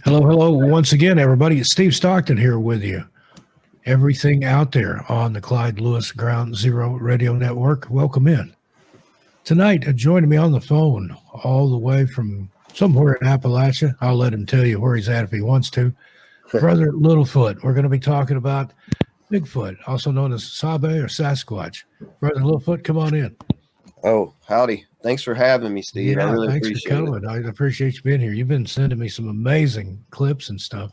Hello, hello. Once again, everybody. It's Steve Stockton here with you. Everything out there on the Clyde Lewis Ground Zero Radio Network. Welcome in. Tonight, joining me on the phone all the way from somewhere in Appalachia. I'll let him tell you where he's at if he wants to. Brother Littlefoot. We're going to be talking about Bigfoot, also known as Sabe or Sasquatch. Brother Littlefoot, come on in. Oh, howdy. Thanks for having me, Steve. Yeah, I really thanks appreciate for coming. it. I appreciate you being here. You've been sending me some amazing clips and stuff,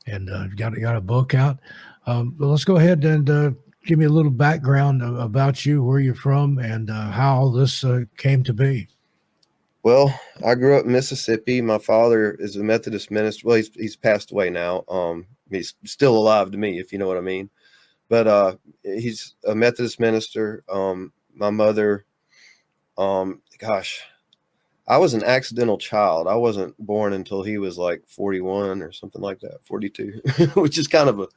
and got a book out. But let's go ahead and give me a little background about you, where you're from, and how all this came to be. Well, I grew up in Mississippi. My father is a Methodist minister. Well, he's passed away now. He's still alive to me, if you know what I mean. But he's a Methodist minister. My mother, I was an accidental child. I wasn't born until he was like 41 or something like that, 42, which is kind of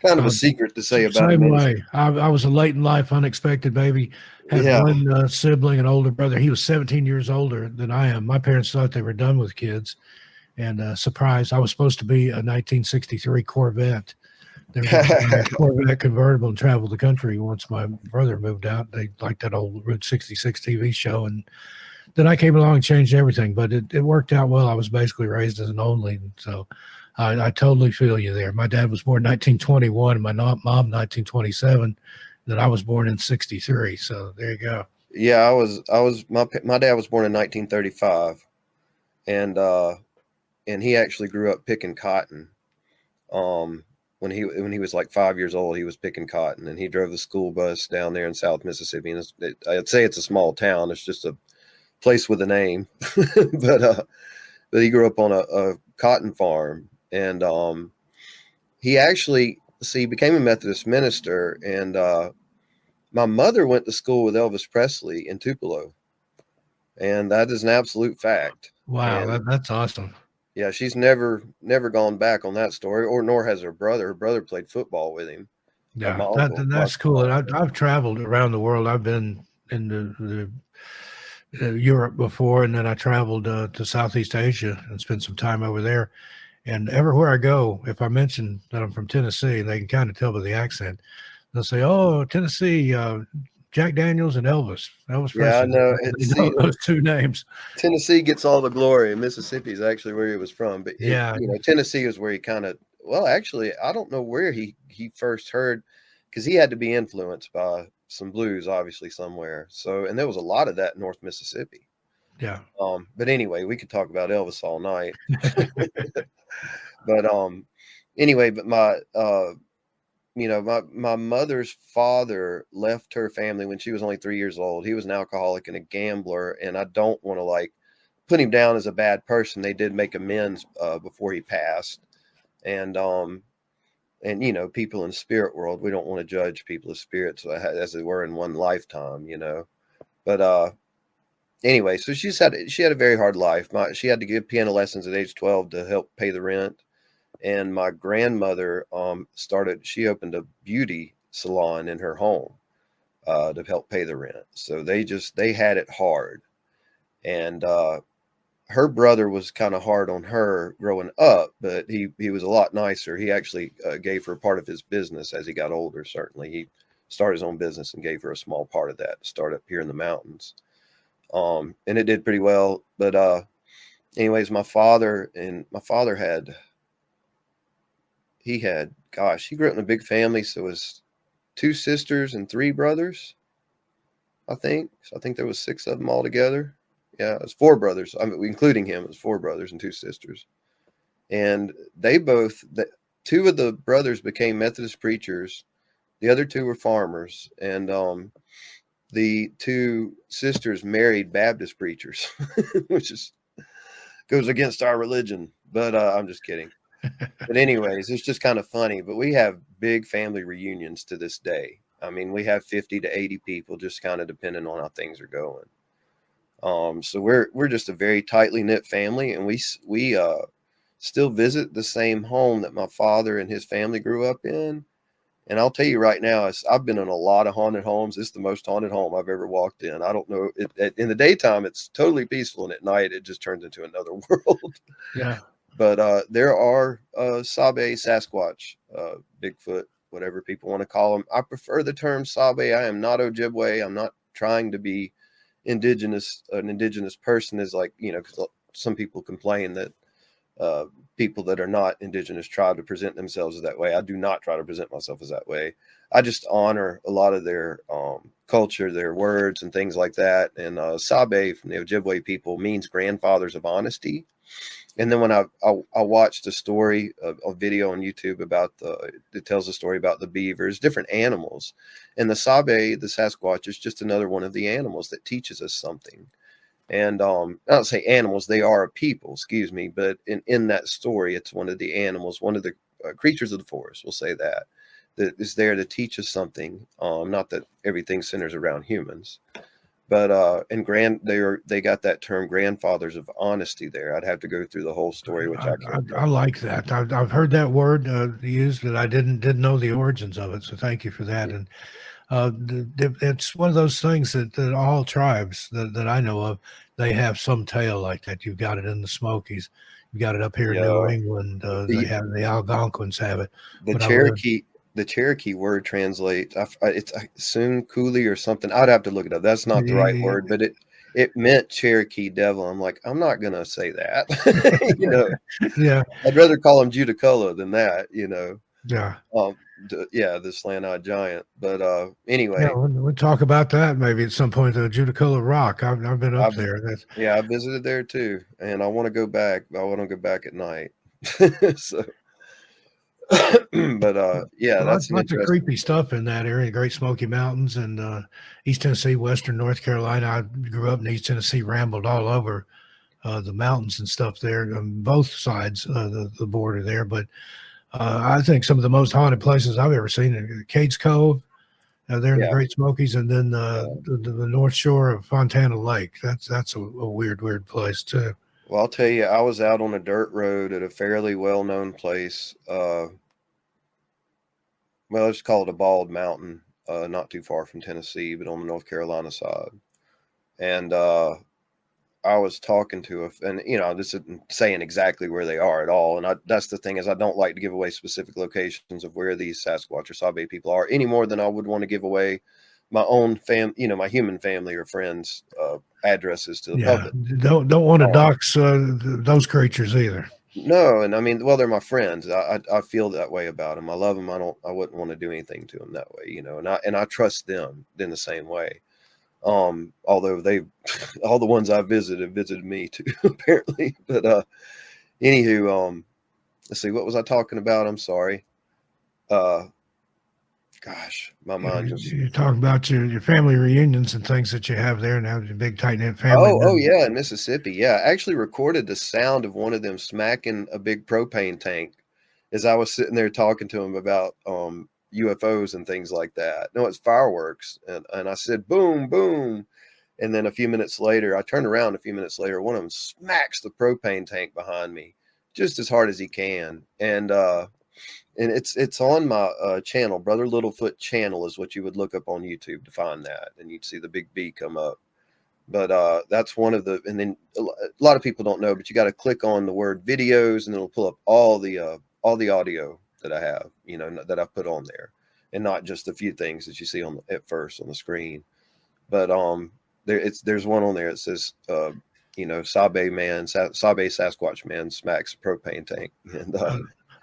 a secret to say about Same me. way. I was a late in life, unexpected baby. Had one sibling, an older brother. He was 17 years older than I am. My parents thought they were done with kids, and surprise, I was supposed to be a 1963 Corvette. There was a Corvette convertible and traveled the country once my brother moved out. They liked that old Route 66 TV show, and then I came along and changed everything. But it worked out well. I was basically raised as an only, so I totally feel you there. My dad was born in 1921, and my mom 1927. Then I was born in 63. So there you go. Yeah, my dad was born in 1935, and he actually grew up picking cotton. When he was like 5 years old, he was picking cotton, and he drove the school bus down there in South Mississippi. And I'd say it's a small town. It's just a place with a name, but he grew up on a cotton farm, and he actually became a Methodist minister. And my mother went to school with Elvis Presley in Tupelo, and that is an absolute fact. Wow, that's awesome. Yeah, she's never gone back on that story, nor has her brother. Her brother played football with him. Yeah, that's cool. And I've traveled around the world. I've been in the Europe before, and then I traveled to Southeast Asia and spent some time over there. And everywhere I go, if I mention that I'm from Tennessee, they can kind of tell by the accent. They'll say, "Oh, Tennessee, Jack Daniels and Elvis Presley." Yeah, I know. Those two names. Tennessee gets all the glory, and Mississippi is actually where he was from. But Tennessee is where he actually, I don't know where he first heard, because he had to be influenced by some blues, obviously, somewhere. So, and there was a lot of that in North Mississippi. Yeah. But anyway, we could talk about Elvis all night. But anyway, but my mother's father left her family when she was only 3 years old. He was an alcoholic and a gambler, and I don't want to put him down as a bad person. They did make amends before he passed, and people in the spirit world, we don't want to judge people as spirits as they were in one lifetime, But anyway, so she had a very hard life. She had to give piano lessons at age 12 to help pay the rent. And my grandmother she opened a beauty salon in her home to help pay the rent. So they had it hard. And her brother was kind of hard on her growing up, but he was a lot nicer. He actually gave her part of his business as he got older. Certainly, he started his own business and gave her a small part of that to start up here in the mountains. And it did pretty well. But anyways, my father he grew up in a big family. So it was 2 sisters and 3 brothers, I think. So I think there was 6 of them all together. Yeah, it was 4 brothers. I mean, including him, it was 4 brothers and 2 sisters. And 2 of the brothers became Methodist preachers. The other 2 were farmers. And the 2 sisters married Baptist preachers, which goes against our religion. But I'm just kidding. But anyways, it's just kind of funny. But we have big family reunions to this day. I mean, we have 50 to 80 people, just kind of depending on how things are going. So we're just a very tightly knit family, and we still visit the same home that my father and his family grew up in. And I'll tell you right now, I've been in a lot of haunted homes. It's the most haunted home I've ever walked in. I don't know. In the daytime, it's totally peaceful, and at night, it just turns into another world. Yeah. But there are Sabe, Sasquatch, Bigfoot, whatever people want to call them. I prefer the term Sabe. I am not Ojibwe. I'm not trying to be indigenous. An indigenous person is like, because some people complain that people that are not indigenous try to present themselves as that way. I do not try to present myself as that way. I just honor a lot of their culture, their words and things like that. And Sabe from the Ojibwe people means grandfathers of honesty. And then when I watched a story, a video on YouTube about it tells a story about the beavers, different animals. And the Sabe, the Sasquatch, is just another one of the animals that teaches us something. And I don't say animals, they are a people, excuse me. But in that story, it's one of the animals, one of the creatures of the forest, we'll say that is there to teach us something. Not that everything centers around humans. But they got that term grandfathers of honesty there. I'd have to go through the whole story, which I can't. I like that. I've heard that word used, but I didn't know the origins of it. So thank you for that. And it's one of those things that all tribes that I know of, they have some tale like that. You've got it in the Smokies. You got it up here in New England. They have the Algonquins have it. The Cherokee word translates. It's assume Cooley or something. I'd have to look it up. That's not the right word, but it meant Cherokee devil. I'm like, I'm not gonna say that. Yeah. I'd rather call him Judicola than that. Yeah. The slant-eyed giant. But anyway. Yeah, we'll talk about that maybe at some point. The Judicola Rock. I've been up there. I visited there too, and I want to go back. I want to go back at night. So. But that's lots of creepy stuff in that area. Great Smoky Mountains and East Tennessee, Western North Carolina. I grew up in East Tennessee, rambled all over the mountains and stuff there on both sides of the border there. But I think some of the most haunted places I've ever seen are Cades Cove there in the Great Smokies, and then the North Shore of Fontana Lake. That's a weird place too. Well, I'll tell you, I was out on a dirt road at a fairly well-known place. Let's call it a bald mountain, not too far from Tennessee, but on the North Carolina side. And I was talking to this isn't saying exactly where they are at all. And that's the thing is I don't like to give away specific locations of where these Sasquatch or Sabe people are any more than I would want to give away my own my human family or friends addresses to the public. Don't want to dox those creatures either. No, and I mean, well, they're my friends. I feel that way about them. I love them. I wouldn't want to do anything to them that way, and I trust them in the same way. Although all the ones I visited me too, apparently. But anywho, let's see, what was I talking about? I'm sorry. Gosh, my mind just. You're talking about your family reunions and things that you have there, and have your big tight knit family. Oh yeah, in Mississippi. Yeah, I actually recorded the sound of one of them smacking a big propane tank as I was sitting there talking to him about UFOs and things like that. No, it's fireworks, and I said boom, boom, and then a few minutes later, I turned around. A few minutes later, one of them smacks the propane tank behind me just as hard as he can, and it's on my channel, Brother Littlefoot channel is what you would look up on YouTube to find that, and you'd see the big B come up. But that's one of the, and then a lot of people don't know, but you got to click on the word videos, and it'll pull up all the audio that I have, that I've put on there, and not just a few things that you see at first on the screen. But there's one on there. It says Sabe Sasquatch man smacks a propane tank, and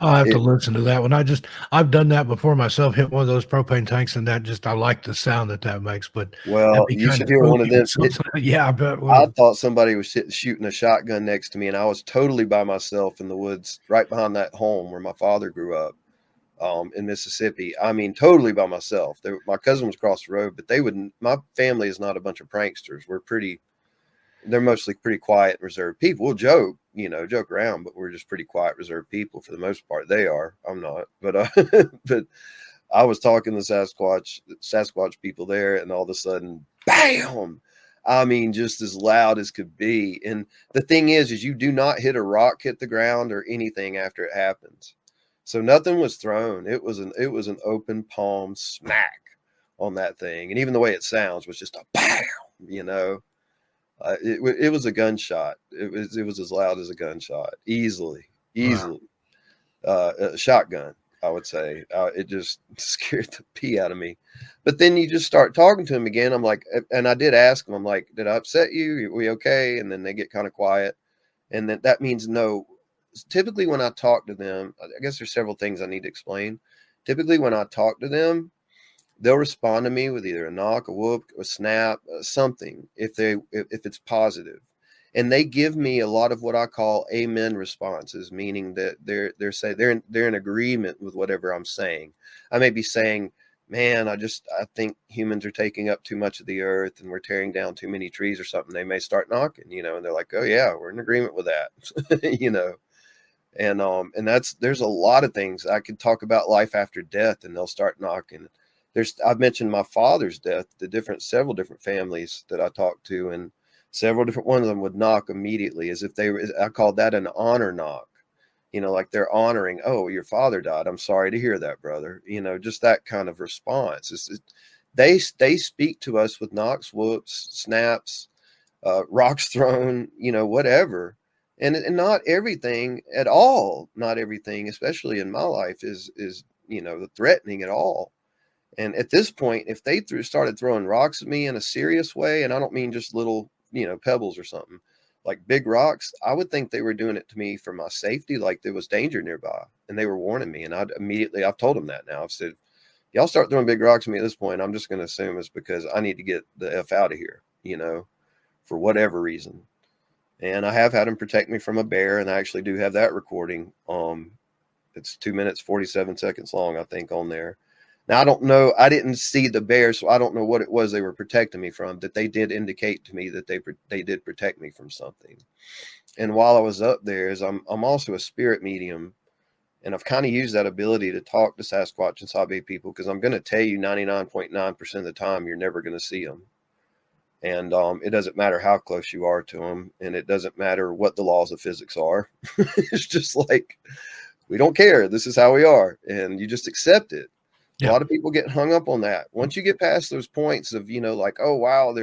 I'll have to listen to that one. I've done that before myself, hit one of those propane tanks, and I like the sound that makes. But you should hear one of them. Yeah, I bet. I thought somebody was shooting a shotgun next to me, and I was totally by myself in the woods right behind that home where my father grew up in Mississippi. I mean, totally by myself. My cousin was across the road, but my family is not a bunch of pranksters. They're mostly pretty quiet and reserved people. We'll joke around, but we're just pretty quiet, reserved people for the most part. They are. I'm not. But but I was talking to Sasquatch people there, and all of a sudden, bam! I mean, just as loud as could be. And the thing is you do not hit a rock, hit the ground, or anything after it happens. So nothing was thrown. It was an open palm smack on that thing, and even the way it sounds was just a bam. It was a gunshot. It was as loud as a gunshot, easily. Wow. easily. A shotgun, I would say. It just scared the pee out of me. But then you just start talking to him again. I'm like, and I did ask him, I'm like, did I upset you? Are we okay? And then they get kind of quiet. And then that means no. Typically, when I talk to them, I guess there's several things I need to explain. Typically, when I talk to them, they'll respond to me with either a knock, a whoop, a snap, something if it's positive. And they give me a lot of what I call amen responses, meaning that they're in agreement with whatever I'm saying. I may be saying, man, I think humans are taking up too much of the earth and we're tearing down too many trees or something. They may start knocking, and they're like, oh yeah, we're in agreement with that. And there's a lot of things I could talk about, life after death, and they'll start knocking. I've mentioned my father's death, several different families that I talked to, and several different ones of them would knock immediately as if I called that an honor knock, like they're honoring, oh, your father died. I'm sorry to hear that, brother. Just that kind of response. They speak to us with knocks, whoops, snaps, rocks thrown, whatever. And not everything at all, not everything, especially in my life is threatening at all. And at this point, if they started throwing rocks at me in a serious way, and I don't mean just little, pebbles or something, like big rocks, I would think they were doing it to me for my safety, like there was danger nearby, and they were warning me. And I've told them that now. I've said, y'all start throwing big rocks at me at this point, I'm just going to assume it's because I need to get the F out of here, for whatever reason. And I have had them protect me from a bear, and I actually do have that recording. It's 2 minutes, 47 seconds long, I think, on there. Now, I don't know. I didn't see the bear, so I don't know what it was they were protecting me from, that they did indicate to me that they did protect me from something. And while I was up there, I'm also a spirit medium, and I've kind of used that ability to talk to Sasquatch and Sabe people, because I'm going to tell you 99.9% of the time you're never going to see them. And it doesn't matter how close you are to them, and it doesn't matter what the laws of physics are. It's just like, we don't care. This is how we are, and you just accept it. Yeah. A lot of people get hung up on that. Once you get past those points of, like, oh, wow,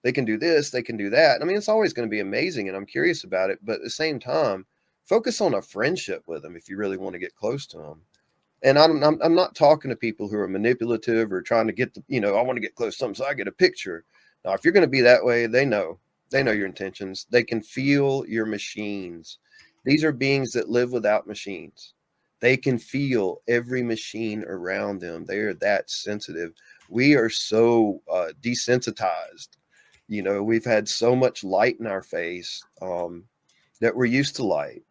they can do this, they can do that. I mean, it's always going to be amazing, and I'm curious about it. But at the same time, focus on a friendship with them if you really want to get close to them. And I'm not talking to people who are manipulative or trying to get I want to get close to them so I get a picture. Now, if you're going to be that way, they know your intentions. They can feel your machines. These are beings that live without machines. They can feel every machine around them. They are that sensitive. We are so desensitized. We've had so much light in our face that we're used to light.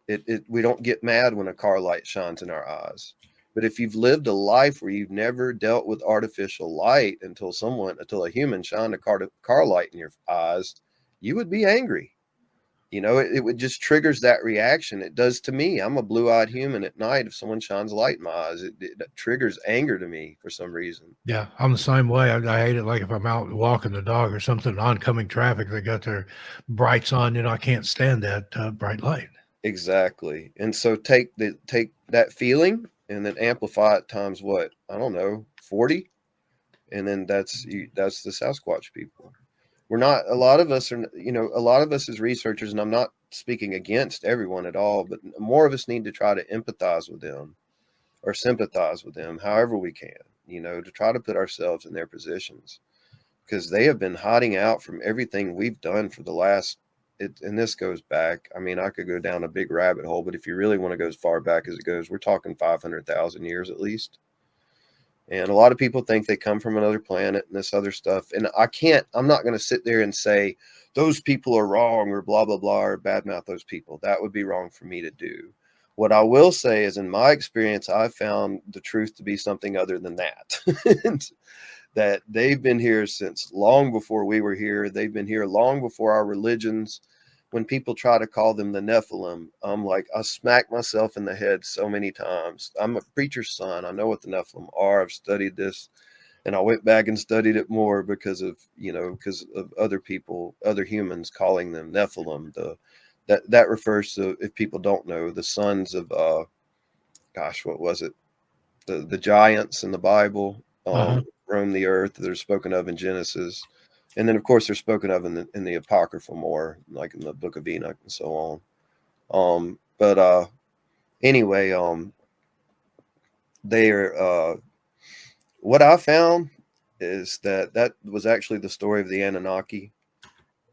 We don't get mad when a car light shines in our eyes. But if you've lived a life where you've never dealt with artificial light until a human shined a car light in your eyes, you would be angry. It would just triggers that reaction. It does to me. I'm a blue-eyed human at night. If someone shines light in my eyes, it triggers anger to me for some reason. Yeah, I'm the same way. I hate it. Like if I'm out walking the dog or something, oncoming traffic, they got their brights on, I can't stand that bright light. Exactly. And so take that feeling and then amplify it times what? I don't know, 40. And then that's the Sasquatch people. A lot of us as researchers, and I'm not speaking against everyone at all, but more of us need to try to empathize with them or sympathize with them however we can, to try to put ourselves in their positions, because they have been hiding out from everything we've done for the last, and this goes back. I mean, I could go down a big rabbit hole, but if you really want to go as far back as it goes, we're talking 500,000 years at least. And a lot of people think they come from another planet and this other stuff. And I'm not going to sit there and say those people are wrong or blah, blah, blah, or badmouth those people. That would be wrong for me to do. What I will say is, in my experience, I've found the truth to be something other than that. That they've been here since long before we were here. They've been here long before our religions. When people try to call them the Nephilim, I'm like, I smack myself in the head so many times. I'm a preacher's son. I know what the Nephilim are. I've studied this, and I went back and studied it more because of other people, other humans calling them Nephilim. That refers to, if people don't know, the sons of, what was it? The giants in the Bible, roam the earth. They're spoken of in Genesis. And then, of course, they're spoken of in the Apocryphal more, like in the Book of Enoch and so on. But Anyway, they are, what I found is that was actually the story of the Anunnaki,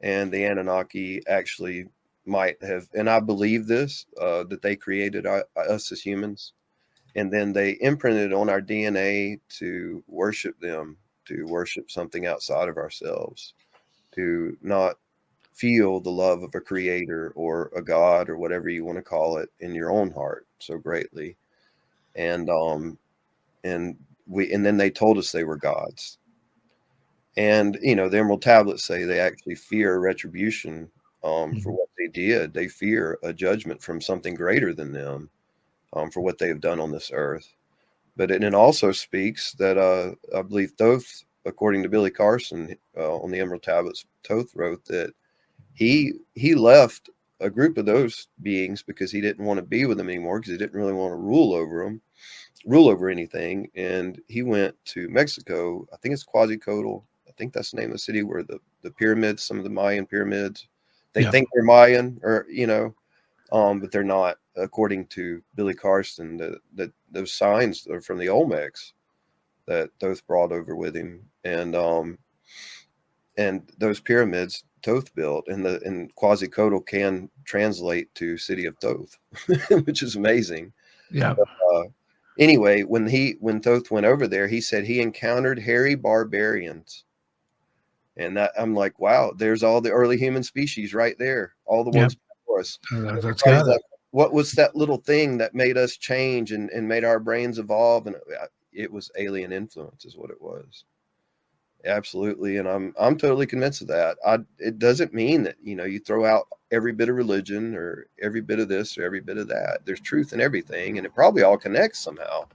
and the Anunnaki actually might have, and I believe this, that they created us as humans, and then they imprinted on our DNA to worship them, to worship something outside of ourselves, to not feel the love of a creator or a god or whatever you want to call it in your own heart so greatly. And and then they told us they were gods. And the Emerald Tablets say they actually fear retribution for what they did. They fear a judgment from something greater than them for what they have done on this earth. But it also speaks that I believe Thoth, according to Billy Carson on the Emerald Tablets, Thoth wrote that he left a group of those beings because he didn't want to be with them anymore, because he didn't really want to rule over anything. And he went to Mexico. I think it's Quetzalcoatl. I think that's the name of the city where the pyramids, some of the Mayan pyramids, they think they're Mayan, or but they're not, according to Billy Carson. That those signs are from the Olmecs that Thoth brought over with him, and those pyramids Thoth built, and Quetzalcoatl can translate to city of Thoth, which is amazing. Yeah. But, anyway, when Thoth went over there, he said he encountered hairy barbarians. And that, I'm like, wow, there's all the early human species right there. All the ones before us. That's got like, what was that little thing that made us change and made our brains evolve? And it was alien influence is what it was. Absolutely. And I'm totally convinced of that. It doesn't mean that, you throw out every bit of religion or every bit of this or every bit of that. There's truth in everything, and it probably all connects somehow.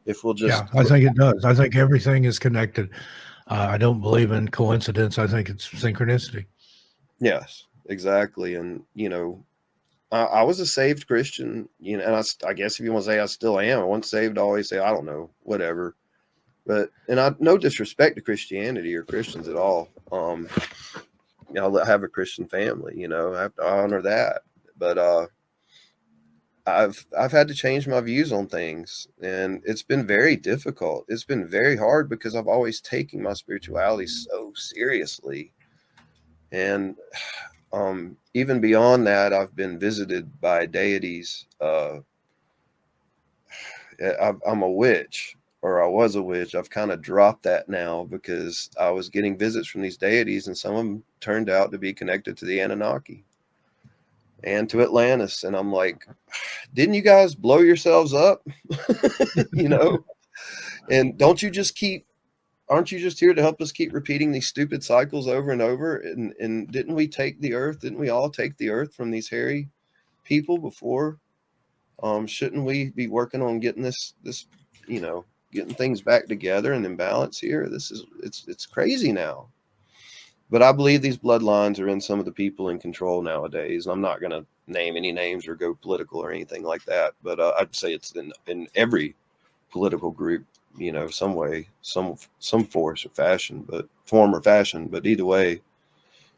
If we'll just, I think it does. I think everything is connected. I don't believe in coincidence. I think it's synchronicity. Yes, exactly. And, I was a saved Christian, and I guess if you want to say I still am, I once saved, always say, I don't know, whatever. But, and no disrespect to Christianity or Christians at all. I have a Christian family, I have to honor that. But I've had to change my views on things, and it's been very difficult. It's been very hard because I've always taken my spirituality so seriously. And even beyond that, I've been visited by deities. I'm a witch, or I was a witch. I've kind of dropped that now because I was getting visits from these deities, and some of them turned out to be connected to the Anunnaki and to Atlantis. And I'm like, didn't you guys blow yourselves up? And aren't you just here to help us keep repeating these stupid cycles over and over? And didn't we take the earth? Didn't we all take the earth from these hairy people before? Shouldn't we be working on getting this, getting things back together and in balance here? It's crazy now. But I believe these bloodlines are in some of the people in control nowadays. And I'm not going to name any names or go political or anything like that. But I'd say it's in every political group, some way, some force or form or fashion. But either way,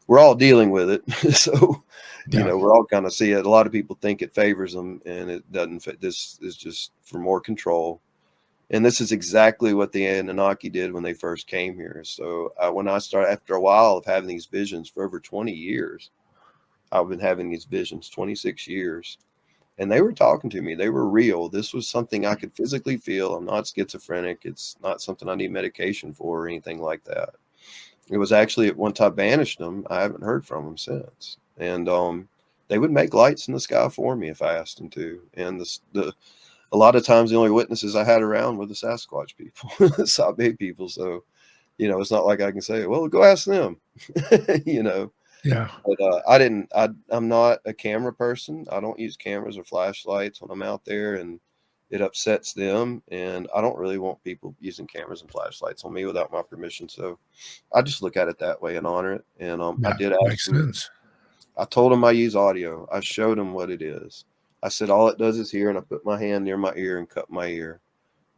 we're all dealing with it. So, we're all kind of see it. A lot of people think it favors them, and it doesn't. This is just for more control. And this is exactly what the Anunnaki did when they first came here. So when I started, after a while of having these visions for over 20 years, I've been having these visions 26 years, and they were talking to me. They were real. This was something I could physically feel. I'm not schizophrenic. It's not something I need medication for or anything like that. It was actually, once I banished them, I haven't heard from them since. And they would make lights in the sky for me if I asked them to. And a lot of times the only witnesses I had around were the Sasquatch people, the Sabe people. So, it's not like I can say, well, go ask them, Yeah. But I'm not a camera person. I don't use cameras or flashlights when I'm out there, and it upsets them. And I don't really want people using cameras and flashlights on me without my permission. So I just look at it that way and honor it. And I did ask them. I told them I use audio. I showed them what it is. I said, all it does is hear, and I put my hand near my ear and cut my ear.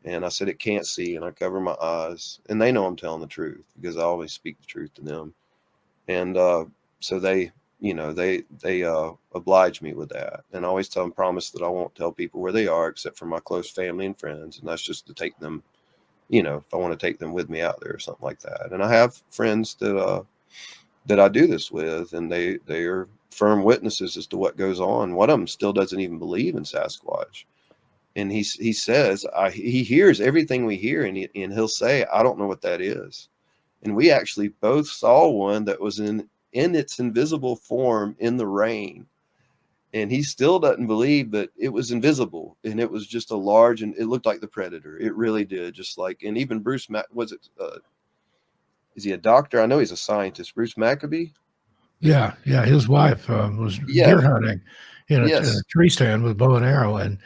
And I said, it can't see, and I cover my eyes. And they know I'm telling the truth because I always speak the truth to them. And so they you know, they oblige me with that. And I always tell them, promise that I won't tell people where they are except for my close family and friends. And that's just to take them, you know, if I want to take them with me out there or something like that. And I have friends that I do this with, and they are firm witnesses as to what goes on. One of them still doesn't even believe in Sasquatch. And he says, he hears everything we hear, and he'll say, I don't know what that is. And we actually both saw one that was in its invisible form in the rain. And he still doesn't believe that it was invisible. And it was just a large, and it looked like the Predator. It really did. Just like, and even Bruce, is he a doctor? I know he's a scientist. Bruce Maccabee? Yeah. His wife was deer hunting in a tree stand with bow and arrow and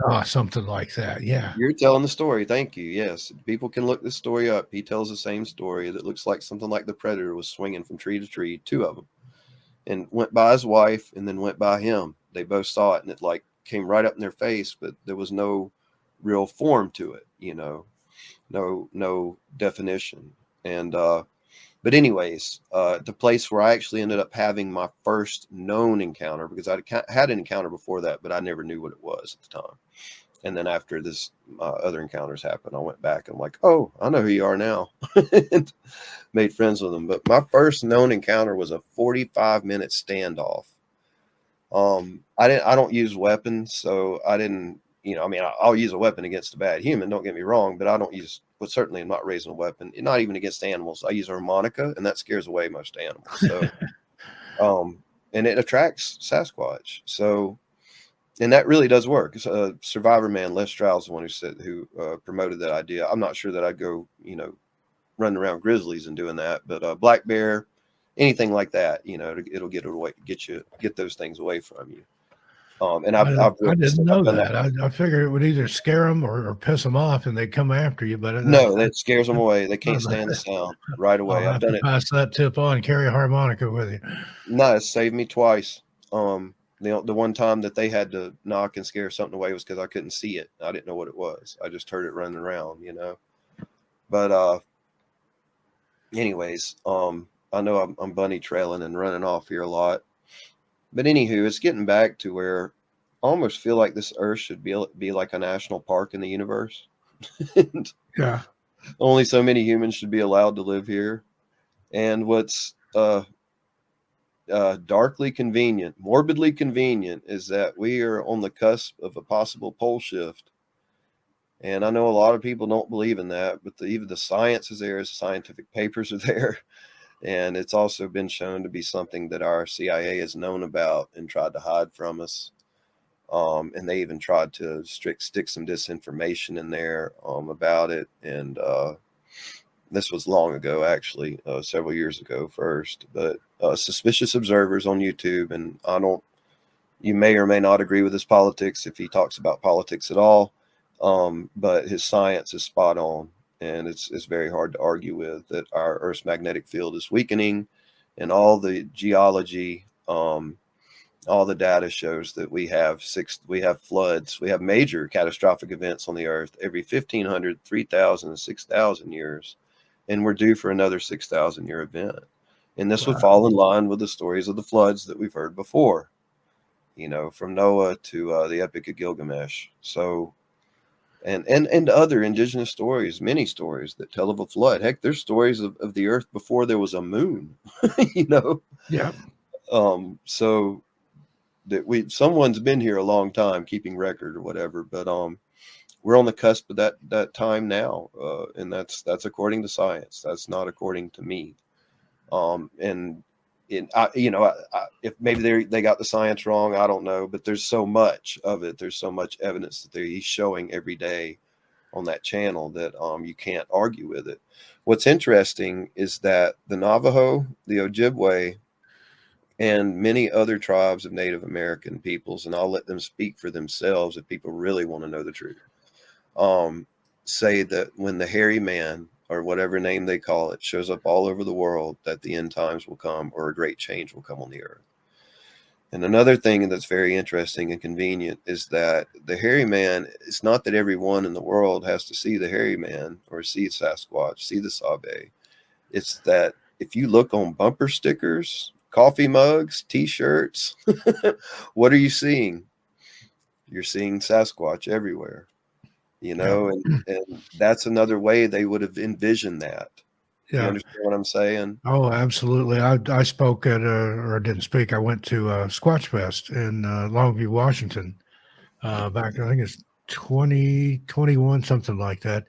saw something like that. Yeah. You're telling the story. Thank you. Yes. People can look this story up. He tells the same story that looks like something like the Predator was swinging from tree to tree, two of them, and went by his wife and then went by him. They both saw it, and it like came right up in their face, but there was no real form to it, you know, no definition. And, but anyways, the place where I actually ended up having my first known encounter, because I had an encounter before that, but I never knew what it was at the time. And then after this other encounters happened, I went back and I'm like, oh, I know who you are now. And made friends with them. But my first known encounter was a 45-minute standoff. I don't use weapons, so I didn't, you know, I mean, I'll use a weapon against a bad human, don't get me wrong, but I don't use, but certainly I'm not raising a weapon, not even against animals. I use a harmonica, and that scares away most animals. So, and it attracts Sasquatch. So, and that really does work. Survivor Man, Les Stroud's the one who promoted that idea. I'm not sure that I'd go, you know, running around grizzlies and doing that, but black bear, anything like that, you know, it'll get those things away from you. And I didn't know that. I figured it would either scare them or piss them off, and they'd come after you. But no, that scares them away. They can't stand the sound right away. I've done it. Pass that tip on. Carry a harmonica with you. No, it saved me twice. The one time that they had to knock and scare something away was because I couldn't see it. I didn't know what it was. I just heard it running around, you know. But anyways, I know I'm bunny trailing and running off here a lot. But anywho, it's getting back to where I almost feel like this Earth should be like a national park in the universe. Yeah. Only so many humans should be allowed to live here. And what's darkly convenient, morbidly convenient, is that we are on the cusp of a possible pole shift. And I know a lot of people don't believe in that, but even the science is there, the scientific papers are there. And it's also been shown to be something that our CIA has known about and tried to hide from us. And they even tried to stick some disinformation in there about it. And this was long ago, actually, several years ago first. But suspicious observers on YouTube, and you may or may not agree with his politics if he talks about politics at all. But his science is spot on. And it's very hard to argue with that our Earth's magnetic field is weakening, and all the geology, all the data shows that we have floods, we have major catastrophic events on the Earth every 1,500, 3,000, 6,000 years, and we're due for another 6,000 year event. And this would fall in line with the stories of the floods that we've heard before, you know, from Noah to the Epic of Gilgamesh. So. And other indigenous stories, many stories that tell of a flood. Heck, there's stories of the Earth before there was a moon, you know? Yeah. So that someone's been here a long time keeping record or whatever, but we're on the cusp of that time now. And that's according to science. That's not according to me. If maybe they got the science wrong, I don't know, but there's so much of it. There's so much evidence that he's showing every day on that channel that you can't argue with it. What's interesting is that the Navajo, the Ojibwe, and many other tribes of Native American peoples, and I'll let them speak for themselves if people really want to know the truth, say that when the hairy man, or whatever name they call it, shows up all over the world, that the end times will come, or a great change will come on the Earth. And another thing that's very interesting and convenient is that the hairy man, it's not that everyone in the world has to see the hairy man or see Sasquatch, see the Sabe. It's that if you look on bumper stickers, coffee mugs, t-shirts. What are you seeing? You're seeing Sasquatch everywhere, you know, and that's another way they would have envisioned that. You understand what I'm saying? Oh, absolutely. I spoke at or didn't speak. I went to Squatch Fest in Longview, Washington, back, I think it's 2021, something like that.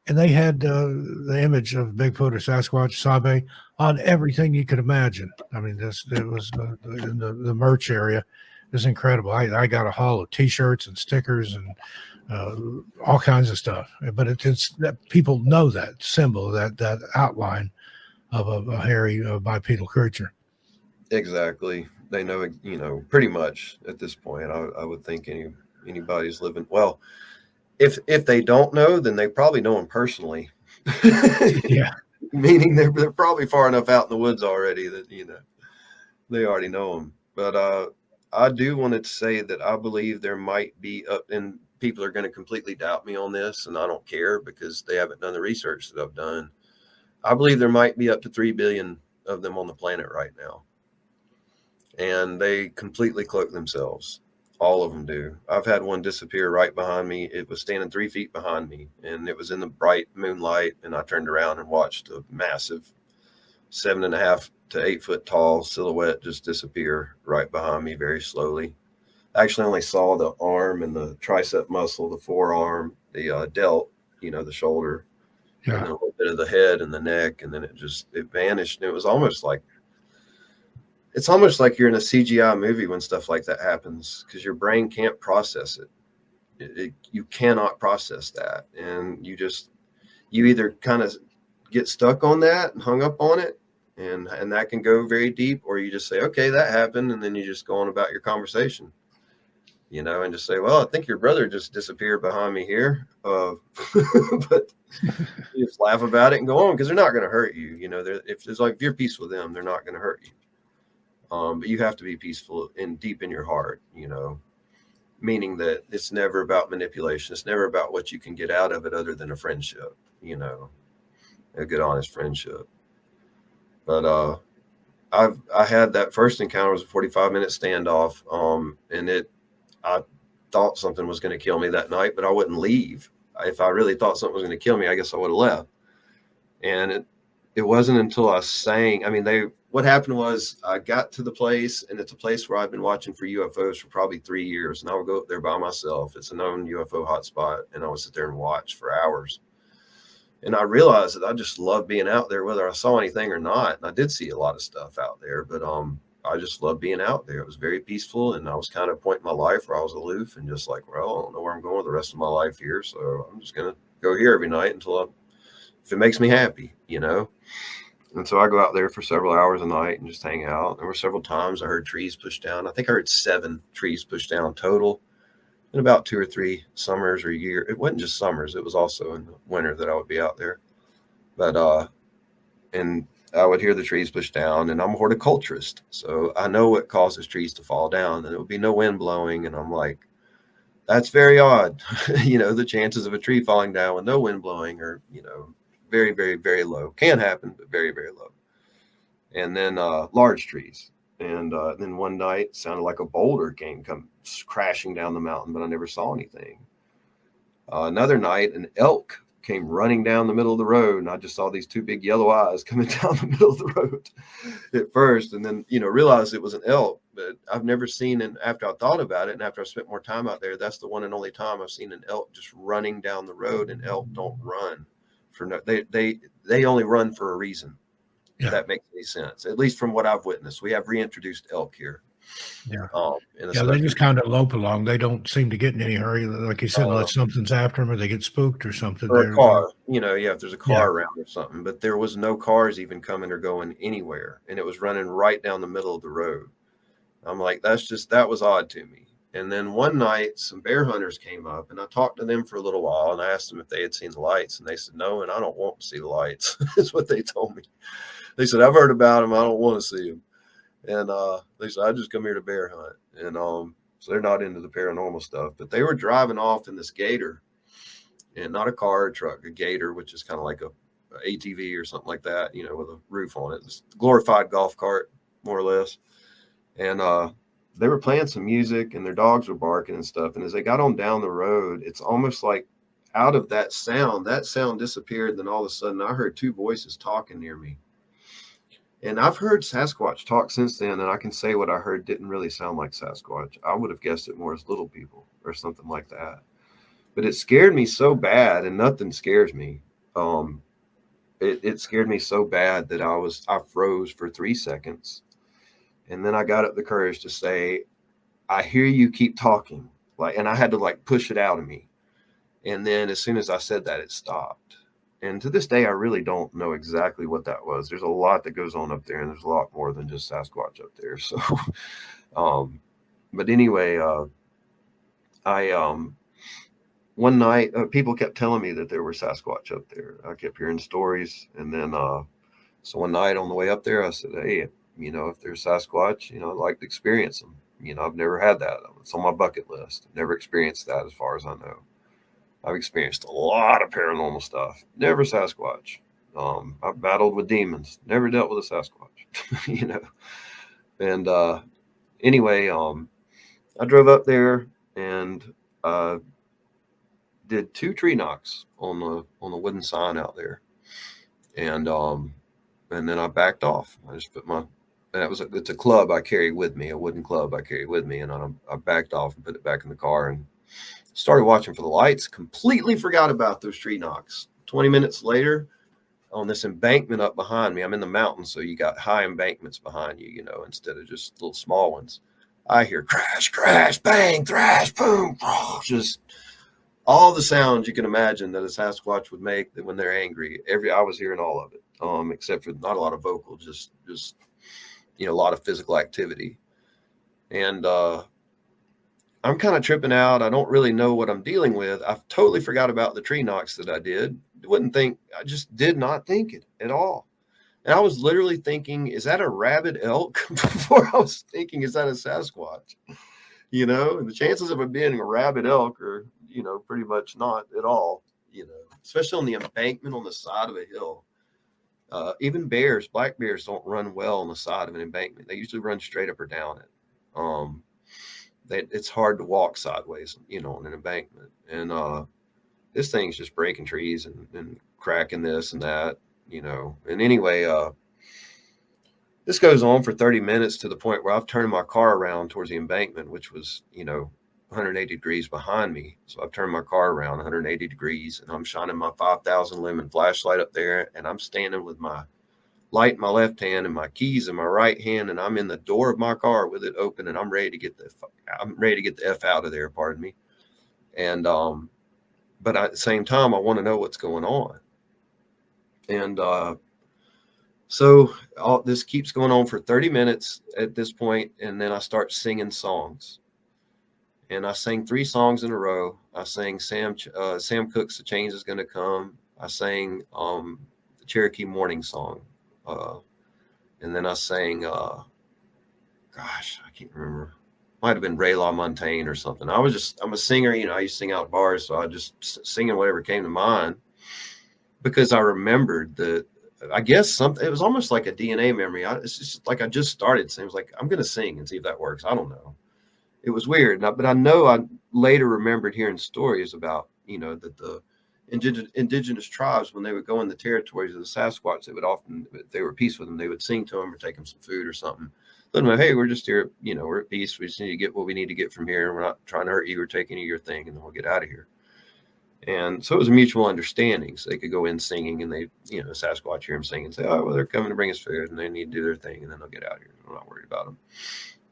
And they had the image of Bigfoot or Sasquatch, Sabe, on everything you could imagine. I mean, it was in the merch area. It was incredible. I got a haul of T-shirts and stickers and all kinds of stuff. But it's that people know that symbol, that outline of a hairy bipedal creature. Exactly. They know, you know, pretty much at this point. I would think anybody's living well. If they don't know, then they probably know him personally. Yeah. Meaning they're probably far enough out in the woods already that, you know, they already know him. But I do want to say that I believe there might be up, and people are going to completely doubt me on this, and I don't care because they haven't done the research that I've done. I believe there might be up to 3 billion of them on the planet right now. And they completely cloak themselves. All of them do. I've had one disappear right behind me. It was standing 3 feet behind me, and it was in the bright moonlight. And I turned around and watched a massive 7.5 to 8 foot tall silhouette just disappear right behind me very slowly. I actually only saw the arm and the tricep muscle, the forearm, the delt, you know, the shoulder, and then a little bit of the head and the neck, and then it vanished. And it was almost like, it's almost like you're in a CGI movie when stuff like that happens, because your brain can't process it. You cannot process that. And you either kind of get stuck on that and hung up on it, and that can go very deep, or you just say, okay, that happened. And then you just go on about your conversation, you know, and just say, well, I think your brother just disappeared behind me here. But you just laugh about it and go on, because they're not going to hurt you. You know, if you're peaceful with them, they're not going to hurt you. But you have to be peaceful and deep in your heart, you know, meaning that it's never about manipulation. It's never about what you can get out of it other than a friendship, you know, a good, honest friendship. But I had that first encounter. It was a 45-minute standoff. And I thought something was going to kill me that night, but I wouldn't leave. If I really thought something was going to kill me, I guess I would have left. And it wasn't until I sang. I mean, what happened was I got to the place, and it's a place where I've been watching for UFOs for probably 3 years. And I would go up there by myself. It's a known UFO hotspot. And I would sit there and watch for hours. And I realized that I just love being out there, whether I saw anything or not. And I did see a lot of stuff out there, but I just love being out there. It was very peaceful. And I was kind of point in my life where I was aloof and just like, well, I don't know where I'm going the rest of my life here. So I'm just going to go here every night if it makes me happy, you know? And so I go out there for several hours a night and just hang out. There were several times I heard trees pushed down. I think I heard 7 trees pushed down total in about 2 or 3 summers or a year. It wasn't just summers. It was also in the winter that I would be out there. But, and I would hear the trees pushed down, and I'm a horticulturist. So I know what causes trees to fall down, and it would be no wind blowing. And I'm like, that's very odd. You know, the chances of a tree falling down with no wind blowing are, you know, very, very, very low. Can happen, but very, very low. And then large trees. And then one night it sounded like a boulder come crashing down the mountain, but I never saw anything. Another night, an elk came running down the middle of the road, and I just saw these 2 big yellow eyes coming down the middle of the road at first, and then, you know, realized it was an elk. But I've never seen, and after I thought about it, and after I spent more time out there, that's the one and only time I've seen an elk just running down the road. And elk don't run for they only run for a reason. Yeah. If that makes any sense, at least from what I've witnessed. We have reintroduced elk here. Yeah. They just kind of lope along. They don't seem to get in any hurry. Like you said, unless something's after them or they get spooked or something. Or a car, you know, if there's a car around or something. But there was no cars even coming or going anywhere. And it was running right down the middle of the road. I'm like, that was odd to me. And then one night, some bear hunters came up, and I talked to them for a little while, and I asked them if they had seen the lights. And they said, no, and I don't want to see the lights, is what they told me. They said, I've heard about them. I don't want to see them. And they said, I just come here to bear hunt. And so they're not into the paranormal stuff. But they were driving off in this gator, and not a car or a truck, a gator, which is kind of like a ATV or something like that, you know, with a roof on it. It's a glorified golf cart. more or less. And they were playing some music and their dogs were barking and stuff. And as they got on down the road, it's almost like out of that sound disappeared. And then all of a sudden I heard two voices talking near me. And I've heard Sasquatch talk since then, and I can say what I heard didn't really sound like Sasquatch. I would have guessed it more as little people or something like that. But it scared me so bad, and nothing scares me. It scared me so bad that I froze for 3 seconds. And then I got up the courage to say, I hear you, keep talking. And I had to push it out of me. And then as soon as I said that, it stopped. And to this day, I really don't know exactly what that was. There's a lot that goes on up there, and there's a lot more than just Sasquatch up there. So, but anyway, one night, people kept telling me that there were Sasquatch up there. I kept hearing stories. And then, so one night on the way up there, I said, hey, if there's Sasquatch, I'd like to experience them. I've never had that. It's on my bucket list. Never experienced that as far as I know. I've experienced a lot of paranormal stuff. Never Sasquatch. I've battled with demons. Never dealt with a Sasquatch, And anyway, I drove up there and did 2 tree knocks on the wooden sign out there. And then I backed off. I just put it's a club I carry with me, a wooden club I carry with me. And I backed off and put it back in the car and started watching for the lights. Completely forgot about those tree knocks. 20 minutes later, on this embankment up behind me, I'm in the mountains, so you got high embankments behind you, instead of just little small ones. I hear crash, crash, bang, thrash, boom, just all the sounds you can imagine that a Sasquatch would make when they're angry. I was hearing all of it, except for not a lot of vocal, just a lot of physical activity. And I'm kind of tripping out. I don't really know what I'm dealing with. I've totally forgot about the tree knocks that I did. I just did not think it at all. And I was literally thinking, is that a rabid elk? Before I was thinking, is that a Sasquatch? And the chances of it being a rabid elk are, pretty much not at all, especially on the embankment on the side of a hill. Even black bears don't run well on the side of an embankment. They usually run straight up or down it. It's hard to walk sideways, on an embankment. And this thing's just breaking trees and cracking this and that, And anyway, this goes on for 30 minutes to the point where I've turned my car around towards the embankment, which was, 180 degrees behind me. So I've turned my car around 180 degrees and I'm shining my 5,000 lumen flashlight up there, and I'm standing with my light in my left hand and my keys in my right hand, and I'm in the door of my car with it open, and I'm ready to get the F out of there, pardon me. And but at the same time, I want to know what's going on. And so all this keeps going on for 30 minutes at this point, and then I start singing songs. And I sang 3 songs in a row. I sang Sam Cooke's "The Change Is Gonna Come." I sang the Cherokee Morning Song. And then I sang, I can't remember. Might have been Ray LaMontagne or something. I'm a singer, I used to sing out bars, so I just singing whatever came to mind, because I remembered that, I guess it was almost like a DNA memory. It's just like I just started. So it was like, I'm going to sing and see if that works. I don't know. It was weird. But I know I later remembered hearing stories about, that the indigenous tribes, when they would go in the territories of the Sasquatch, they would often, if they were at peace with them, they would sing to them or take them some food or something. Let them know, hey, we're just here, we're at peace. We just need to get what we need to get from here. We're not trying to hurt you or take any of your thing, and then we'll get out of here. And so it was a mutual understanding. So they could go in singing, and they, Sasquatch hear them sing and say, oh, well, they're coming to bring us food, and they need to do their thing, and then they'll get out of here. I'm not worried about them.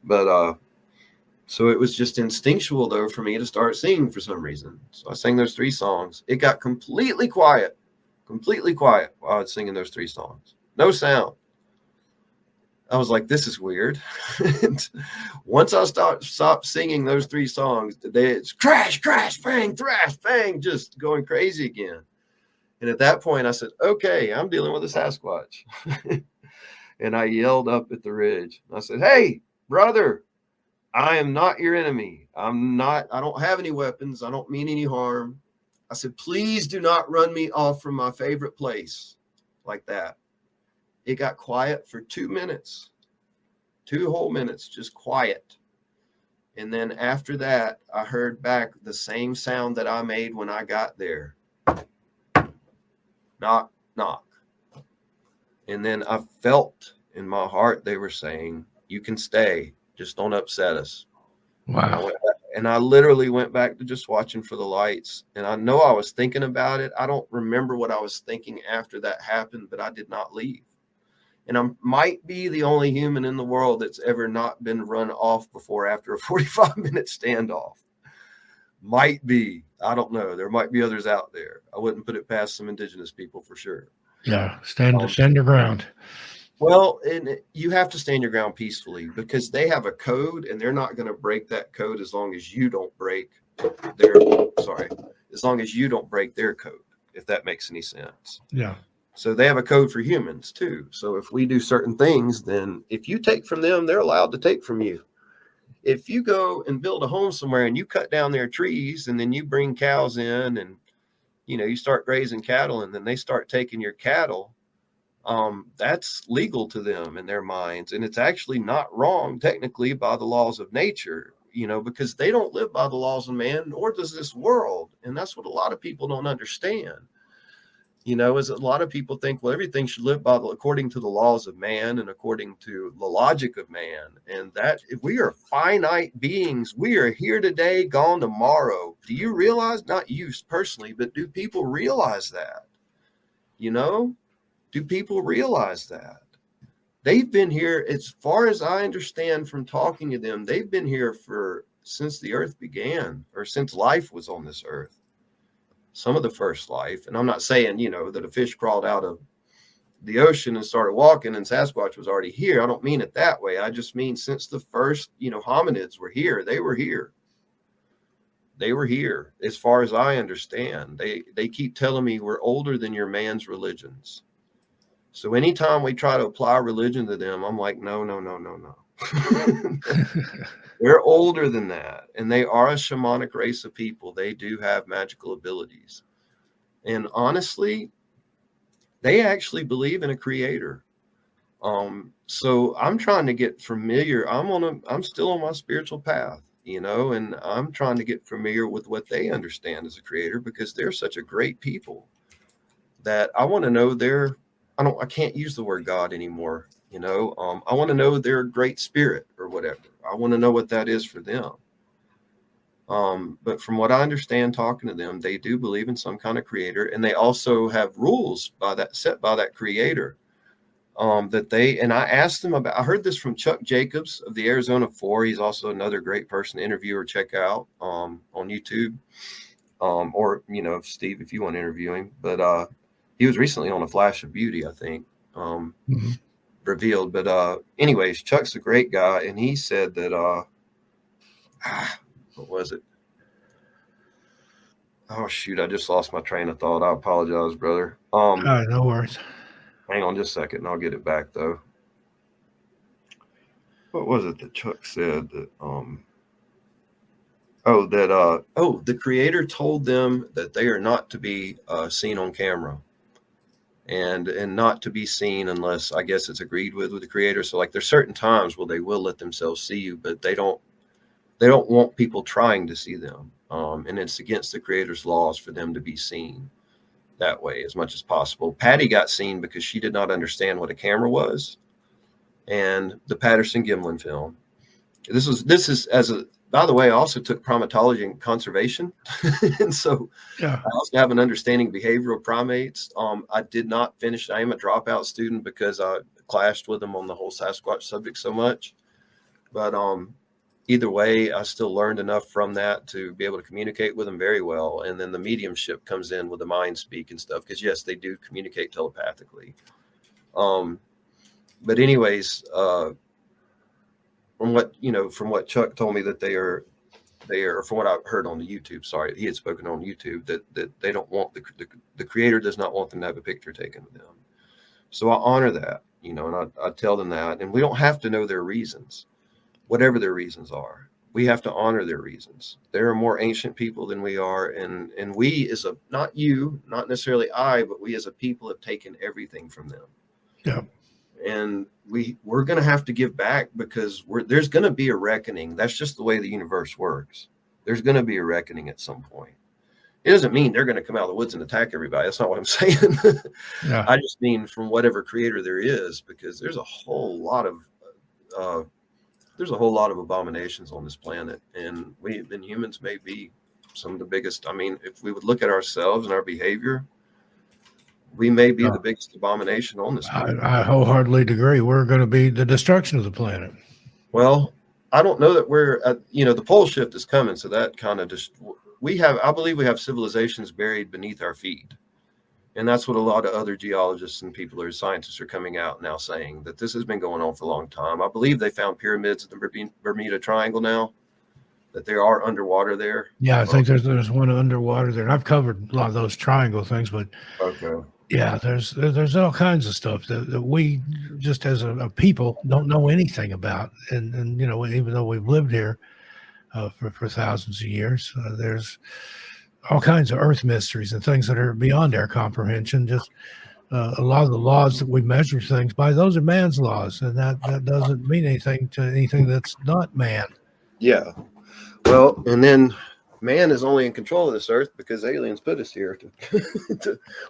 But so it was just instinctual, though, for me to start singing for some reason. So I sang those 3 songs. It got completely quiet while I was singing those 3 songs. No sound. I was like, this is weird. And once I stopped singing those 3 songs, it's crash, crash, bang, thrash, bang, just going crazy again. And at that point, I said, okay, I'm dealing with a Sasquatch. And I yelled up at the ridge. I said, hey, brother, I am not your enemy. I don't have any weapons. I don't mean any harm. I said, please do not run me off from my favorite place like that. It got quiet for 2 minutes. 2 whole minutes, just quiet. And then after that, I heard back the same sound that I made when I got there. Knock, knock. And then I felt in my heart they were saying, you can stay, just don't upset us. Wow. And I literally went back to just watching for the lights. And I know I was thinking about it. I don't remember what I was thinking after that happened, but I did not leave. And I might be the only human in the world that's ever not been run off before after a 45-minute standoff. Might be. I don't know. There might be others out there. I wouldn't put it past some indigenous people for sure. Yeah, stand your ground. Well, and you have to stand your ground peacefully because they have a code and they're not going to break that code as long as you don't break as long as you don't break their code, if that makes any sense. Yeah. So they have a code for humans too. So if we do certain things, then if you take from them, they're allowed to take from you. If you go and build a home somewhere and you cut down their trees and then you bring cows in and, you know, you start grazing cattle and then they start taking your cattle, that's legal to them in their minds. And it's actually not wrong technically by the laws of nature, you know, because they don't live by the laws of man, nor does this world. And that's what a lot of people don't understand. You know, is a lot of people think, well, everything should live by according to the laws of man and according to the logic of man. And that if we are finite beings, we are here today, gone tomorrow. Do you realize, not you personally, but do people realize that? You know, do people realize that? They've been here, as far as I understand from talking to them, they've been here since the earth began, or since life was on this earth. Some of the first life. And I'm not saying, you know, that a fish crawled out of the ocean and started walking and Sasquatch was already here. I don't mean it that way. I just mean since the first, you know, hominids were here, they were here. They were here. As far as I understand, they keep telling me we're older than your man's religions. So anytime we try to apply religion to them, I'm like, no. They're older than that, and they are a shamanic race of people. They do have magical abilities. And honestly, they actually believe in a creator. So I'm trying to get familiar. I'm still on my spiritual path, you know, and I'm trying to get familiar with what they understand as a creator, because they're such a great people that I want to know I can't use the word God anymore. You know, I want to know their great spirit or whatever. I want to know what that is for them. But from what I understand talking to them, they do believe in some kind of creator, and they also have rules set by that creator. And I asked them about, I heard this from Chuck Jacobs of the Arizona 4. He's also another great person to interview or check out on YouTube. Or, you know, Steve, if you want to interview him. But he was recently on A Flash of Beauty, I think. Revealed. But anyways, Chuck's a great guy, and he said that what was it? Oh shoot, I just lost my train of thought. I apologize, brother. No worries. Hang on just a second and I'll get it back though. What was it that Chuck said that the creator told them that they are not to be seen on camera. And not to be seen unless, I guess, it's agreed with the creator. So like there's certain times where they will let themselves see you, but they don't want people trying to see them. And it's against the creator's laws for them to be seen that way as much as possible. Patty got seen because she did not understand what a camera was. And the Patterson-Gimlin film. This is by the way, I also took primatology and conservation. And so I also have an understanding of behavioral primates. I did not finish. I am a dropout student because I clashed with them on the whole Sasquatch subject so much. But either way, I still learned enough from that to be able to communicate with them very well. And then the mediumship comes in with the mind speak and stuff, because yes, they do communicate telepathically. But anyways, from what Chuck told me that they are, from what I've heard on the YouTube, sorry, he had spoken on YouTube that they don't want the creator does not want them to have a picture taken of them. So I honor that, you know, and I tell them that, and we don't have to know their reasons, whatever their reasons are. We have to honor their reasons. They're more ancient people than we are. And we not necessarily I, but we as a people have taken everything from them. Yeah. and we're going to have to give back, because there's going to be a reckoning. That's just the way the universe works. There's going to be a reckoning at some point. It doesn't mean they're going to come out of the woods and attack everybody. That's not what I'm saying. Yeah. I just mean from whatever creator there is, because there's a whole lot of abominations on this planet, and humans may be some of the biggest. I mean, if we would look at ourselves and our behavior, we may be the biggest abomination on this planet. I wholeheartedly agree. We're going to be the destruction of the planet. Well, I don't know that we're at, the pole shift is coming. So that kind of just, I believe we have civilizations buried beneath our feet. And that's what a lot of other geologists and scientists are coming out now saying, that this has been going on for a long time. I believe they found pyramids at the Bermuda Triangle now, that there are underwater there. Yeah, I think there's one underwater there. And I've covered a lot of those triangle things, but okay. Yeah, there's all kinds of stuff that we just as a people don't know anything about, and even though we've lived here for thousands of years, there's all kinds of earth mysteries and things that are beyond our comprehension. Just a lot of the laws that we measure things by, those are man's laws, and that doesn't mean anything to anything that's not man. Yeah, well, and then man is only in control of this earth because aliens put us here,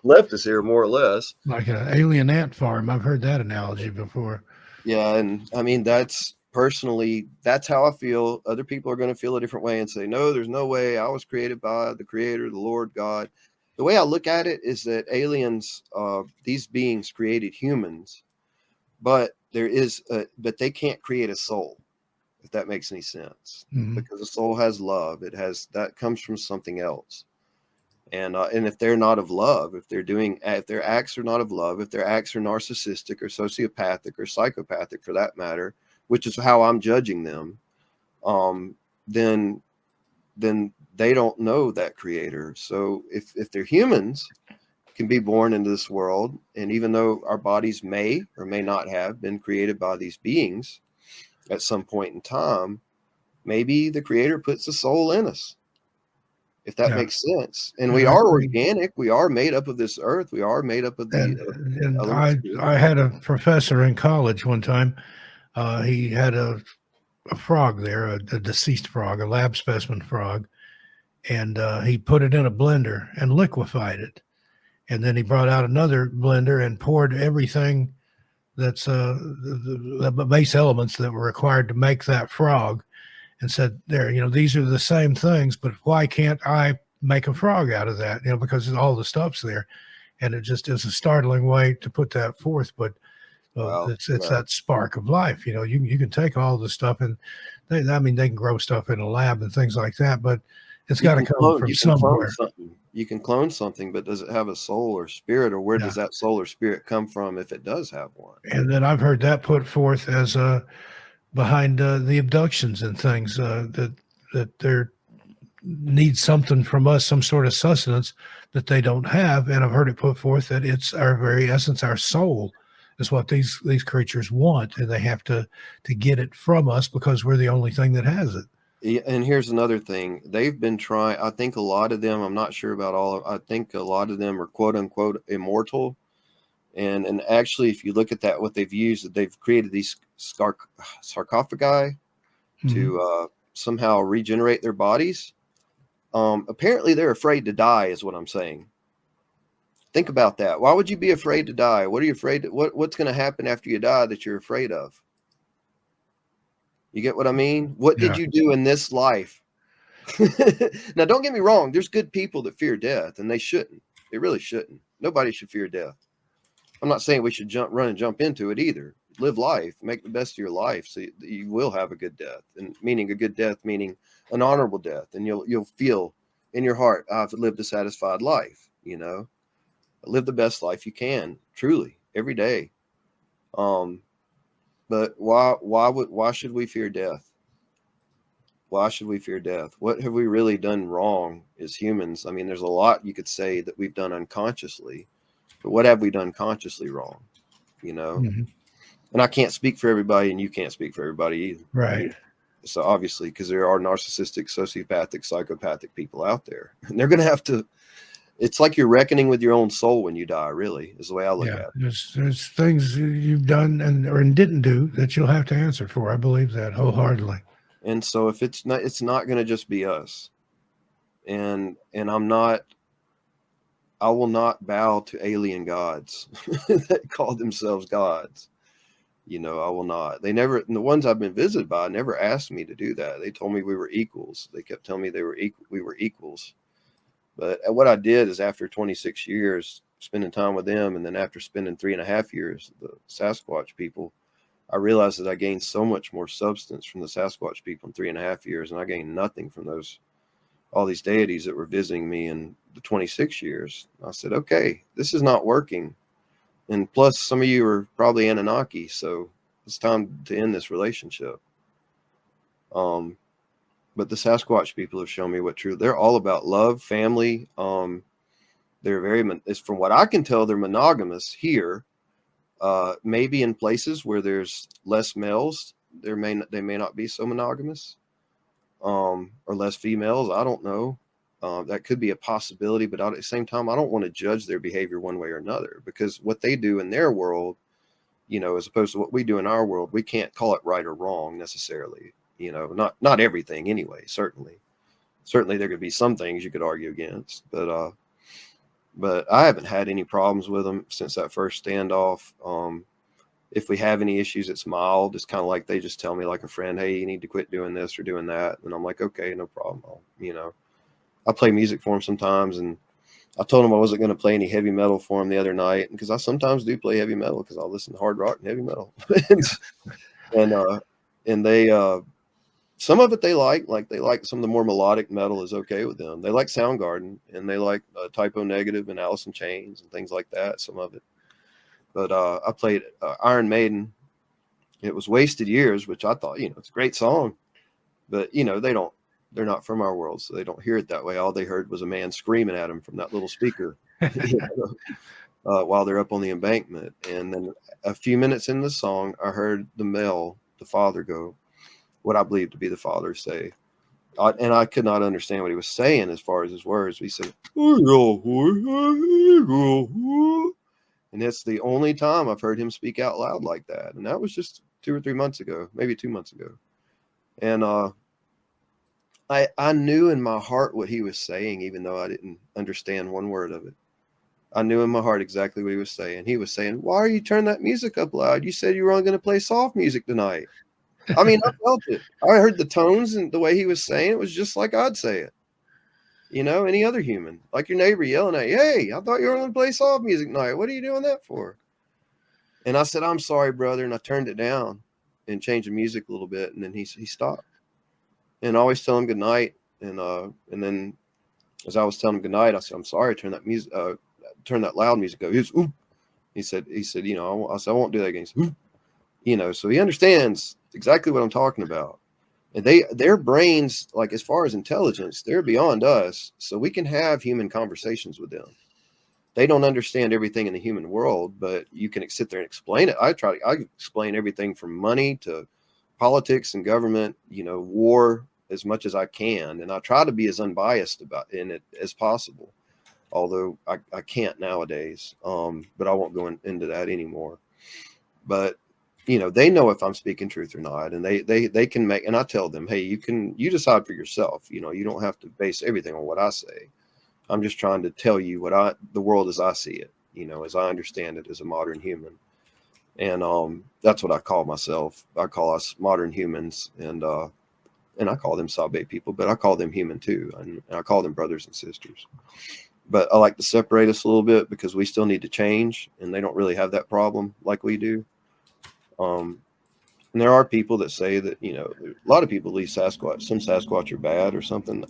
left us here, more or less. Like an alien ant farm. I've heard that analogy before. Yeah, and I mean, that's how I feel. Other people are going to feel a different way and say, no, there's no way. I was created by the Creator, the Lord God. The way I look at it is that aliens, these beings created humans, but but they can't create a soul, if that makes any sense. Mm-hmm. Because the soul has love. That comes from something else. And if they're not of love, if their acts are not of love, if their acts are narcissistic or sociopathic or psychopathic for that matter, which is how I'm judging them, then they don't know that Creator. So if they're humans, can be born into this world, and even though our bodies may or may not have been created by these beings, at some point in time, maybe the Creator puts a soul in us, if that makes sense. And we are organic. We are made up of this earth. We are made up of the. I had a professor in college one time. He had a frog there, a deceased frog, a lab specimen frog, and he put it in a blender and liquefied it. And then he brought out another blender and poured everything that's the base elements that were required to make that frog, and said, there, these are the same things, but why can't I make a frog out of that? Because all the stuff's there. And it just is a startling way to put that forth. But it's that spark of life. You can take all the stuff, and they can grow stuff in a lab and things like that, but it's got to come from somewhere. You can clone something, but does it have a soul or spirit, or where does that soul or spirit come from if it does have one? And then I've heard that put forth as behind the abductions and things, that there needs something from us, some sort of sustenance that they don't have. And I've heard it put forth that it's our very essence, our soul, is what these creatures want, and they have to get it from us because we're the only thing that has it. And here's another thing. They've been trying, I think a lot of them, I'm not sure about all of, I think a lot of them are quote unquote immortal. And actually, if you look at that, what they've used, they've created these sarcophagi to somehow regenerate their bodies. Apparently they're afraid to die is what I'm saying. Think about that. Why would you be afraid to die? What are you afraid of? What's going to happen after you die that you're afraid of? You get what I mean? What did you do in this life? Now, don't get me wrong. There's good people that fear death, and they shouldn't. They really shouldn't. Nobody should fear death. I'm not saying we should run and jump into it either. Live life, make the best of your life, so you will have a good death. And meaning a good death, meaning an honorable death, and you'll feel in your heart, I've lived a satisfied life. Live the best life you can, truly, every day. But why should we fear death? Why should we fear death? What have we really done wrong as humans? I mean, there's a lot you could say that we've done unconsciously, but what have we done consciously wrong? And I can't speak for everybody, and you can't speak for everybody either. Right. So obviously, because there are narcissistic, sociopathic, psychopathic people out there, and they're going to have to it's like you're reckoning with your own soul when you die, really, is the way I look at it. There's things you've done or didn't do that you'll have to answer for. I believe that wholeheartedly. And so if it's not going to just be us. And I will not bow to alien gods that call themselves gods. I will not. They never, and the ones I've been visited by never asked me to do that. They told me we were equals. They kept telling me we were equals. But what I did is, after 26 years spending time with them, and then after spending 3.5 years, the Sasquatch people, I realized that I gained so much more substance from the Sasquatch people in 3.5 years, and I gained nothing from all these deities that were visiting me in the 26 years. I said, okay, this is not working. And plus, some of you are probably Anunnaki, so it's time to end this relationship. But the Sasquatch people have shown me what true. They're all about love, family. They're from what I can tell, they're monogamous here. Maybe in places where there's less males, they may not be so monogamous, or less females. I don't know. That could be a possibility, but at the same time, I don't want to judge their behavior one way or another, because what they do in their world, as opposed to what we do in our world, we can't call it right or wrong necessarily. Not everything anyway. Certainly there could be some things you could argue against, but I haven't had any problems with them since that first standoff. If we have any issues, it's mild. It's kind of like they just tell me, like a friend, hey, you need to quit doing this or doing that. And I'm like, okay, no problem. I play music for them sometimes, and I told them I wasn't going to play any heavy metal for them the other night, because I sometimes do play heavy metal, because I'll listen to hard rock and heavy metal. and they, some of it they like some of the more melodic metal is okay with them. They like Soundgarden, and they like Typo Negative and Alice in Chains and things like that, some of it. But I played Iron Maiden. It was Wasted Years, which I thought, it's a great song, but they're not from our world, so they don't hear it that way. All they heard was a man screaming at them from that little speaker while they're up on the embankment. And then a few minutes in the song, I heard the father, go, what I believe to be the father, say, and I could not understand what he was saying as far as his words. He said, and it's the only time I've heard him speak out loud like that. And that was just 2 or 3 months ago, maybe 2 months ago. And I knew in my heart what he was saying, even though I didn't understand one word of it. I knew in my heart exactly what he was saying. He was saying, why are you turning that music up loud? You said you were only going to play soft music tonight. I mean, I felt it. I heard the tones and the way he was saying it was just like I'd say it. Any other human, like your neighbor yelling at you, hey, I thought you were going to play soft music tonight. What are you doing that for? And I said, I'm sorry, brother. And I turned it down and changed the music a little bit. And then he stopped. And I always tell him good night. And then as I was telling him good night, I said, I'm sorry, turn that music, turn that loud music up. He was, ooh. He said, I said, I won't do that again. He said, ooh. So he understands exactly what I'm talking about. And their brains, like as far as intelligence, they're beyond us. So we can have human conversations with them. They don't understand everything in the human world, but you can sit there and explain it. I explain everything from money to politics and government, war, as much as I can. And I try to be as unbiased in it as possible, although I can't nowadays. But I won't go into that anymore. But they know if I'm speaking truth or not, and they can make, and I tell them, hey, you decide for yourself. You don't have to base everything on what I say. I'm just trying to tell you the world as I see it, as I understand it as a modern human. And that's what I call myself. I call us modern humans, and I call them Sabe people, but I call them human too, and I call them brothers and sisters. But I like to separate us a little bit, because we still need to change, and they don't really have that problem like we do. And there are people that say that, a lot of people believe some Sasquatch are bad or something.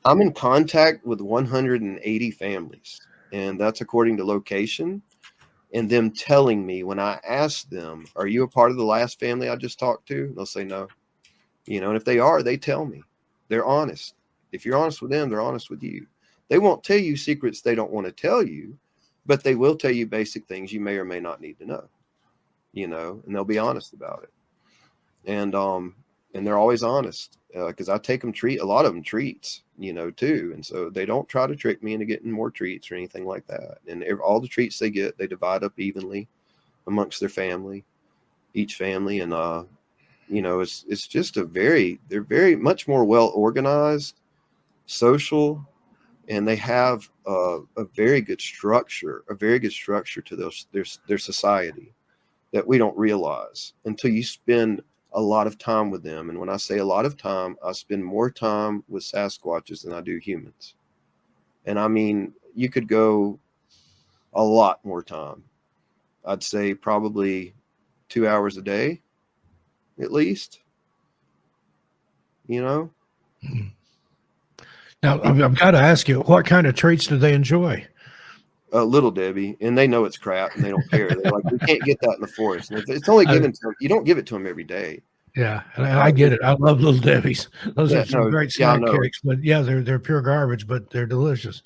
I'm in contact with 180 families, and that's according to location, and them telling me, when I ask them, are you a part of the last family I just talked to? They'll say no. And if they are, they tell me. They're honest. If you're honest with them, they're honest with you. They won't tell you secrets they don't want to tell you, but they will tell you basic things you may or may not need to know. And they'll be honest about it. And and they're always honest, because I take them a lot of them treats, too. And so they don't try to trick me into getting more treats or anything like that. And all the treats they get, they divide up evenly amongst their family, each family. And, it's just they're very much more well organized, social, and they have a very good structure to their society that we don't realize until you spend a lot of time with them. And when I say a lot of time, I spend more time with Sasquatches than I do humans. And I mean, you could go a lot more time. I'd say probably 2 hours a day, at least, Now, I've got to ask you, what kind of traits do they enjoy? Little Debbie, and they know it's crap, and they don't care. They're like, we can't get that in the forest. And if it's only given to them, you don't give it to them every day. Yeah, and I get it. I love Little Debbie's. Those are some great snack cakes, but yeah, they're pure garbage, but they're delicious.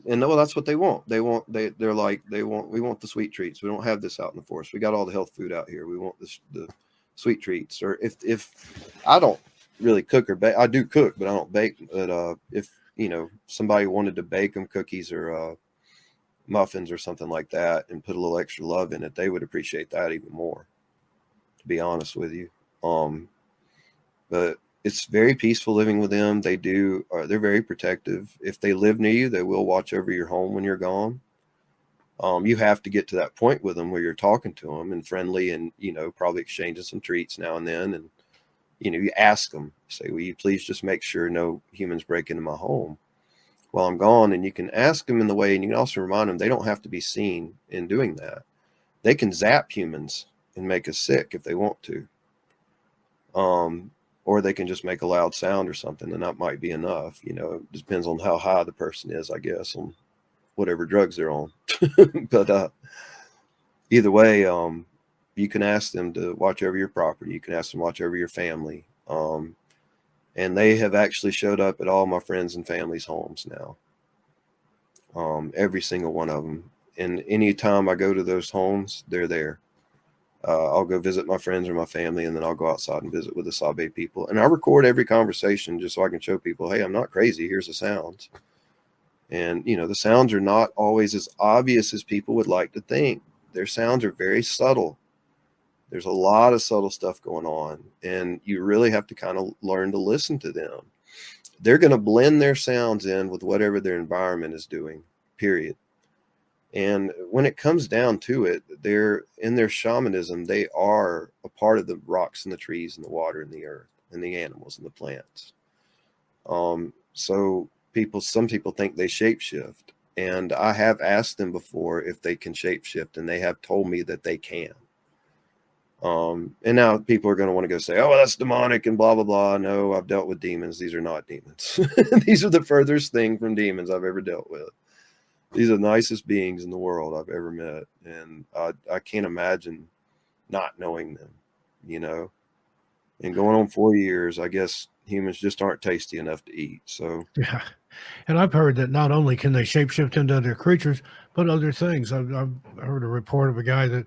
And well, that's what they want. We want the sweet treats. We don't have this out in the forest. We got all the health food out here. We want the sweet treats. Or if I don't really cook or bake, I do cook, but I don't bake. But if somebody wanted to bake them cookies or muffins or something like that and put a little extra love in it, they would appreciate that even more, to be honest with you. But it's very peaceful living with them. They're very protective. If they live near you, they will watch over your home when you're gone. You have to get to that point with them where you're talking to them and friendly and, probably exchanging some treats now and then. And, you ask them, say, will you please just make sure no humans break into my home while I'm gone? And you can ask them in the way, and you can also remind them they don't have to be seen in doing that. They can zap humans and make us sick if they want to. Or they can just make a loud sound or something, and that might be enough. It depends on how high the person is, I guess, on whatever drugs they're on. But either way, you can ask them to watch over your property. You can ask them to watch over your family. And they have actually showed up at all my friends and family's homes now. Every single one of them. And anytime I go to those homes, they're there. I'll go visit my friends or my family, and then I'll go outside and visit with the Sabe people. And I record every conversation just so I can show people, hey, I'm not crazy. Here's the sounds. And, the sounds are not always as obvious as people would like to think. Their sounds are very subtle. There's a lot of subtle stuff going on, and you really have to kind of learn to listen to them. They're going to blend their sounds in with whatever their environment is doing, period. And when it comes down to it, they're in their shamanism, they are a part of the rocks and the trees and the water and the earth and the animals and the plants. So some people think they shapeshift, and I have asked them before if they can shapeshift, and they have told me that they can. And now people are going to want to go say, oh, well, that's demonic and blah, blah, blah. No, I've dealt with demons. These are not demons. These are the furthest thing from demons I've ever dealt with. These are the nicest beings in the world I've ever met. And I can't imagine not knowing them, and going on 4 years, I guess humans just aren't tasty enough to eat. So, yeah. And I've heard that not only can they shapeshift into other creatures, but other things. I've heard a report of a guy that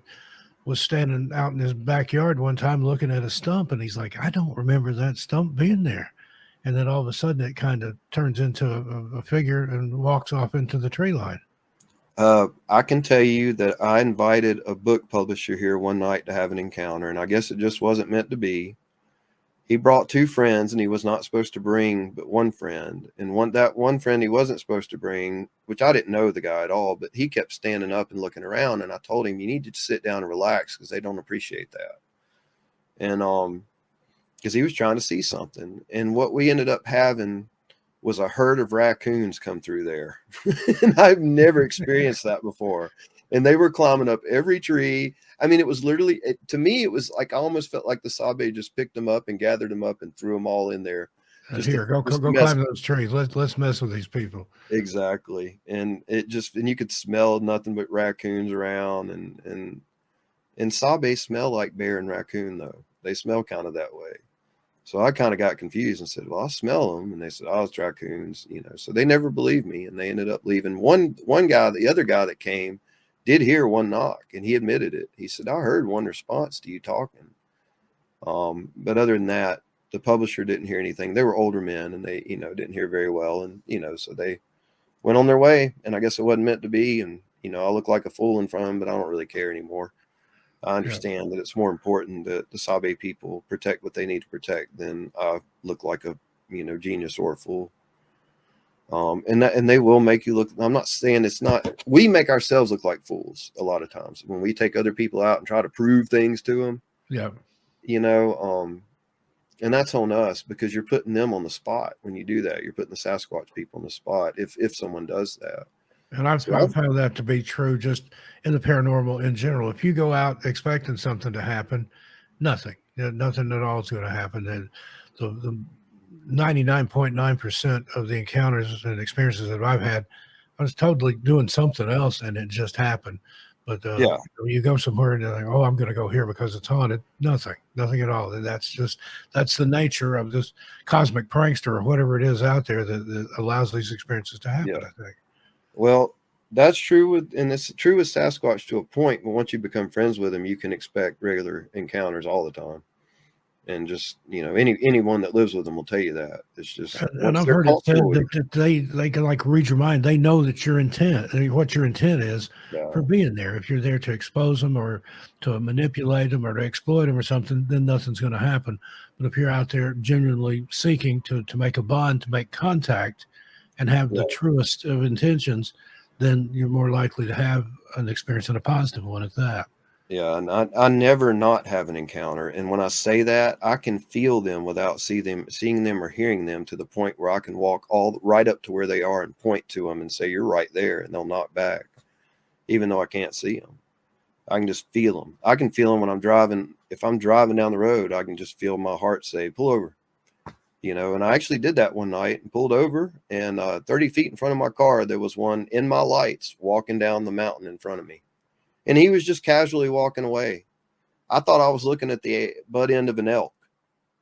was standing out in his backyard one time looking at a stump, and he's like, I don't remember that stump being there. And then all of a sudden it kind of turns into a figure and walks off into the tree line. I can tell you that I invited a book publisher here one night to have an encounter, and I guess it just wasn't meant to be. He brought 2 friends, and he was not supposed to bring but one friend. And that one friend he wasn't supposed to bring, which I didn't know the guy at all, but he kept standing up and looking around. And I told him, you need to sit down and relax, because they don't appreciate that. And because he was trying to see something. And what we ended up having was a herd of raccoons come through there. And I've never experienced that before. And they were climbing up every tree. I mean, it was literally, to me, it was like, I almost felt like the Sabe just picked them up and gathered them up and threw them all in there. Go climb those trees. Let's mess with these people. Exactly. And and you could smell nothing but raccoons around, and Sabe smell like bear and raccoon, though. They smell kind of that way. So I kind of got confused and said, well, I smell them. And they said, oh, it's raccoons, so they never believed me, and they ended up leaving. One guy, the other guy that came, did hear one knock, and he admitted it. He said, I heard one response to you talking. But other than that, the publisher didn't hear anything. They were older men, and they, didn't hear very well. And, so they went on their way, and I guess it wasn't meant to be. And, I look like a fool in front of them, but I don't really care anymore. I understand that it's more important that the Sabe people protect what they need to protect than I look like a, genius or a fool. And they will make you look. I'm not saying it's not. We make ourselves look like fools a lot of times when we take other people out and try to prove things to them. Yeah. And that's on us, because you're putting them on the spot. When you do that, you're putting the Sasquatch people on the spot. If someone does that. And I've found that to be true just in the paranormal in general. If you go out expecting something to happen, nothing at all is going to happen. And the 99.9% of the encounters and experiences that I've had, I was totally doing something else and it just happened. But you go somewhere and you're like, oh, I'm going to go here because it's haunted. Nothing at all. That's the nature of this cosmic prankster or whatever it is out there that allows these experiences to happen, I think. Well, that's true and it's true with Sasquatch to a point, but once you become friends with them, you can expect regular encounters all the time. And just, anyone that lives with them will tell you that. It's just, and I've heard it said that they can like read your mind. They know that your intent, what your intent is for being there. If you're there to expose them or to manipulate them or to exploit them or something, then nothing's going to happen. But if you're out there genuinely seeking to make a bond, to make contact and have the truest of intentions, then you're more likely to have an experience and a positive one at that. Yeah, and I never not have an encounter. And when I say that, I can feel them without seeing them or hearing them, to the point where I can walk right up to where they are and point to them and say, you're right there. And they'll knock back, even though I can't see them. I can just feel them. I can feel them when I'm driving. If I'm driving down the road, I can just feel my heart say, pull over. And I actually did that one night and pulled over, and 30 feet in front of my car, there was one in my lights walking down the mountain in front of me. And he was just casually walking away. I thought I was looking at the butt end of an elk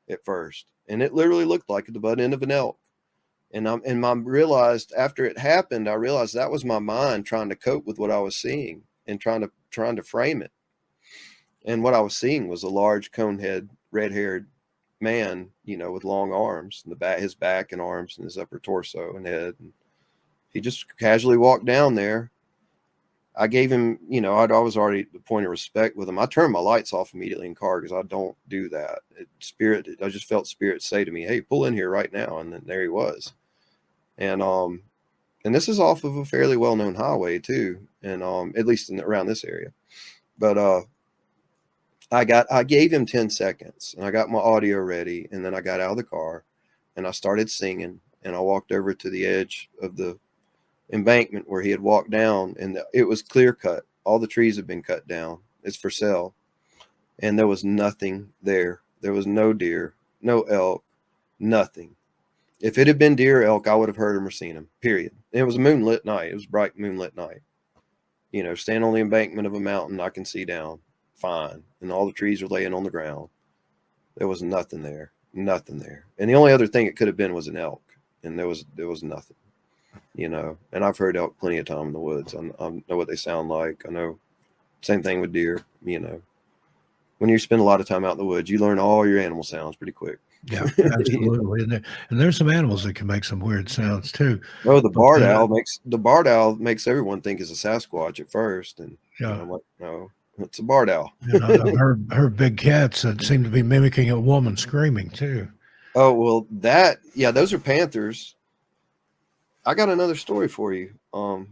at first, and it literally looked like the butt end of an elk. And I realized after it happened, I realized that was my mind trying to cope with what I was seeing and trying to frame it. And what I was seeing was a large cone-head, red-haired man, with long arms, and his back and arms and his upper torso and head. And he just casually walked down there. I gave him, I was already at the point of respect with him. I turned my lights off immediately in the car because I don't do that. I just felt spirit say to me, hey, pull in here right now. And then there he was. And this is off of a fairly well-known highway too. And at least around this area. But I gave him 10 seconds and I got my audio ready. And then I got out of the car and I started singing, and I walked over to the edge of the embankment where he had walked down, and it was clear cut. All the trees had been cut down. It's for sale. And there was nothing there. There was no deer, no elk, nothing. If it had been deer or elk, I would have heard him or seen him, period. And it was a moonlit night. It was a bright moonlit night. Stand on the embankment of a mountain, I can see down fine. And all the trees are laying on the ground. There was nothing there. And the only other thing it could have been was an elk. And there was nothing. And I've heard elk plenty of time in the woods. I know what they sound like. I know, same thing with deer. When you spend a lot of time out in the woods, you learn all your animal sounds pretty quick. Yeah, absolutely. And there's some animals that can make some weird sounds too. Oh, the barred owl makes everyone think it's a Sasquatch at first, and I'm like, no, it's a barred owl. I've heard big cats that seem to be mimicking a woman screaming too. Oh well, those are panthers. I got another story for you. When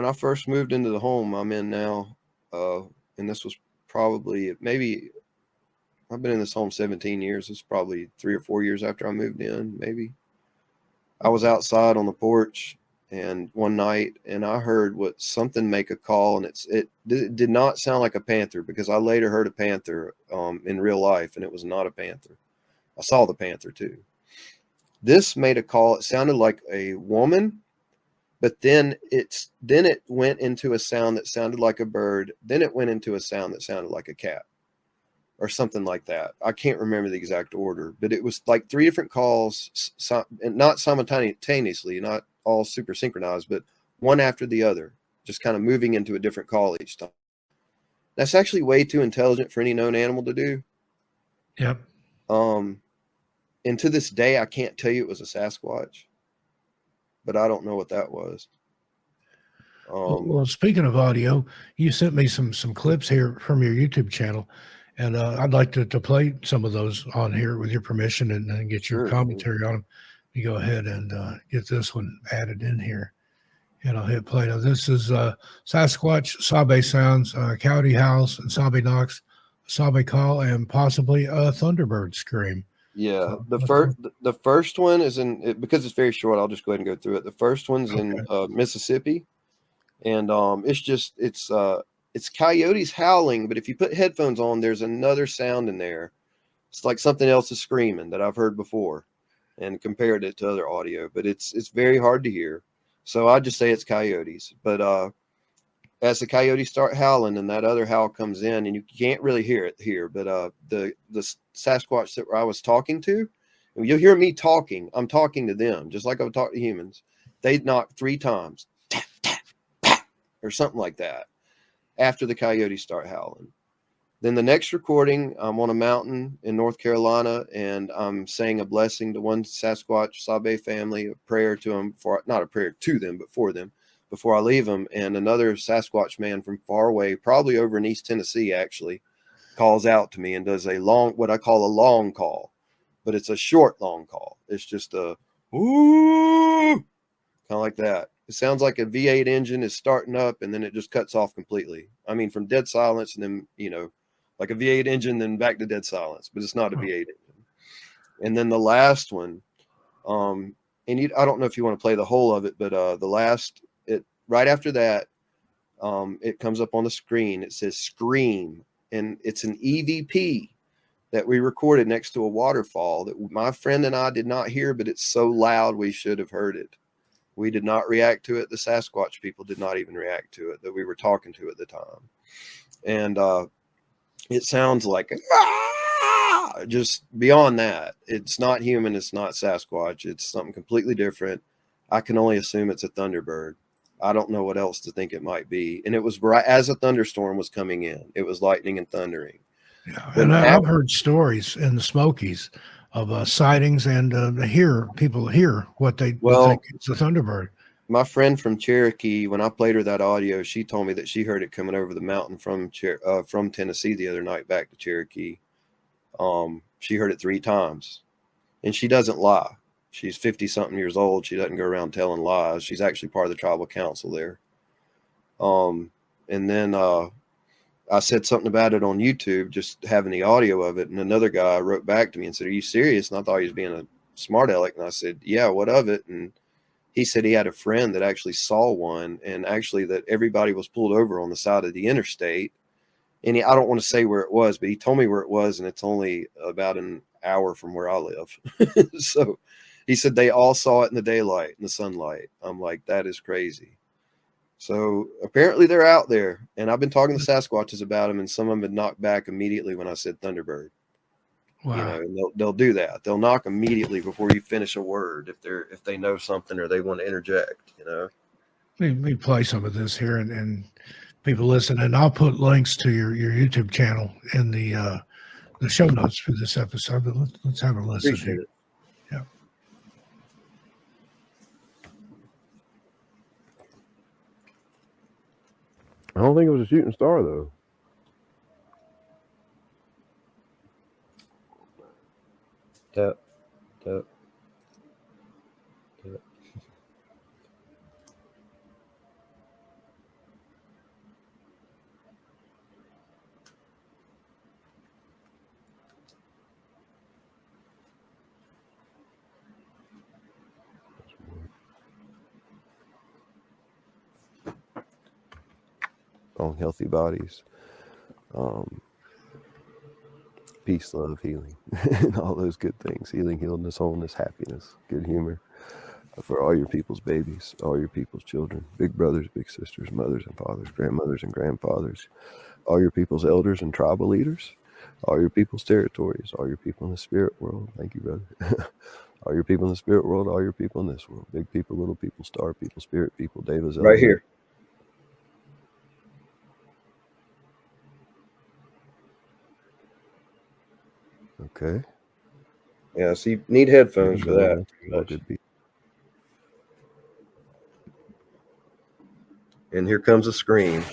I first moved into the home I'm in now, and this was probably I've been in this home 17 years. It's probably 3 or 4 years after I moved in, maybe. I was outside on the porch and one night, and I heard something make a call, and it did not sound like a panther, because I later heard a panther in real life, and it was not a panther. I saw the panther too. This made a call. It sounded like a woman, but then it went into a sound that sounded like a bird. Then it went into a sound that sounded like a cat or something like that. I can't remember the exact order, but it was like 3 different calls, and not simultaneously, not all super synchronized, but one after the other, just kind of moving into a different call each time. That's actually way too intelligent for any known animal to do. Yep. And to this day, I can't tell you it was a Sasquatch, but I don't know what that was. Well, speaking of audio, you sent me some clips here from your YouTube channel, and I'd like to play some of those on here with your permission and get your Sure, commentary on them. You go ahead and get this one added in here, and I'll hit play. Now, this is Sasquatch, Sabe sounds, coyote howls, and Sabe knocks, Sabe call, and possibly a thunderbird scream. yeah. So, The first one is because it's very short. I'll just go ahead and go through it. The first one's in Mississippi, and it's coyotes howling. But if you put headphones on, there's another sound in there. It's like something else is screaming that I've heard before, and compared it to other audio. But it's very hard to hear. So I just say it's coyotes. But as the coyotes start howling and that other howl comes in, and you can't really hear it here, but the Sasquatch that I was talking to, you'll hear me talking. I'm talking to them just like I would talk to humans. They'd knock 3 times, tap, tap, tap, or something like that after the coyotes start howling. Then the next recording, I'm on a mountain in North Carolina, and I'm saying a blessing to one Sasquatch Sabe family, a prayer to them, not a prayer to them, but for them, before I leave them. And another Sasquatch man from far away, probably over in East Tennessee, actually, calls out to me and does what I call a long call, but it's a short long call. It's just a woo, kind of like that. It sounds like a V8 engine is starting up and then it just cuts off completely. I mean, from dead silence and then, like a V8 engine, then back to dead silence, but it's not a V8 engine. And then the last one, I don't know if you want to play the whole of it, but the last, right after that, it comes up on the screen. It says scream, and it's an EVP that we recorded next to a waterfall that my friend and I did not hear, but it's so loud we should have heard it. We did not react to it. The Sasquatch people did not even react to it that we were talking to at the time. And it sounds like just beyond that. It's not human. It's not Sasquatch. It's something completely different. I can only assume it's a thunderbird. I don't know what else to think it might be. And it was right as a thunderstorm was coming in. It was lightning and thundering. Yeah, and I've heard stories in the Smokies of sightings, and people hear what they think it's a thunderbird. My friend from Cherokee, when I played her that audio, she told me that she heard it coming over the mountain from Tennessee the other night back to Cherokee. She heard it 3 times, and she doesn't lie. She's 50-something years old. She doesn't go around telling lies. She's actually part of the tribal council there. And then I said something about it on YouTube, just having the audio of it. And another guy wrote back to me and said, "Are you serious?" And I thought he was being a smart aleck. And I said, "Yeah, what of it?" And he said he had a friend that actually saw one, and actually that everybody was pulled over on the side of the interstate. And I don't want to say where it was, but he told me where it was, and it's only about an hour from where I live. So he said they all saw it in the daylight, in the sunlight. I'm like, that is crazy. So apparently they're out there, and I've been talking to Sasquatches about them, and some of them had knocked back immediately when I said Thunderbird. Wow. And they'll do that. They'll knock immediately before you finish a word if they know something or they want to interject. Let me play some of this here, and people listen, and I'll put links to your YouTube channel in the show notes for this episode. But let's have a listen. Appreciate it. Yeah. I don't think it was a shooting star, though. Tap, tap, tap. On healthy bodies. Peace, love, healing, and all those good things. Healing, healedness, wholeness, happiness, good humor. For all your people's babies, all your people's children, big brothers, big sisters, mothers and fathers, grandmothers and grandfathers, all your people's elders and tribal leaders, all your people's territories, all your people in the spirit world. Thank you, brother. All your people in the spirit world, all your people in this world. Big people, little people, star people, spirit people, devas. Right here. Okay. Yeah, so you need headphones for that. What could be. And here comes a scream.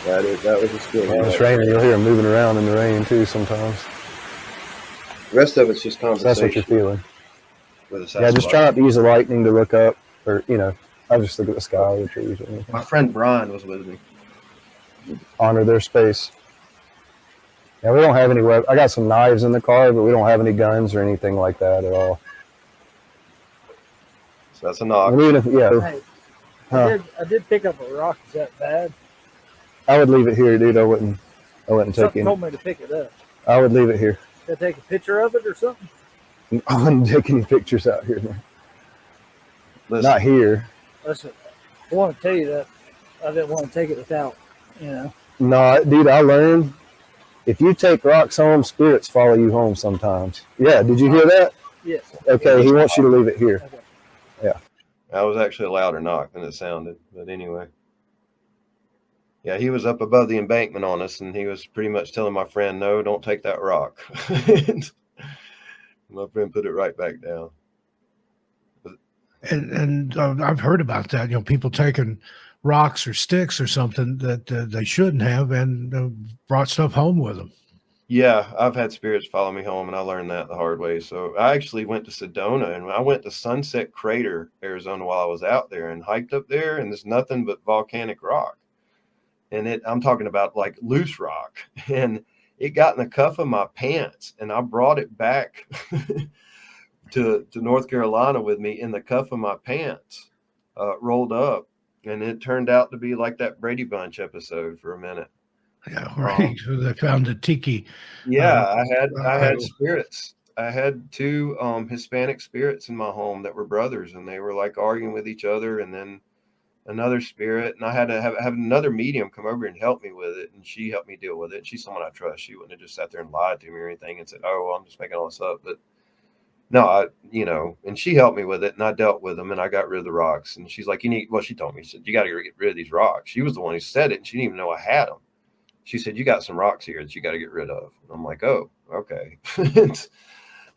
That was a scream. It's raining. You'll hear them moving around in the rain too sometimes. The rest of it's just conversation. That's what you're feeling. With a Yeah, just try not to use the lightning to look up, or I just look at the sky or the trees or anything. My friend Brian was with me. Honor their space. Yeah, we don't have any weapons. I got some knives in the car, but we don't have any guns or anything like that at all. So that's a knock. And even if, Hey, Huh. I did pick up a rock. Is that bad? I would leave it here, dude. I wouldn't take Something any. told me to pick it up. I would leave it here. Did I take a picture of it or something? I wouldn't take any pictures out here, man. Listen, Not here. Listen, I want to tell you that I didn't want to take it without, No, dude, I learned if you take rocks home, spirits follow you home sometimes. Yeah, did you hear that? Yes. Okay, he wants you to leave it here. Okay. that was actually a louder knock than it sounded. But anyway. Yeah, he was up above the embankment on us, and he was pretty much telling my friend, no, don't take that rock. My friend put it right back down. And I've heard about that. People taking rocks or sticks or something that they shouldn't have, and brought stuff home with them. Yeah, I've had spirits follow me home, and I learned that the hard way. So I actually went to Sedona, and I went to Sunset Crater, Arizona, while I was out there, and hiked up there, and there's nothing but volcanic rock. And I'm talking about like loose rock, and it got in the cuff of my pants, and I brought it back to North Carolina with me in the cuff of my pants, rolled up, and it turned out to be like that Brady Bunch episode for a minute. Yeah, right. So they found the tiki. Yeah, I had spirits. I had two Hispanic spirits in my home that were brothers, and they were like arguing with each other, and then another spirit, and I had to have another medium come over and help me with it, and she helped me deal with it. She's someone I trust. She wouldn't have just sat there and lied to me or anything and said, oh, well, I'm just making all this up. But no, and she helped me with it, and I dealt with them, and I got rid of the rocks. And she's like, she told me, she said, you got to get rid of these rocks. She was the one who said it, and she didn't even know I had them. She said, you got some rocks here that you got to get rid of. And I'm like, oh, okay.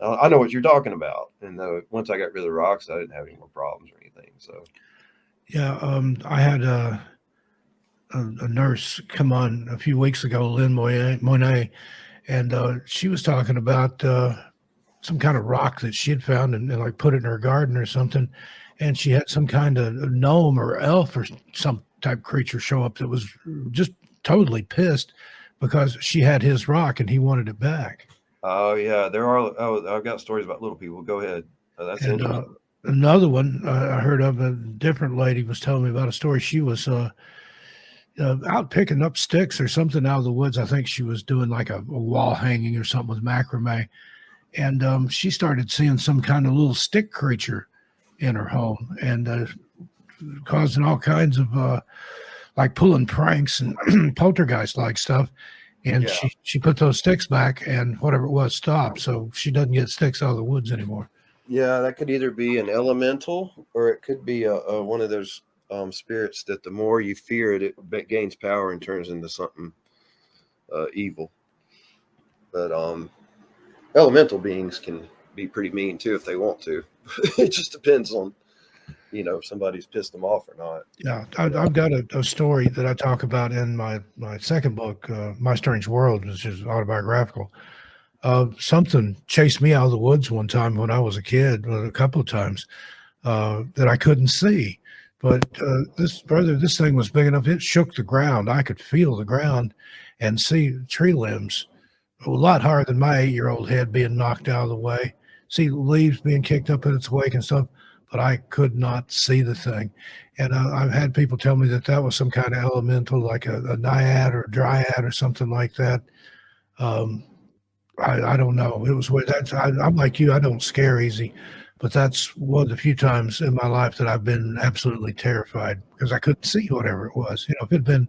I know what you're talking about. And once I got rid of the rocks, I didn't have any more problems or anything. So Yeah, I had a nurse come on a few weeks ago, Lynn Monet, and she was talking about some kind of rock that she had found and like put it in her garden or something, and she had some kind of gnome or elf or some type creature show up that was just totally pissed because she had his rock and he wanted it back. Oh yeah, there are. Oh, I've got stories about little people. Go ahead. That's interesting. Another one I heard of, a different lady was telling me about a story. She was out picking up sticks or something out of the woods. I think she was doing like a wall hanging or something with macrame. And she started seeing some kind of little stick creature in her home and causing all kinds of like pulling pranks and poltergeist-like stuff. And Yeah. she put those sticks back and whatever it was stopped. So she doesn't get sticks out of the woods anymore. Yeah, that could either be an elemental or it could be a one of those spirits that the more you fear it, it gains power and turns into something evil. But elemental beings can be pretty mean too if they want to. It just depends on, if somebody's pissed them off or not. Yeah, I've got a story that I talk about in my second book, My Strange World, which is autobiographical. Something chased me out of the woods one time when I was a kid, a couple of times, that I couldn't see. But this thing was big enough, it shook the ground. I could feel the ground and see tree limbs a lot higher than my 8-year-old head being knocked out of the way. See leaves being kicked up in its wake and stuff, but I could not see the thing. And I've had people tell me that was some kind of elemental, like a naiad or a dryad or something like that. I don't know. It was I'm like you. I don't scare easy, but that's one of the few times in my life that I've been absolutely terrified because I couldn't see whatever it was. If it'd been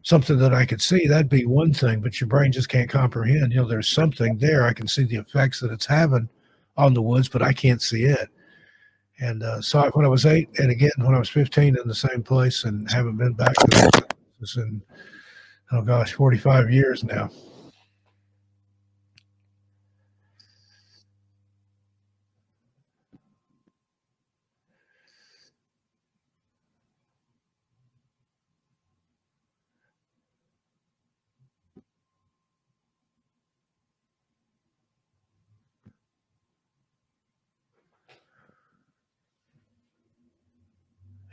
something that I could see, that'd be one thing, but your brain just can't comprehend. There's something there. I can see the effects that it's having on the woods, but I can't see it. And saw it when I was 8 and again when I was 15 in the same place and haven't been back to it. 45 years now.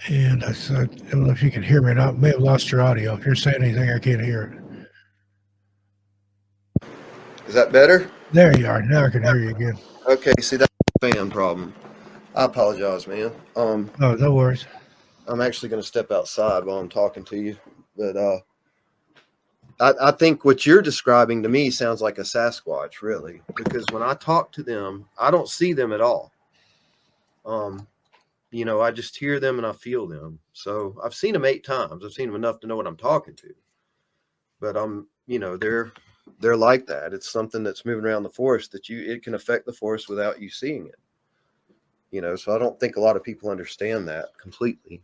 And I don't know if you can hear me or not. I may have lost your audio. If you're saying anything, I can't hear it. Is that better? There you are. Now I can hear you again. Okay, see, that's a fan problem. I apologize, man. Oh, no worries. I'm actually going to step outside while I'm talking to you. But I think what you're describing to me sounds like a Sasquatch, really. Because when I talk to them, I don't see them at all. You know, I just hear them and I feel them. So I've seen them 8 times. I've seen them enough to know what I'm talking to. But you know, they're like that. It's something that's moving around the forest that it can affect the forest without you seeing it. You know, so I don't think a lot of people understand that completely.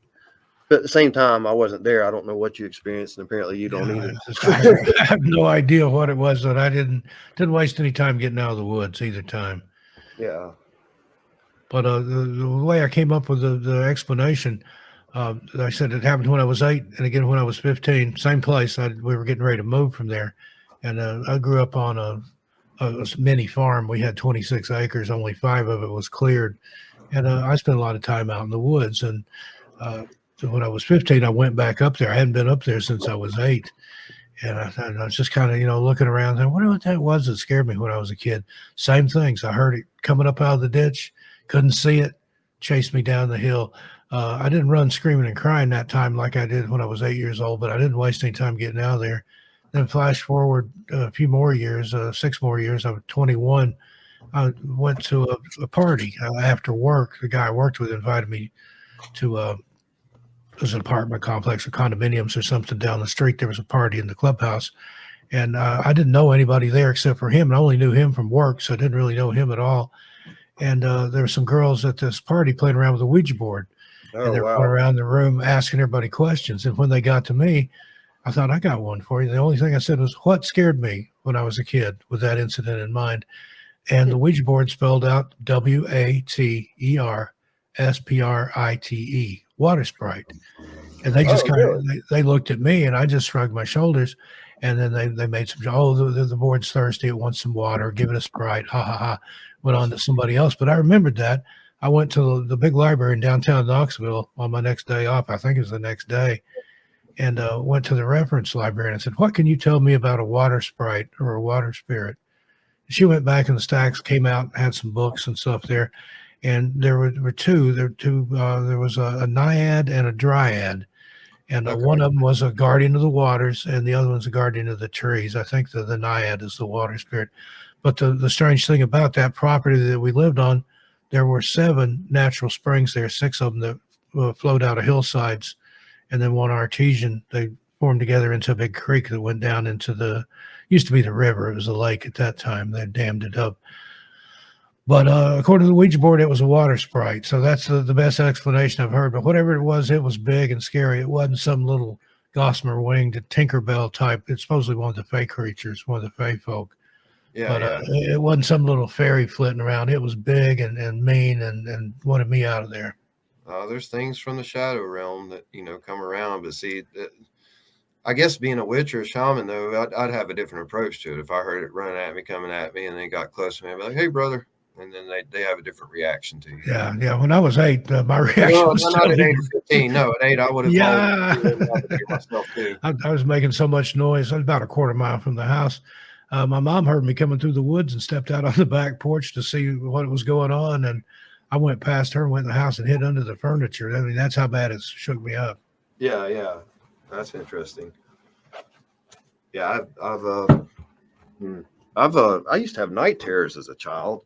But at the same time, I wasn't there. I don't know what you experienced, and apparently you don't either. I have no idea what it was, that I didn't waste any time getting out of the woods either time. Yeah. But the way I came up with the explanation, I said it happened when I was 8, and again when I was 15. Same place. We were getting ready to move from there, and I grew up on a mini farm. We had 26 acres. Only 5 of it was cleared, and I spent a lot of time out in the woods. And so when I was 15, I went back up there. I hadn't been up there since I was 8. And I was just kind of, you know, looking around and wondering what that was that scared me when I was a kid. Same things. I heard it coming up out of the ditch, couldn't see it, chased me down the hill. I didn't run screaming and crying that time like I did when I was 8 years old, but I didn't waste any time getting out of there. Then flash forward a few more years, 6 more years, I was 21. I went to a party after work. The guy I worked with invited me to it was an apartment complex or condominiums or something down the street. There was a party in the clubhouse, and I didn't know anybody there except for him. And I only knew him from work, so I didn't really know him at all. And there were some girls at this party playing around with a Ouija board. Oh, and they were wow. going around the room asking everybody questions. And when they got to me, I thought, I got one for you. The only thing I said was, what scared me when I was a kid, with that incident in mind? And the Ouija board spelled out WATERSPRITE, water sprite. And they just they looked at me, and I just shrugged my shoulders. And then they made some, the board's thirsty. It wants some water. Give it a Sprite. Ha, ha, ha. Went on to somebody else. But I remembered that. I went to the big library in downtown Knoxville on my next day off. I think it was the next day. And went to the reference library, and I said, what can you tell me about a water sprite or a water spirit? She went back in the stacks, came out, had some books and stuff there. And there were two. There was a naiad and a dryad. And one of them was a guardian of the waters, and the other one's a guardian of the trees. I think the naiad is the water spirit. But the strange thing about that property that we lived on, there were 7 natural springs there, 6 of them that flowed out of hillsides, and then one artesian. They formed together into a big creek that went down into used to be the river. It was a lake at that time. They dammed it up. But according to the Ouija board, it was a water sprite. So that's the best explanation I've heard. But whatever it was big and scary. It wasn't some little gossamer winged Tinkerbell type. It's supposedly one of the fey creatures, one of the fey folk. Yeah, but it wasn't some little fairy flitting around. It was big and mean and wanted me out of there. There's things from the shadow realm that, you know, come around. But see, I guess being a witch or a shaman, though, I'd have a different approach to it. If I heard it running at me, coming at me, and then got close to me, I'd be like, hey, brother. And then they have a different reaction to you. Yeah. When I was 8, my reaction was not at 8 or 15. No, at 8, I would have. Yeah. Myself too. I was making so much noise. I was about a quarter mile from the house. My mom heard me coming through the woods and stepped out on the back porch to see what was going on. And I went past her and went in the house and hid under the furniture. I mean, that's how bad it shook me up. Yeah. That's interesting. Yeah, I used to have night terrors as a child.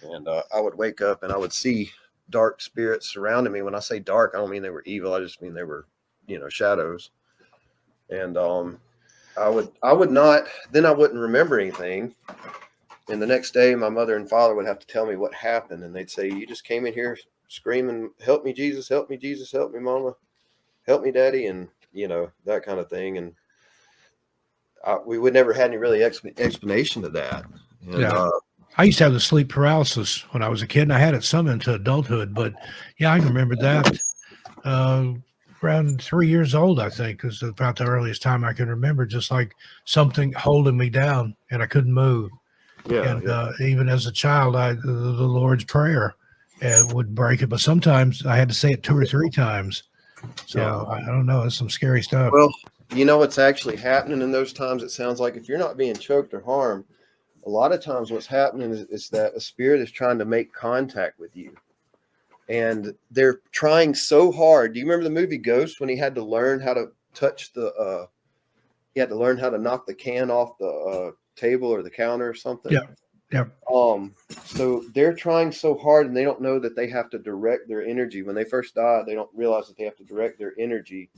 And I would wake up and I would see dark spirits surrounding me. When I say dark, I don't mean they were evil. I just mean they were, you know, shadows. And I would not, then I wouldn't remember anything. And the next day, my mother and father would have to tell me what happened. And they'd say, you just came in here screaming, help me, Jesus, help me, Jesus, help me, mama, help me, daddy. And, you know, that kind of thing. And we would never had any really explanation to that. And, yeah. I used to have the sleep paralysis when I was a kid, and I had it some into adulthood. But yeah, I remember that around 3 years old, I think, is about the earliest time I can remember. Just like something holding me down, and I couldn't move. Yeah. And even as a child, the Lord's Prayer would break it, but sometimes I had to say it 2 or 3 times. So Yeah. I don't know. It's some scary stuff. Well, you know what's actually happening in those times? It sounds like if you're not being choked or harmed, a lot of times what's happening is that a spirit is trying to make contact with you. And they're trying so hard. Do you remember the movie Ghost when he had to learn how to touch he had to learn how to knock the can off the table or the counter or something? Yeah. Yeah. So they're trying so hard, and they don't know that they have to direct their energy. When they first die, they don't realize that they have to direct their energy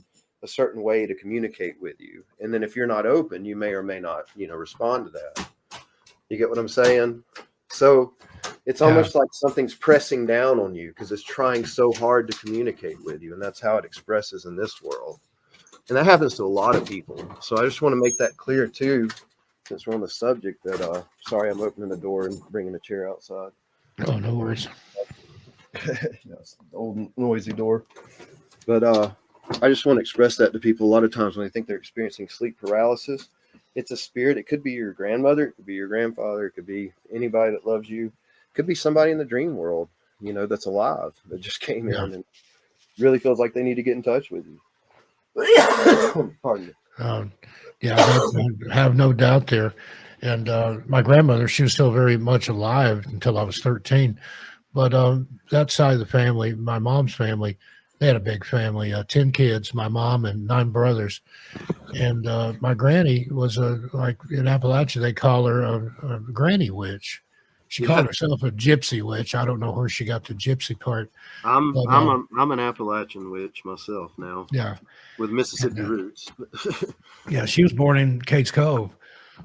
a certain way to communicate with you. And then if you're not open, you may or may not, respond to that. You get what I'm saying? So it's almost like something's pressing down on you because it's trying so hard to communicate with you. And that's how it expresses in this world. And that happens to a lot of people. So I just want to make that clear too, since we're on the subject that, sorry, I'm opening the door and bringing a chair outside. Oh, no worries. It's the old noisy door. But I just want to express that to people. A lot of times when they think they're experiencing sleep paralysis, it's a spirit. It could be your grandmother. It could be your grandfather. It could be anybody that loves you. It could be somebody in the dream world, that's alive that just came in and really feels like they need to get in touch with you. Pardon me. I have no doubt there. And my grandmother, she was still very much alive until I was 13. But that side of the family, my mom's family, they had a big family, 10 kids, my mom and 9 brothers. And my granny was like in Appalachia, they call her a granny witch. She called herself a gypsy witch. I don't know where she got the gypsy part. I'm an Appalachian witch myself now. Yeah. With Mississippi roots. Yeah, she was born in Cates Cove.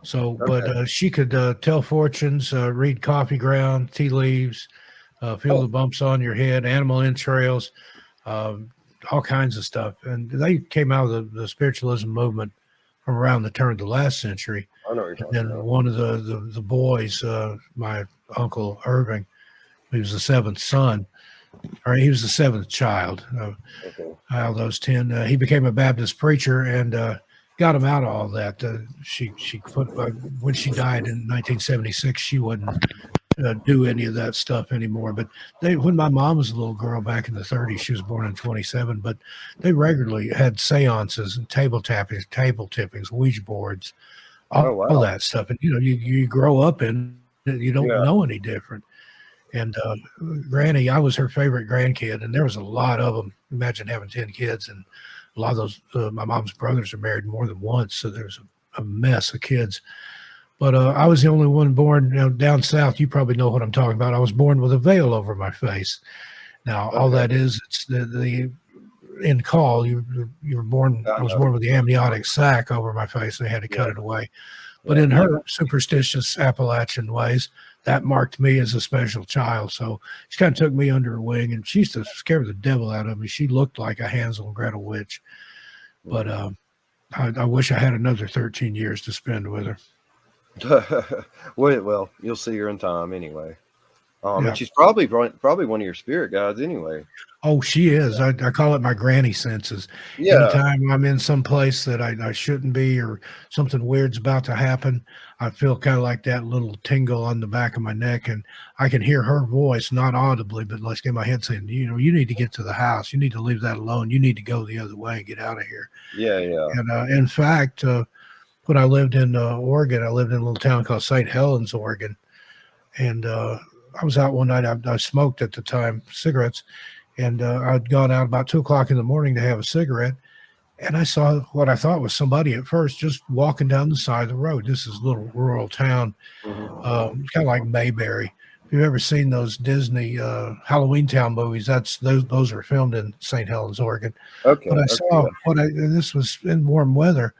So, but she could tell fortunes, read coffee ground, tea leaves, feel the bumps on your head, animal entrails, all kinds of stuff. And they came out of the spiritualism movement from around the turn of the last century. I know what you're talking And about. one of the boys, my uncle Irving, he was the 7th son, or he was the 7th child out of those 10. He became a Baptist preacher and got him out of all that. She put when she died in 1976, she wouldn't do any of that stuff anymore. But when my mom was a little girl back in the 30s, she was born in 27, but they regularly had seances and table tippings, Ouija boards, all that stuff. And you grow up in it, you don't know any different. And Granny, I was her favorite grandkid, and there was a lot of them. Imagine having 10 kids, and a lot of those, my mom's brothers are married more than once, so there's a mess of kids. But I was the only one born down south. You probably know what I'm talking about. I was born with a veil over my face. Now, all that is, it's the in call, you were born, I was born with the amniotic sac over my face. They had to cut it away. But in her superstitious Appalachian ways, that marked me as a special child. So she kind of took me under her wing, and she used to scare the devil out of me. She looked like a Hansel and Gretel witch. But I wish I had another 13 years to spend with her. Well, you'll see her in time anyway. And she's probably one of your spirit guides anyway. Oh, she is. I call it my granny senses. Yeah. Anytime I'm in some place that I shouldn't be, or something weird's about to happen, I feel kind of like that little tingle on the back of my neck, and I can hear her voice, not audibly, but let's get my head saying, you need to get to the house. You need to leave that alone. You need to go the other way and get out of here. Yeah, yeah. And in fact, when I lived in Oregon, I lived in a little town called St. Helens, Oregon, and I was out one night. I smoked at the time, cigarettes, and I'd gone out about 2 o'clock in the morning to have a cigarette, and I saw what I thought was somebody at first just walking down the side of the road. This is a little rural town, kind of like Mayberry. If you've ever seen those Disney Halloween Town movies, those are filmed in St. Helens, Oregon. Okay. But I saw and this was in warm weather,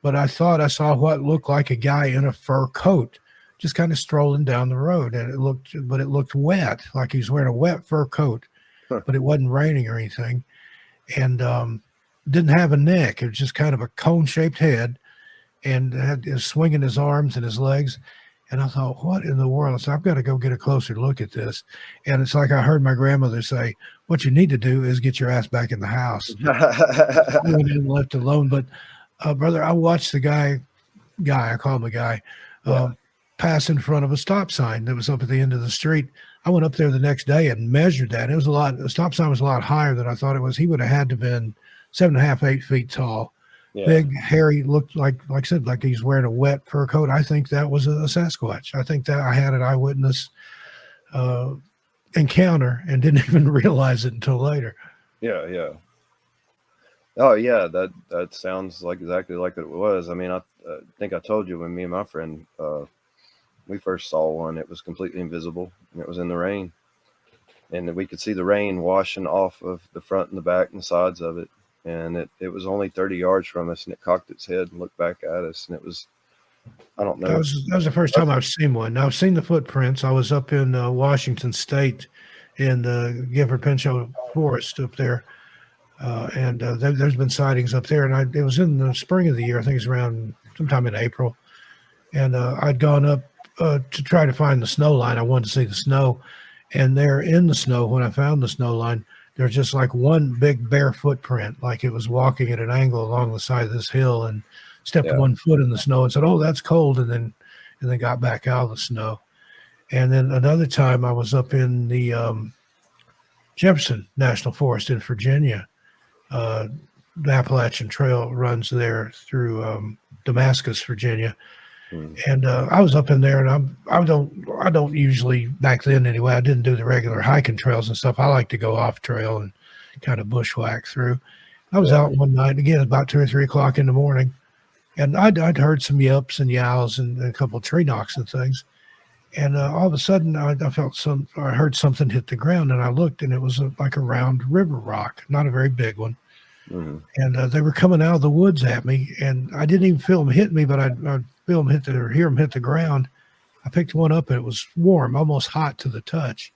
but I thought I saw what looked like a guy in a fur coat, just kind of strolling down the road, and it looked wet, like he was wearing a wet fur coat, but it wasn't raining or anything, and didn't have a neck. It was just kind of a cone-shaped head, and was swinging his arms and his legs, and I thought, what in the world? So I've got to go get a closer look at this, and it's like I heard my grandmother say, what you need to do is get your ass back in the house. I went in and left alone, but brother, I watched the guy, I call him a guy, pass in front of a stop sign that was up at the end of the street. I went up there the next day and measured that. It was the stop sign was a lot higher than I thought it was. He would have had to have been 7.5, 8 feet tall. Yeah. Big, hairy, looked like I said, like he's wearing a wet fur coat. I think that was a Sasquatch. I think that I had an eyewitness encounter and didn't even realize it until later. Yeah, yeah. Oh yeah, that sounds like exactly like it was. I mean, I think I told you when me and my friend we first saw one. It was completely invisible, and it was in the rain, and we could see the rain washing off of the front and the back and the sides of it. And it was only 30 yards from us, and it cocked its head and looked back at us, and it was, I don't know. That was the first time I've seen one. Now, I've seen the footprints. I was up in Washington State in the Gifford Pinchot Forest up there. There's been sightings up there, and it was in the spring of the year. I think it's around sometime in April. And I'd gone up to try to find the snow line. I wanted to see the snow. And there in the snow, when I found the snow line, there's just like one big bare footprint, like it was walking at an angle along the side of this hill and stepped 1 foot in the snow and said, "Oh, that's cold," and then got back out of the snow. And then another time I was up in the Jefferson National Forest in Virginia. The Appalachian Trail runs there through Damascus, Virginia. And I was up in there, and I don't usually, back then anyway, I didn't do the regular hiking trails and stuff. I like to go off trail and kind of bushwhack through. I was out one night, again, about 2 or 3 o'clock in the morning, and I'd heard some yips and yowls and a couple of tree knocks and things. And all of a sudden, I heard something hit the ground, and I looked, and it was like a round river rock, not a very big one. Mm-hmm. And they were coming out of the woods at me, and I didn't even feel them hit me, but I'd feel them hear them hit the ground. I picked one up, and it was warm, almost hot to the touch.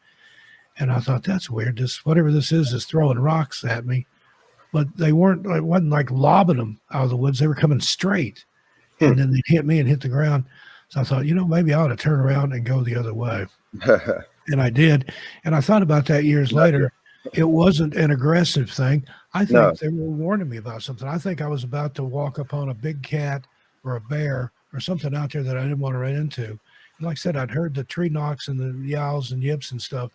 And I thought, that's weird. Whatever this is throwing rocks at me. But it wasn't like lobbing them out of the woods. They were coming straight, and then they hit me and hit the ground. So I thought, maybe I ought to turn around and go the other way. And I did. And I thought about that years later. It wasn't an aggressive thing. I think they were warning me about something. I think I was about to walk upon a big cat or a bear or something out there that I didn't want to run into. And like I said, I'd heard the tree knocks and the yowls and yips and stuff,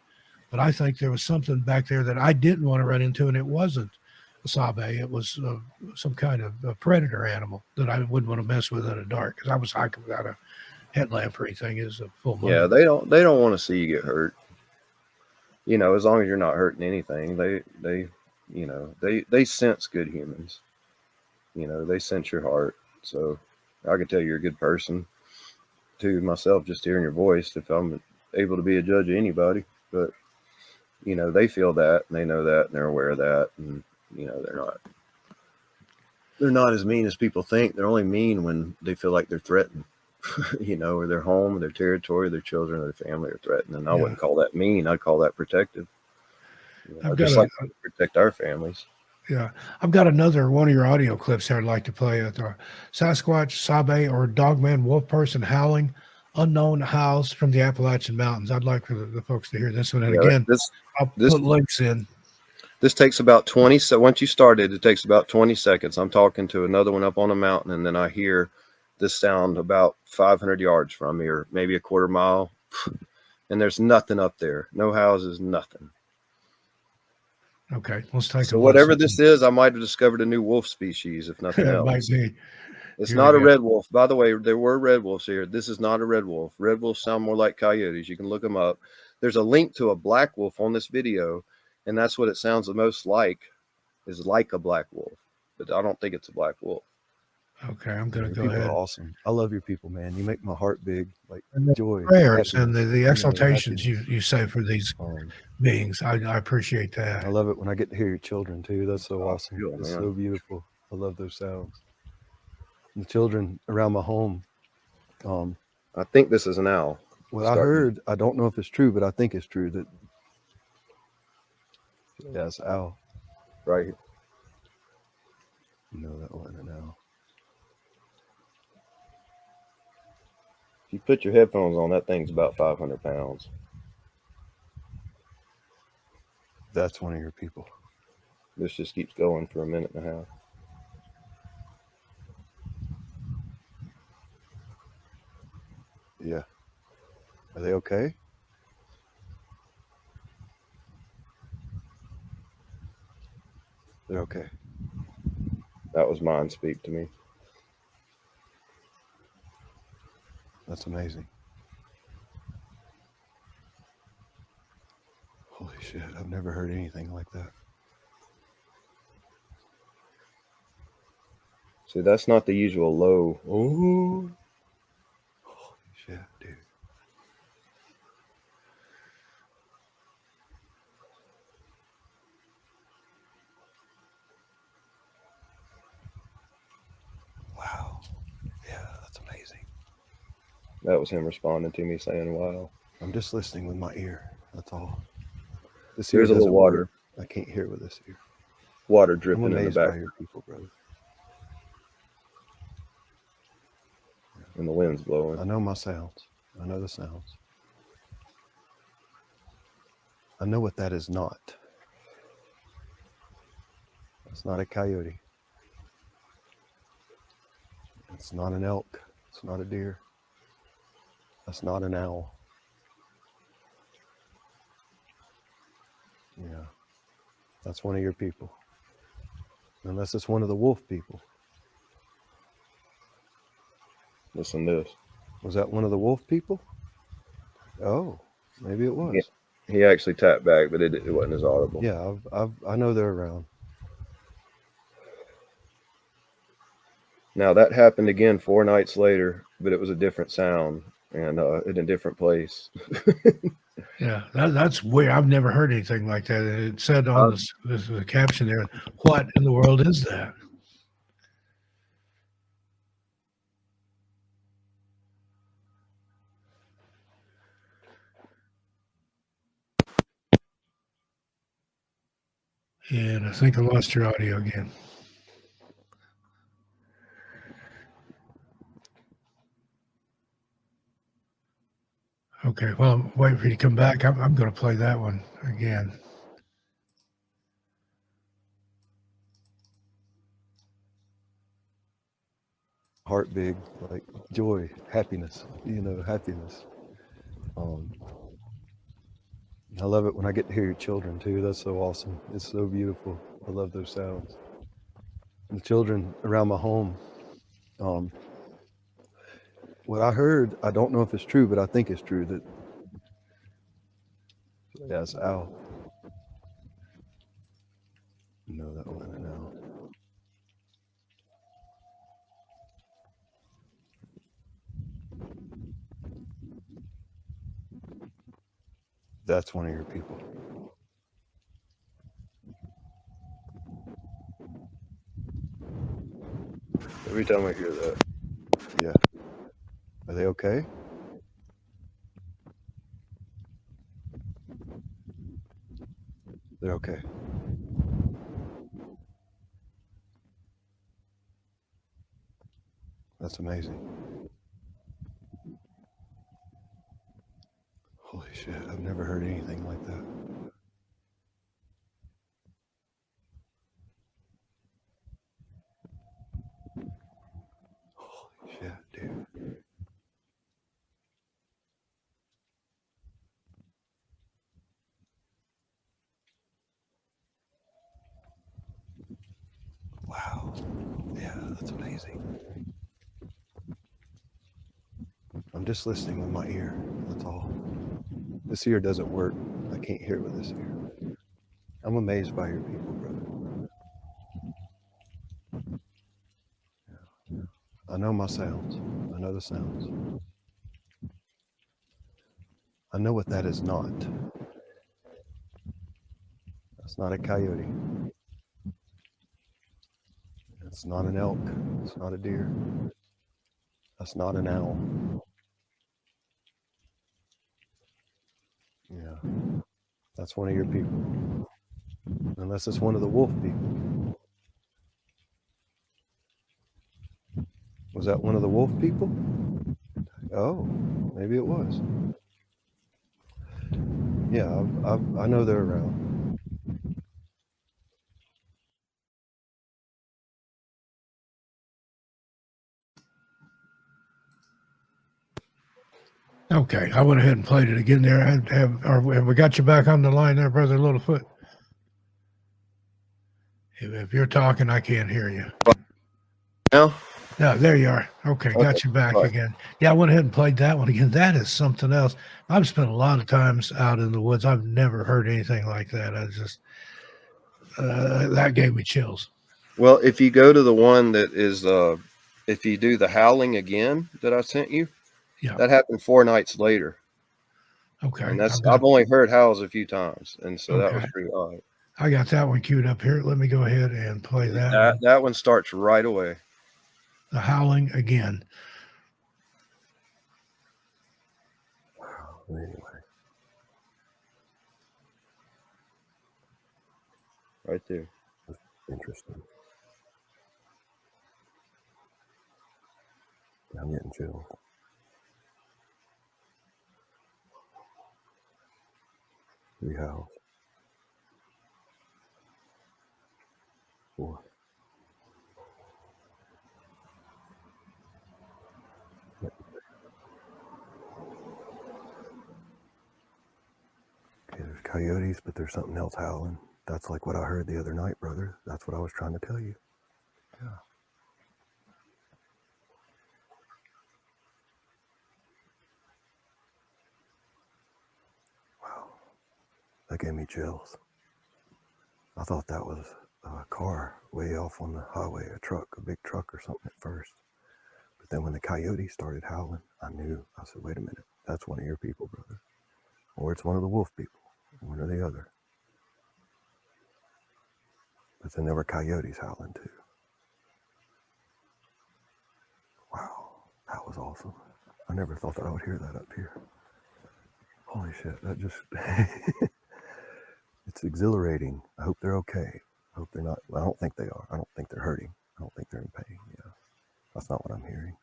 but I think there was something back there that I didn't want to run into, and it wasn't a sabe. It was some kind of a predator animal that I wouldn't want to mess with in the dark, because I was hiking without a headlamp or anything. It was a full moon. Yeah, they don't want to see you get hurt. As long as you're not hurting anything, they sense good humans. They sense your heart. So I can tell you're a good person to myself, just hearing your voice, if I'm able to be a judge of anybody. But, they feel that, and they know that, and they're aware of that. And, they're not as mean as people think. They're only mean when they feel like they're threatened. Or their home, or their territory, their children, or their family are threatened. And I wouldn't call that mean. I'd call that protective. Just like to protect our families. Yeah. I've got another one of your audio clips here I'd like to play. Sasquatch, Sabe, or Dogman wolf person howling, unknown howls from the Appalachian Mountains. I'd like for the folks to hear this one. And again, I'll put links in. This takes about 20. So once you started, it takes about 20 seconds. I'm talking to another one up on a mountain, and then I hear this sound about 500 yards from me, or maybe a quarter mile, and there's nothing up there. No houses, nothing. Okay, let's take so whatever this is, I might have discovered a new wolf species, if nothing else. Might be. It's not a red wolf. By the way, there were red wolves here. This is not a red wolf. Red wolves sound more like coyotes. You can look them up. There's a link to a black wolf on this video, and that's what it sounds the most like, is like a black wolf. But I don't think it's a black wolf. Okay, I'm going to go people ahead. Are awesome. I love your people, man. You make my heart big, like joy. Prayers and the exaltations you say for these beings. I appreciate that. I love it when I get to hear your children too. That's so awesome. Cool, it's man. so beautiful. I love those sounds. And the children around my home. I think this is an owl. Well, I heard, I don't know if it's true, but I think it's true that it's an owl. Right here. No, that wasn't an owl. If you put your headphones on, that thing's about 500 pounds. That's one of your people. This just keeps going for a minute and a half. Yeah, Are they okay? They're okay. That was mind speak to me. That's amazing. Holy shit, I've never heard anything like that. See, that's not the usual low. Oh, Holy shit, dude. Wow. Yeah, that's amazing. that was him responding to me saying, wow. I'm just listening with my ear. That's all. This There's ear a little doesn't water. work. I can't hear with this ear. Water I'm dripping in the amazed back, by your people, brother. and the wind's I blowing. know my sounds. I know the sounds. I know what that is not. It's not a coyote. It's not an elk. It's not a deer. That's not an owl. Yeah. That's one of your people. Unless it's one of the wolf people. Listen to this. Was that one of the wolf people? Oh, maybe it was. He actually tapped back, but it wasn't as audible. Yeah, I know they're around. Now that happened again 4 nights later, but it was a different sound and in a different place. Yeah, that's weird. I've never heard anything like that. It said on the caption there, "What in the world is that?" And I think I lost your audio again. Okay, well, I'm waiting for you to come back. I'm going to play that one again. Heart big, like joy, happiness, happiness. I love it when I get to hear your children too. That's so awesome. It's so beautiful. I love those sounds. And the children around my home, what I heard, I don't know if it's true, but I think it's true that, yeah, it's owl. No, that wasn't an owl. That's one of your people. Every time I hear that, Yeah. Are they okay? They're okay. That's amazing. Holy shit, I've never heard anything like that. Holy shit, dude. Wow. Yeah, that's amazing. I'm just listening with my ear. That's all. This ear doesn't work. I can't hear with this ear. I'm amazed by your people, brother. Yeah. I know my sounds. I know the sounds. I know what that is not. That's not a coyote. It's not an elk. It's not a deer. That's not an owl. Yeah. That's one of your people. Unless it's one of the wolf people. Was that one of the wolf people? Oh, maybe it was. Yeah, I know they're around. Okay, I went ahead and played it again there. Have we got you back on the line there, Brother Littlefoot? If you're talking, I can't hear you. Now? No, there you are. Okay, got you back again. Yeah, I went ahead and played that one again. That is something else. I've spent a lot of times out in the woods. I've never heard anything like that. I just that gave me chills. Well, if you go to the one that is, if you do the howling again that I sent you, yeah, that happened 4 nights later. Okay, And I've only heard howls a few times, and so that was pretty odd. I got that one queued up here. Let me go ahead and play that one. That one starts right away. The howling again. Anyway. Right there. That's interesting. I'm getting chills. Three howls. 4. Okay, there's coyotes, but there's something else howling. That's like what I heard the other night, brother. That's what I was trying to tell you. Yeah. Wow. That gave me chills. I thought that was a car way off on the highway, a big truck or something at first. But then when the coyote started howling, I knew. I said, wait a minute, that's one of your people, brother. Or it's one of the wolf people, one or the other. But then there were coyotes howling too. Wow, that was awesome. I never thought that I would hear that up here. Holy shit, that just, it's exhilarating. I hope they're okay. I hope they're not, well, I don't think they are. I don't think they're hurting. I don't think they're in pain. Yeah, that's not what I'm hearing.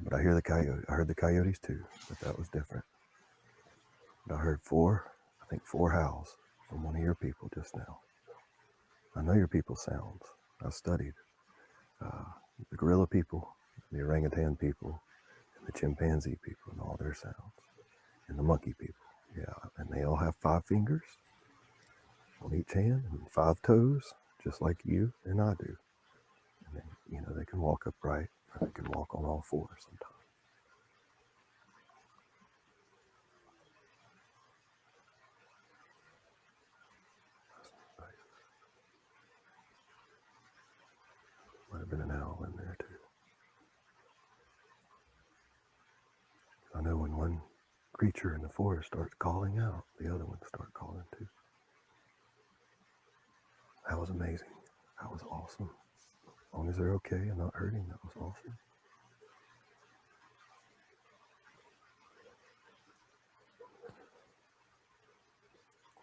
But I hear the coyote. I heard the coyotes too, but that was different. But I heard 4 howls from one of your people just now. I know your people's sounds. I studied the gorilla people, the orangutan people, and the chimpanzee people, and all their sounds, and the monkey people. Yeah, and they all have 5 fingers on each hand and 5 toes, just like you and I do. And they can walk upright, or they can walk on all 4 sometimes. Might have been an owl in there too. I know when one creature in the forest starts calling out, the other ones start calling too. That was amazing. That was awesome. As long as they're okay and not hurting, that was awesome.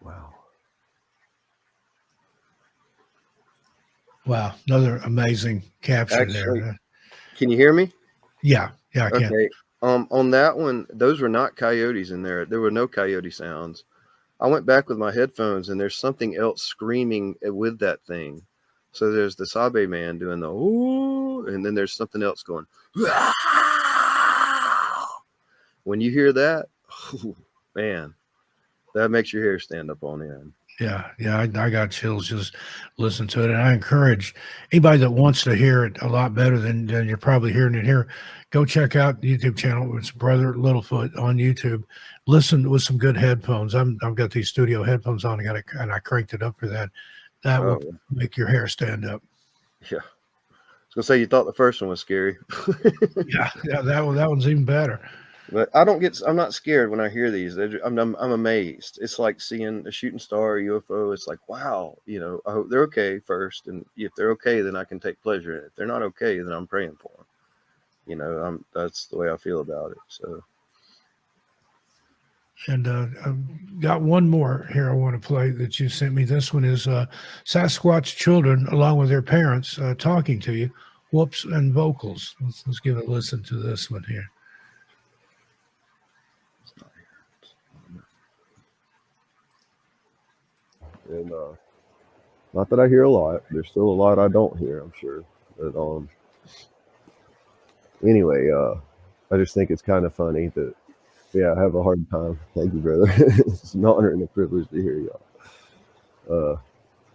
Wow. Wow, another amazing capture. Actually, there. Can you hear me? Yeah, I can. Okay. On that one, those were not coyotes in there. There were no coyote sounds. I went back with my headphones, and there's something else screaming with that thing. So there's the Sabe man doing the ooh, and then there's something else going. When you hear that, oh, man, that makes your hair stand up on end. Yeah, I got chills just listening to it. And I encourage anybody that wants to hear it a lot better than you're probably hearing it here, go check out the YouTube channel. It's Brother Littlefoot on YouTube. Listen with some good headphones. I've got these studio headphones on. And I cranked it up for that. That will make your hair stand up. Yeah. I was gonna say you thought the first one was scary. yeah, that one's even better. But I'm not scared when I hear these. I'm amazed. It's like seeing a shooting star or UFO. It's like, wow, I hope they're okay first. And if they're okay, then I can take pleasure in it. If they're not okay, then I'm praying for them. That's the way I feel about it. So. And I've got one more here I want to play that you sent me. This one is Sasquatch children, along with their parents, talking to you. Whoops and vocals. Let's give it a listen to this one here. And not that I hear a lot. There's still a lot I don't hear, I'm sure. But anyway, I just think it's kind of funny that, yeah, I have a hard time. Thank you, brother. It's an honor and a privilege to hear y'all.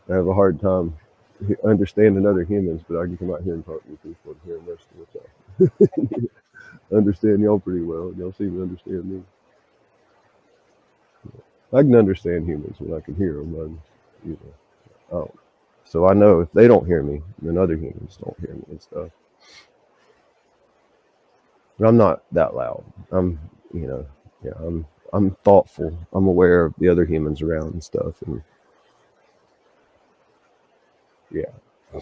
I have a hard time understanding other humans, but I can come out here and talk to people and hear most of what y'all understand y'all pretty well. Y'all seem to understand me. I can understand humans when I can hear them. You know, so I know if they don't hear me, then other humans don't hear me and stuff. But I'm not that loud. I'm, you know, yeah, I'm thoughtful. I'm aware of the other humans around and stuff, and yeah.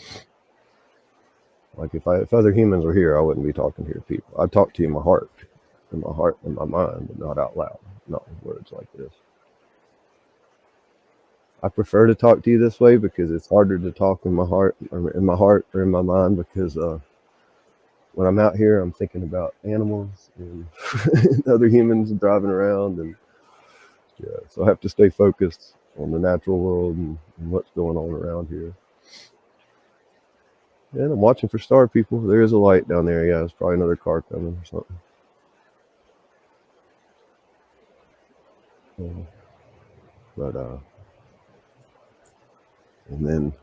Like if other humans were here, I wouldn't be talking to your people. I'd talk to you in my heart and my mind, but not out loud, not with words like this. I prefer to talk to you this way because it's harder to talk in my heart or in my mind, because when I'm out here, I'm thinking about animals and other humans driving around, and yeah, so I have to stay focused on the natural world and what's going on around here. And I'm watching for star people. There is a light down there. Yeah, it's probably another car coming or something. But and then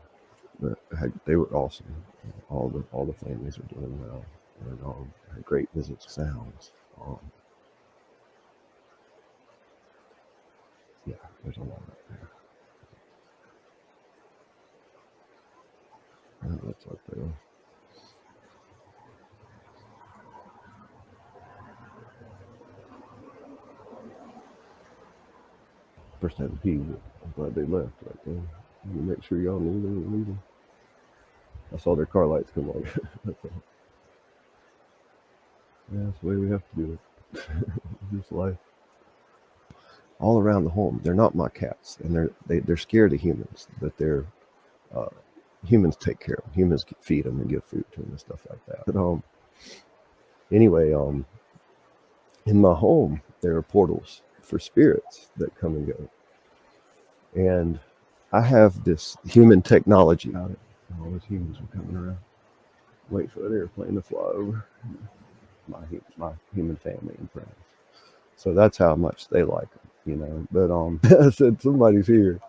they were awesome. All the families are doing well, and had great visits. Sounds. Yeah, there's a lot up there. That's up there. First had to pee, but I'm glad they left right there. You make sure y'all knew they were leaving. I saw their car lights come on. That's all. Yeah, that's the way we have to do it. Just life. All around the home, they're not my cats, and they're scared of humans, but they're humans take care of them. Humans feed them and give food to them and stuff like that. But anyway, in my home there are portals for spirits that come and go, and I have this human technology about it. All those humans were coming around, wait for an airplane to fly over my human family and friends. So that's how much they like them, you know. But I said somebody's here.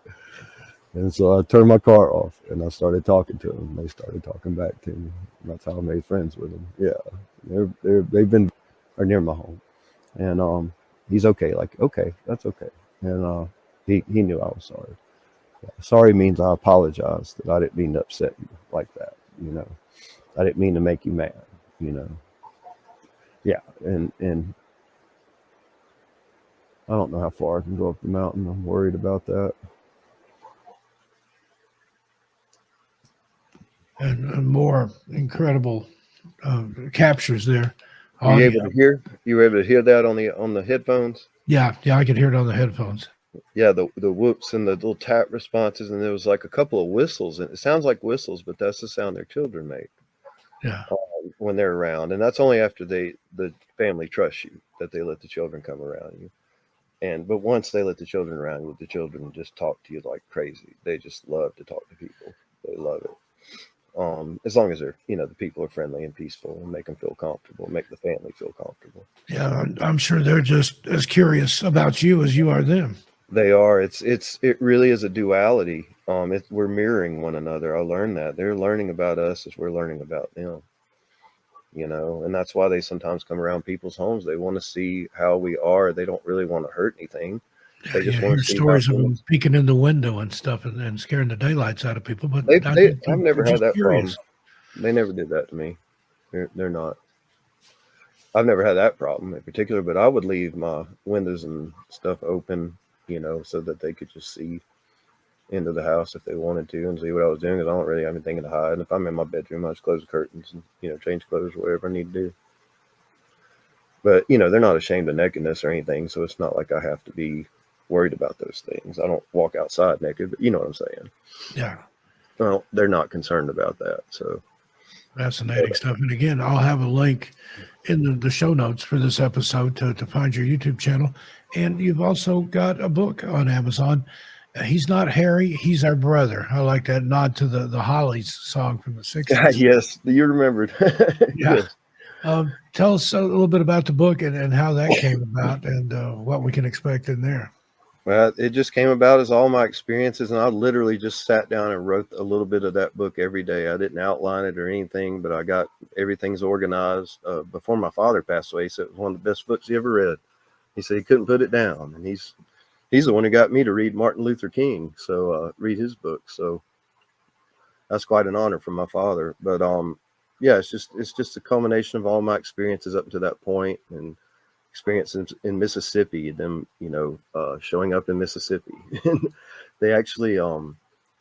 And so I turned my car off and I started talking to them. They started talking back to me. That's how I made friends with them. Yeah, they've been near my home, and he's okay. Like, okay, that's okay. And he knew I was sorry. Yeah, sorry means I apologize that I didn't mean to upset you like that. You know, I didn't mean to make you mad. You know, yeah, and I don't know how far I can go up the mountain. I'm worried about that. And more incredible captures there. You were able to hear? You were able to hear that on the headphones? Yeah, I could hear it on the headphones. Yeah, the whoops and the little tap responses, and there was like a couple of whistles, and it sounds like whistles, but that's the sound their children make. Yeah, when they're around, and that's only after the family trusts you that they let the children come around you. But once they let the children around you, the children just talk to you like crazy. They just love to talk to people. They love it. As long as they're, the people are friendly and peaceful and make them feel comfortable, make the family feel comfortable. Yeah, I'm sure they're just as curious about you as you are them. They are. It really is a duality. We're mirroring one another. I learned that. They're learning about us as we're learning about them. And that's why they sometimes come around people's homes. They want to see how we are. They don't really want to hurt anything. They just want to see stories of them peeking in the window and stuff and scaring the daylights out of people. But I've never had that problem. They never did that to me. They're not. I've never had that problem in particular, but I would leave my windows and stuff open, so that they could just see into the house if they wanted to and see what I was doing, because I don't really have anything to hide. And if I'm in my bedroom, I just close the curtains and, change clothes or whatever I need to do. But, they're not ashamed of nakedness or anything, so it's not like I have to be worried about those things. I don't walk outside naked, but you know what I'm saying. Yeah. Well, they're not concerned about that. So fascinating stuff. And again, I'll have a link in the show notes for this episode to find your YouTube channel. And you've also got a book on Amazon. He's not Harry, he's our brother. I like that nod to the Hollies song from the 60s. Yes, you remembered. Yeah. Yes. Tell us a little bit about the book and how that came about and what we can expect in there. Well, it just came about as all my experiences, and I literally just sat down and wrote a little bit of that book every day. I didn't outline it or anything, but I got everything's organized. Before my father passed away, he said it was one of the best books he ever read. He said he couldn't put it down, and he's the one who got me to read Martin Luther King, so read his book. So that's quite an honor from my father. But yeah, it's just a culmination of all my experiences up to that point, and experiences in Mississippi, them, showing up in Mississippi. They actually,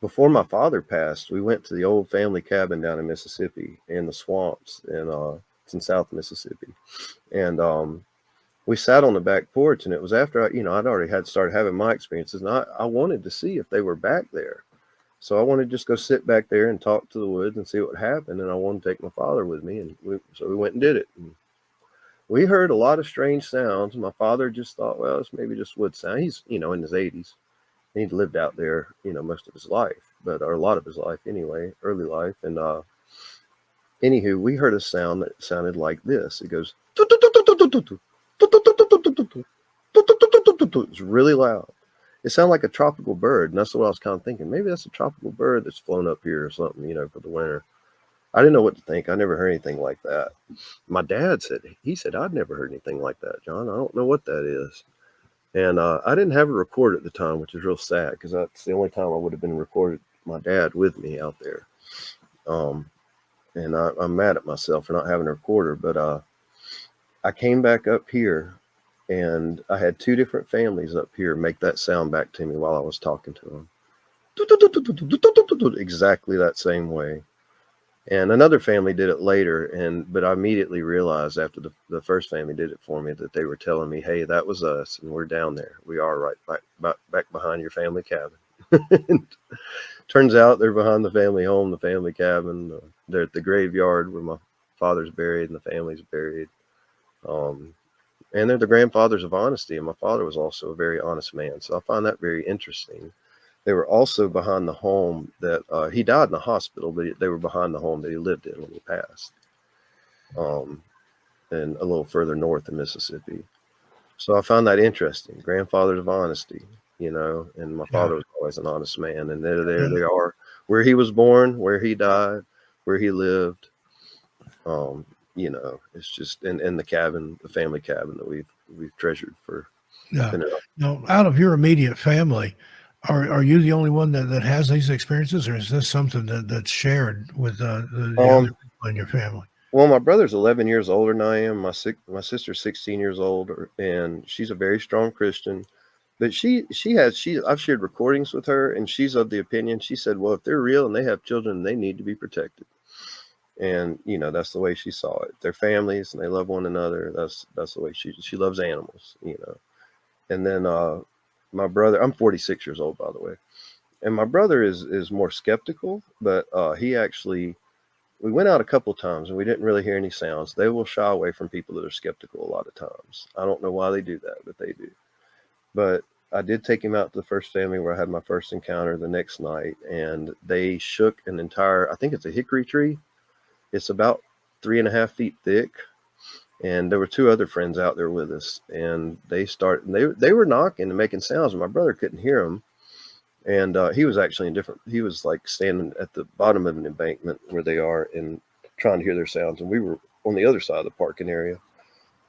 before my father passed, we went to the old family cabin down in Mississippi in the swamps, and it's in South Mississippi. And we sat on the back porch, and it was after I'd already started having my experiences, and I wanted to see if they were back there. So I wanted to just go sit back there and talk to the woods and see what happened. And I wanted to take my father with me, and so we went and did it. And we heard a lot of strange sounds. My father just thought, well, it's maybe just wood sound. He's, in his 80s. He'd lived out there, most of his life, or a lot of his life anyway, early life. And anywho, we heard a sound that sounded like this. It goes, it's really loud. It sounded like a tropical bird. And that's what I was kind of thinking. Maybe that's a tropical bird that's flown up here or something, for the winter. I didn't know what to think. I never heard anything like that. My dad said, I'd never heard anything like that, John. I don't know what that is. And I didn't have a recorder at the time, which is real sad, because that's the only time I would have been recorded my dad with me out there. And I'm mad at myself for not having a recorder. But I came back up here, and I had two different families up here make that sound back to me while I was talking to them. Exactly that same way. And another family did it later, but I immediately realized after the first family did it for me that they were telling me, hey, that was us, and we're down there. We are right back behind your family cabin. Turns out they're behind the family home, the family cabin. They're at the graveyard where my father's buried and the family's buried. And they're the grandfathers of honesty, and my father was also a very honest man, so I find that very interesting. They were also behind the home that he died in the hospital, but they were behind the home that he lived in when he passed, and a little further north in Mississippi. So I found that interesting. Grandfathers of honesty, and my father was always an honest man. And there they are, where he was born, where he died, where he lived. It's just in the cabin, the family cabin that we've treasured for. Yeah. Now, out of your immediate family, Are you the only one that has these experiences, or is this something that's shared with the other people in your family? Well, my brother's 11 years older than I am. My sister's 16 years old, and she's a very strong Christian. But I've shared recordings with her, and she's of the opinion. She said, well, if they're real and they have children, they need to be protected. And that's the way she saw it. They're families and they love one another. That's the way she loves animals. And then my brother, I'm 46 years old, by the way, and my brother is more skeptical, but we went out a couple of times and we didn't really hear any sounds. They will shy away from people that are skeptical a lot of times. I don't know why they do that, but they do. But I did take him out to the first family where I had my first encounter the next night, and they shook an entire, I think it's a hickory tree. It's about 3.5 feet thick. And there were two other friends out there with us, and they were knocking and making sounds, and my brother couldn't hear them. And he was actually he was like standing at the bottom of an embankment where they are and trying to hear their sounds. And we were on the other side of the parking area.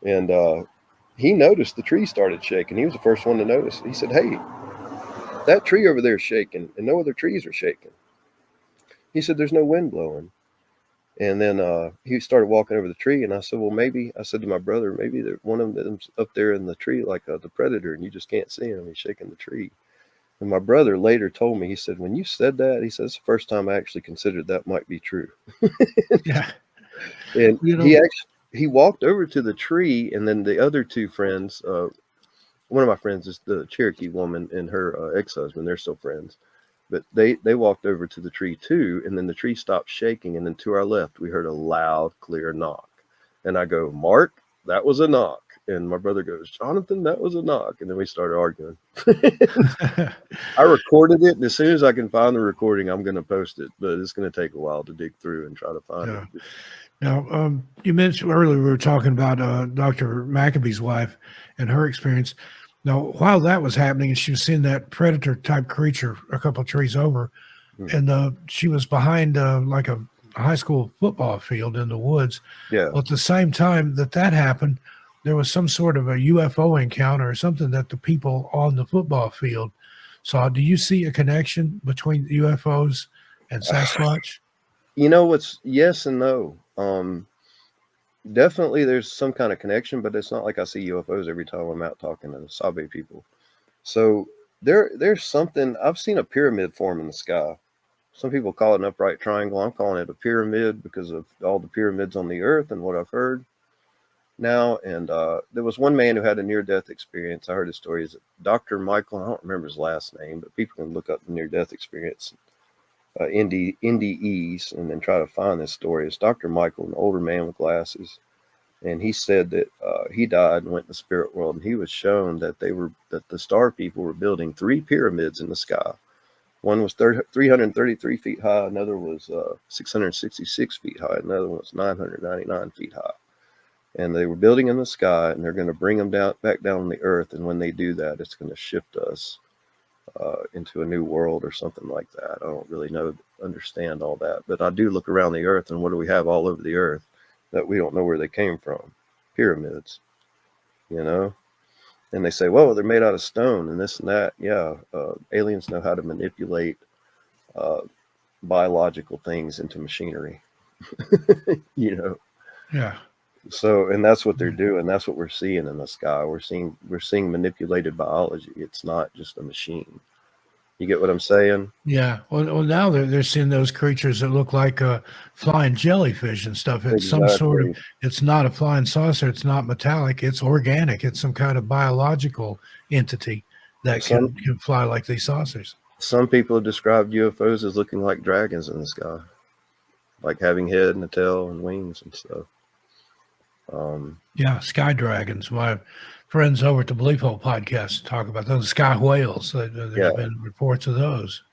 And he noticed the tree started shaking. He was the first one to notice. He said, hey, that tree over there is shaking, and no other trees are shaking. He said, there's no wind blowing. And then he started walking over the tree, and I said, well, I said to my brother, maybe one of them's up there in the tree like the predator, and you just can't see him. He's shaking the tree. And my brother later told me, he said, when you said that, he said, it's the first time I actually considered that might be true. Yeah. And he walked over to the tree, and then the other two friends, one of my friends is the Cherokee woman and her ex-husband. They're still friends. But they walked over to the tree too, and then the tree stopped shaking, and then to our left, we heard a loud, clear knock. And I go, Mark, that was a knock. And my brother goes, Jonathan, that was a knock. And then we started arguing. I recorded it, and as soon as I can find the recording, I'm going to post it. But it's going to take a while to dig through and try to find it. Now, you mentioned earlier we were talking about Dr. McAbee's wife and her experience. Now, while that was happening, and she was seeing that predator type creature a couple of trees over, and she was behind like a high school football field in the woods. Yeah. Well, at the same time that happened, there was some sort of a UFO encounter or something that the people on the football field saw. Do you see a connection between UFOs and Sasquatch? You know what's yes and no. Definitely there's some kind of connection, but it's not like I see UFOs every time I'm out talking to the Sabe people. So there's something. I've seen a pyramid form in the sky. Some people call it an upright triangle. I'm calling it a pyramid because of all the pyramids on the earth and what I've heard now. And there was one man who had a near-death experience. I heard his story. Is Dr. Michael? I don't remember his last name, but people can look up the near-death experience. NDEs, and then try to find this story. It's Dr. Michael, an older man with glasses, and he said that he died and went in the spirit world, and he was shown that the star people were building 3 pyramids in the sky. One was 333 feet high, another was 666 feet high, another one was 999 feet high, and they were building in the sky, and they're going to bring them back down on the earth, and when they do that, it's going to shift us into a new world or something like that. I don't really understand all that, but I do look around the earth, and what do we have all over the earth that we don't know where they came from? Pyramids, you know? And they say, well, they're made out of stone and this and that. Yeah, aliens know how to manipulate biological things into machinery, you know? Yeah. So, and that's what they're doing. That's what we're seeing in the sky. We're seeing manipulated biology. It's not just a machine. You get what I'm saying? Yeah. Well, now they're seeing those creatures that look like flying jellyfish and stuff. It's some sort of. It's not a flying saucer. It's not metallic. It's organic. It's some kind of biological entity that can fly like these saucers. Some people have described UFOs as looking like dragons in the sky, like having head and a tail and wings and stuff. Yeah, sky dragons. My friends over at the Belief Hole podcast talk about those sky whales. There's been reports of those.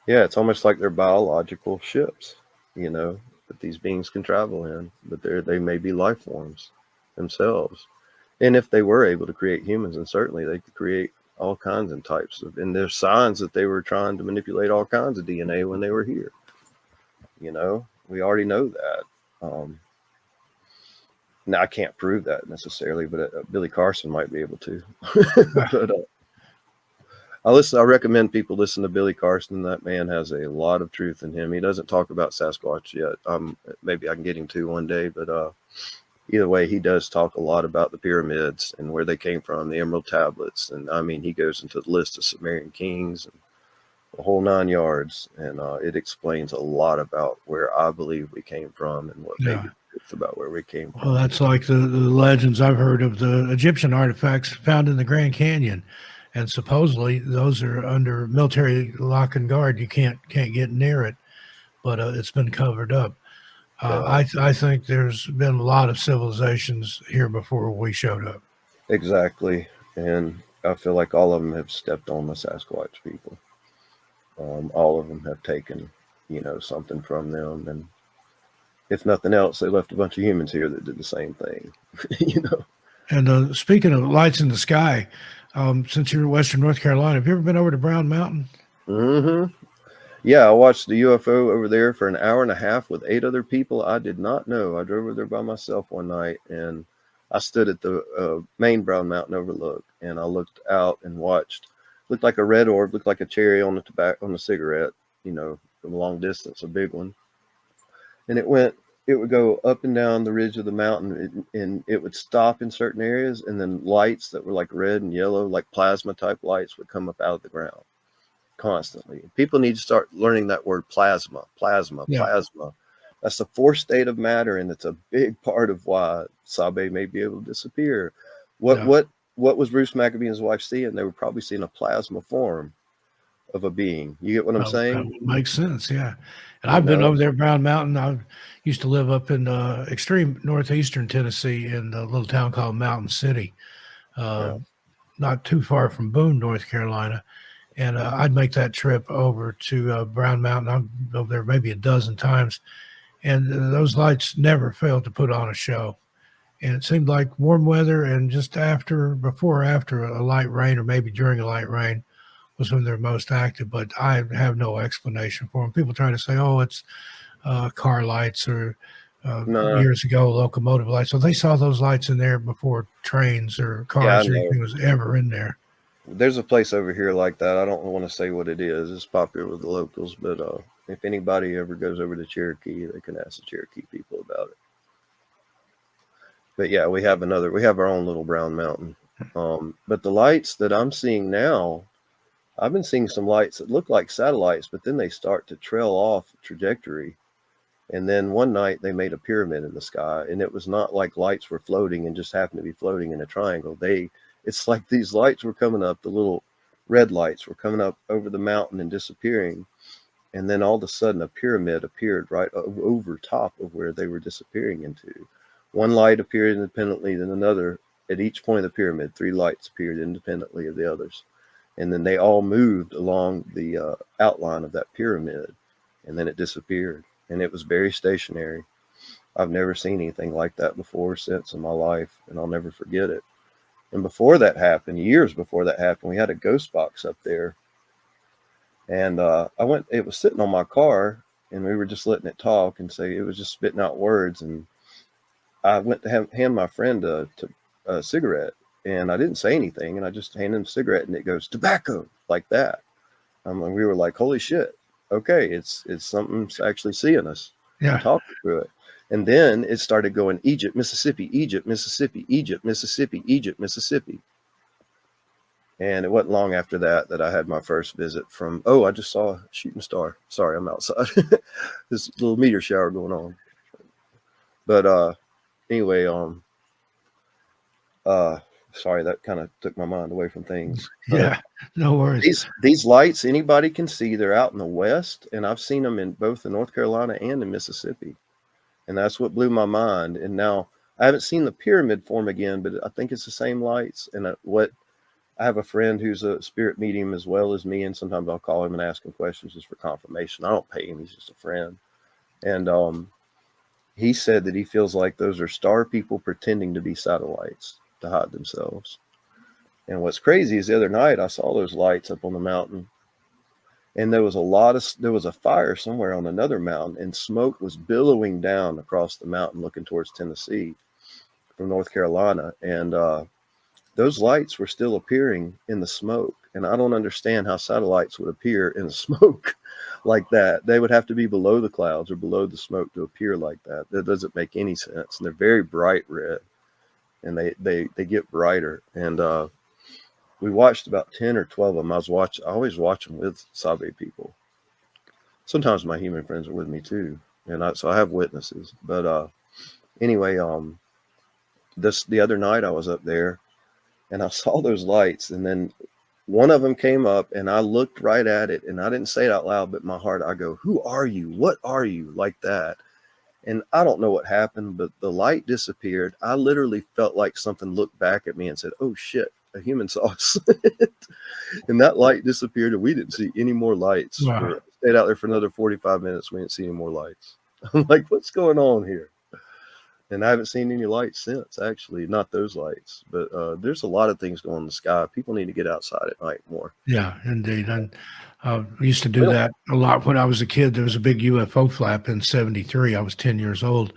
Yeah, it's almost like they're biological ships, you know, that these beings can travel in, but they may be life forms themselves. And if they were able to create humans, and certainly they could create all kinds of types of, and there's signs that they were trying to manipulate all kinds of DNA when they were here. You know, we already know that. Now, I can't prove that necessarily, but Billy Carson might be able to. But, I recommend people listen to Billy Carson. That man has a lot of truth in him. He doesn't talk about Sasquatch yet. Maybe I can get him to one day, but either way, he does talk a lot about the pyramids and where they came from, the Emerald Tablets. And I mean, he goes into the list of Sumerian kings and the whole 9 yards. And it explains a lot about where I believe we came from and what maybe it's about where we came from. Well, that's like the legends I've heard of the Egyptian artifacts found in the Grand Canyon. And supposedly those are under military lock and guard. You can't get near it, but it's been covered up. I think there's been a lot of civilizations here before we showed up. Exactly. And I feel like all of them have stepped on the Sasquatch people. All of them have taken, you know, something from them. And if nothing else, they left a bunch of humans here that did the same thing, you know. And speaking of lights in the sky, since you're in Western North Carolina, have you ever been over to Brown Mountain? Mm-hmm. Yeah, I watched the UFO over there for an hour and a half with 8 other people I did not know. I drove over there by myself one night, and I stood at the main Brown Mountain overlook, and I looked out and watched. Looked like a red orb, looked like a cherry on the cigarette, you know, from a long distance, a big one. And it would go up and down the ridge of the mountain, and it would stop in certain areas, and then lights that were like red and yellow, like plasma type lights, would come up out of the ground constantly. People need to start learning that word plasma. That's the 4th state of matter, and it's a big part of why Sabe may be able to disappear. What was Bruce Maccabee and his wife seeing? They were probably seeing a plasma form of a being. You get what I'm saying? That makes sense, yeah. And I've been over there, Brown Mountain. I used to live up in extreme northeastern Tennessee in a little town called Mountain City, not too far from Boone, North Carolina. And I'd make that trip over to Brown Mountain. I'm over there maybe a dozen times. and those lights never failed to put on a show. And it seemed like warm weather and just before or after a light rain, or maybe during a light rain, was when they're most active. But I have no explanation for them. People try to say, oh, it's car lights, or No, years ago, locomotive lights. So they saw those lights in there before trains or cars or anything was ever in there. there's a place over here like that. I don't want to say what it is. It's popular with the locals, but if anybody ever goes over to Cherokee, they can ask the Cherokee people about it. But yeah, we have our own little brown mountain. But the lights that I'm seeing now, I've been seeing some lights that look like satellites, but then they start to trail off trajectory. And then one night they made a pyramid in the sky, and it was not like lights were floating and just happened to be floating in a triangle. It's like these lights were coming up, the little red lights were coming up over the mountain and disappearing. And then all of a sudden a pyramid appeared right over top of where they were disappearing into. One light appeared independently, then another. At each point of the pyramid, 3 lights appeared independently of the others. And then they all moved along the outline of that pyramid, and then it disappeared. And it was very stationary. I've never seen anything like that before or since in my life, and I'll never forget it. And before that happened, years before that happened, we had a ghost box up there. And it was sitting on my car, and we were just letting it talk and say, it was just spitting out words. And I went to hand my friend a cigarette, and I didn't say anything, and I just handed him a cigarette, and it goes, tobacco, like that. And we were like, holy shit. Okay, it's something's actually seeing us. Yeah. And talking through it. And then it started going Egypt, Mississippi, Egypt, Mississippi, Egypt, Mississippi, Egypt, Mississippi. And it wasn't long after that I had my first visit from, I just saw a shooting star. Sorry, I'm outside. This little meteor shower going on. But anyway, sorry, that kind of took my mind away from things. Yeah, no worries. These lights, anybody can see. They're out in the west, and I've seen them in both in North Carolina and in Mississippi. And that's what blew my mind. And now I haven't seen the pyramid form again, but I think it's the same lights. And I have a friend who's a spirit medium as well as me, and sometimes I'll call him and ask him questions just for confirmation. I don't pay him; he's just a friend. And he said that he feels like those are star people pretending to be satellites to hide themselves. And what's crazy is the other night I saw those lights up on the mountain, and there was a fire somewhere on another mountain, and smoke was billowing down across the mountain looking towards Tennessee from North Carolina. And those lights were still appearing in the smoke. And I don't understand how satellites would appear in the smoke like that. They would have to be below the clouds or below the smoke to appear like that. That doesn't make any sense. And they're very bright red, and they get brighter. And we watched about 10 or 12 of them. I always watch them with Sabe people. Sometimes my human friends are with me too. And so I have witnesses. But anyway, the other night I was up there, and I saw those lights, and then one of them came up, and I looked right at it, and I didn't say it out loud, but in my heart, I go, who are you? What are you? Like that. And I don't know what happened, but the light disappeared. I literally felt like something looked back at me and said, oh shit, a human saw us. And that light disappeared, and we didn't see any more lights. Wow. We stayed out there for another 45 minutes. We didn't see any more lights. I'm like, what's going on here? And I haven't seen any lights since, actually, not those lights. But there's a lot of things going on in the sky. People need to get outside at night more. Yeah, indeed. And we used to do that a lot when I was a kid. There was a big UFO flap in '73. I was 10 years old.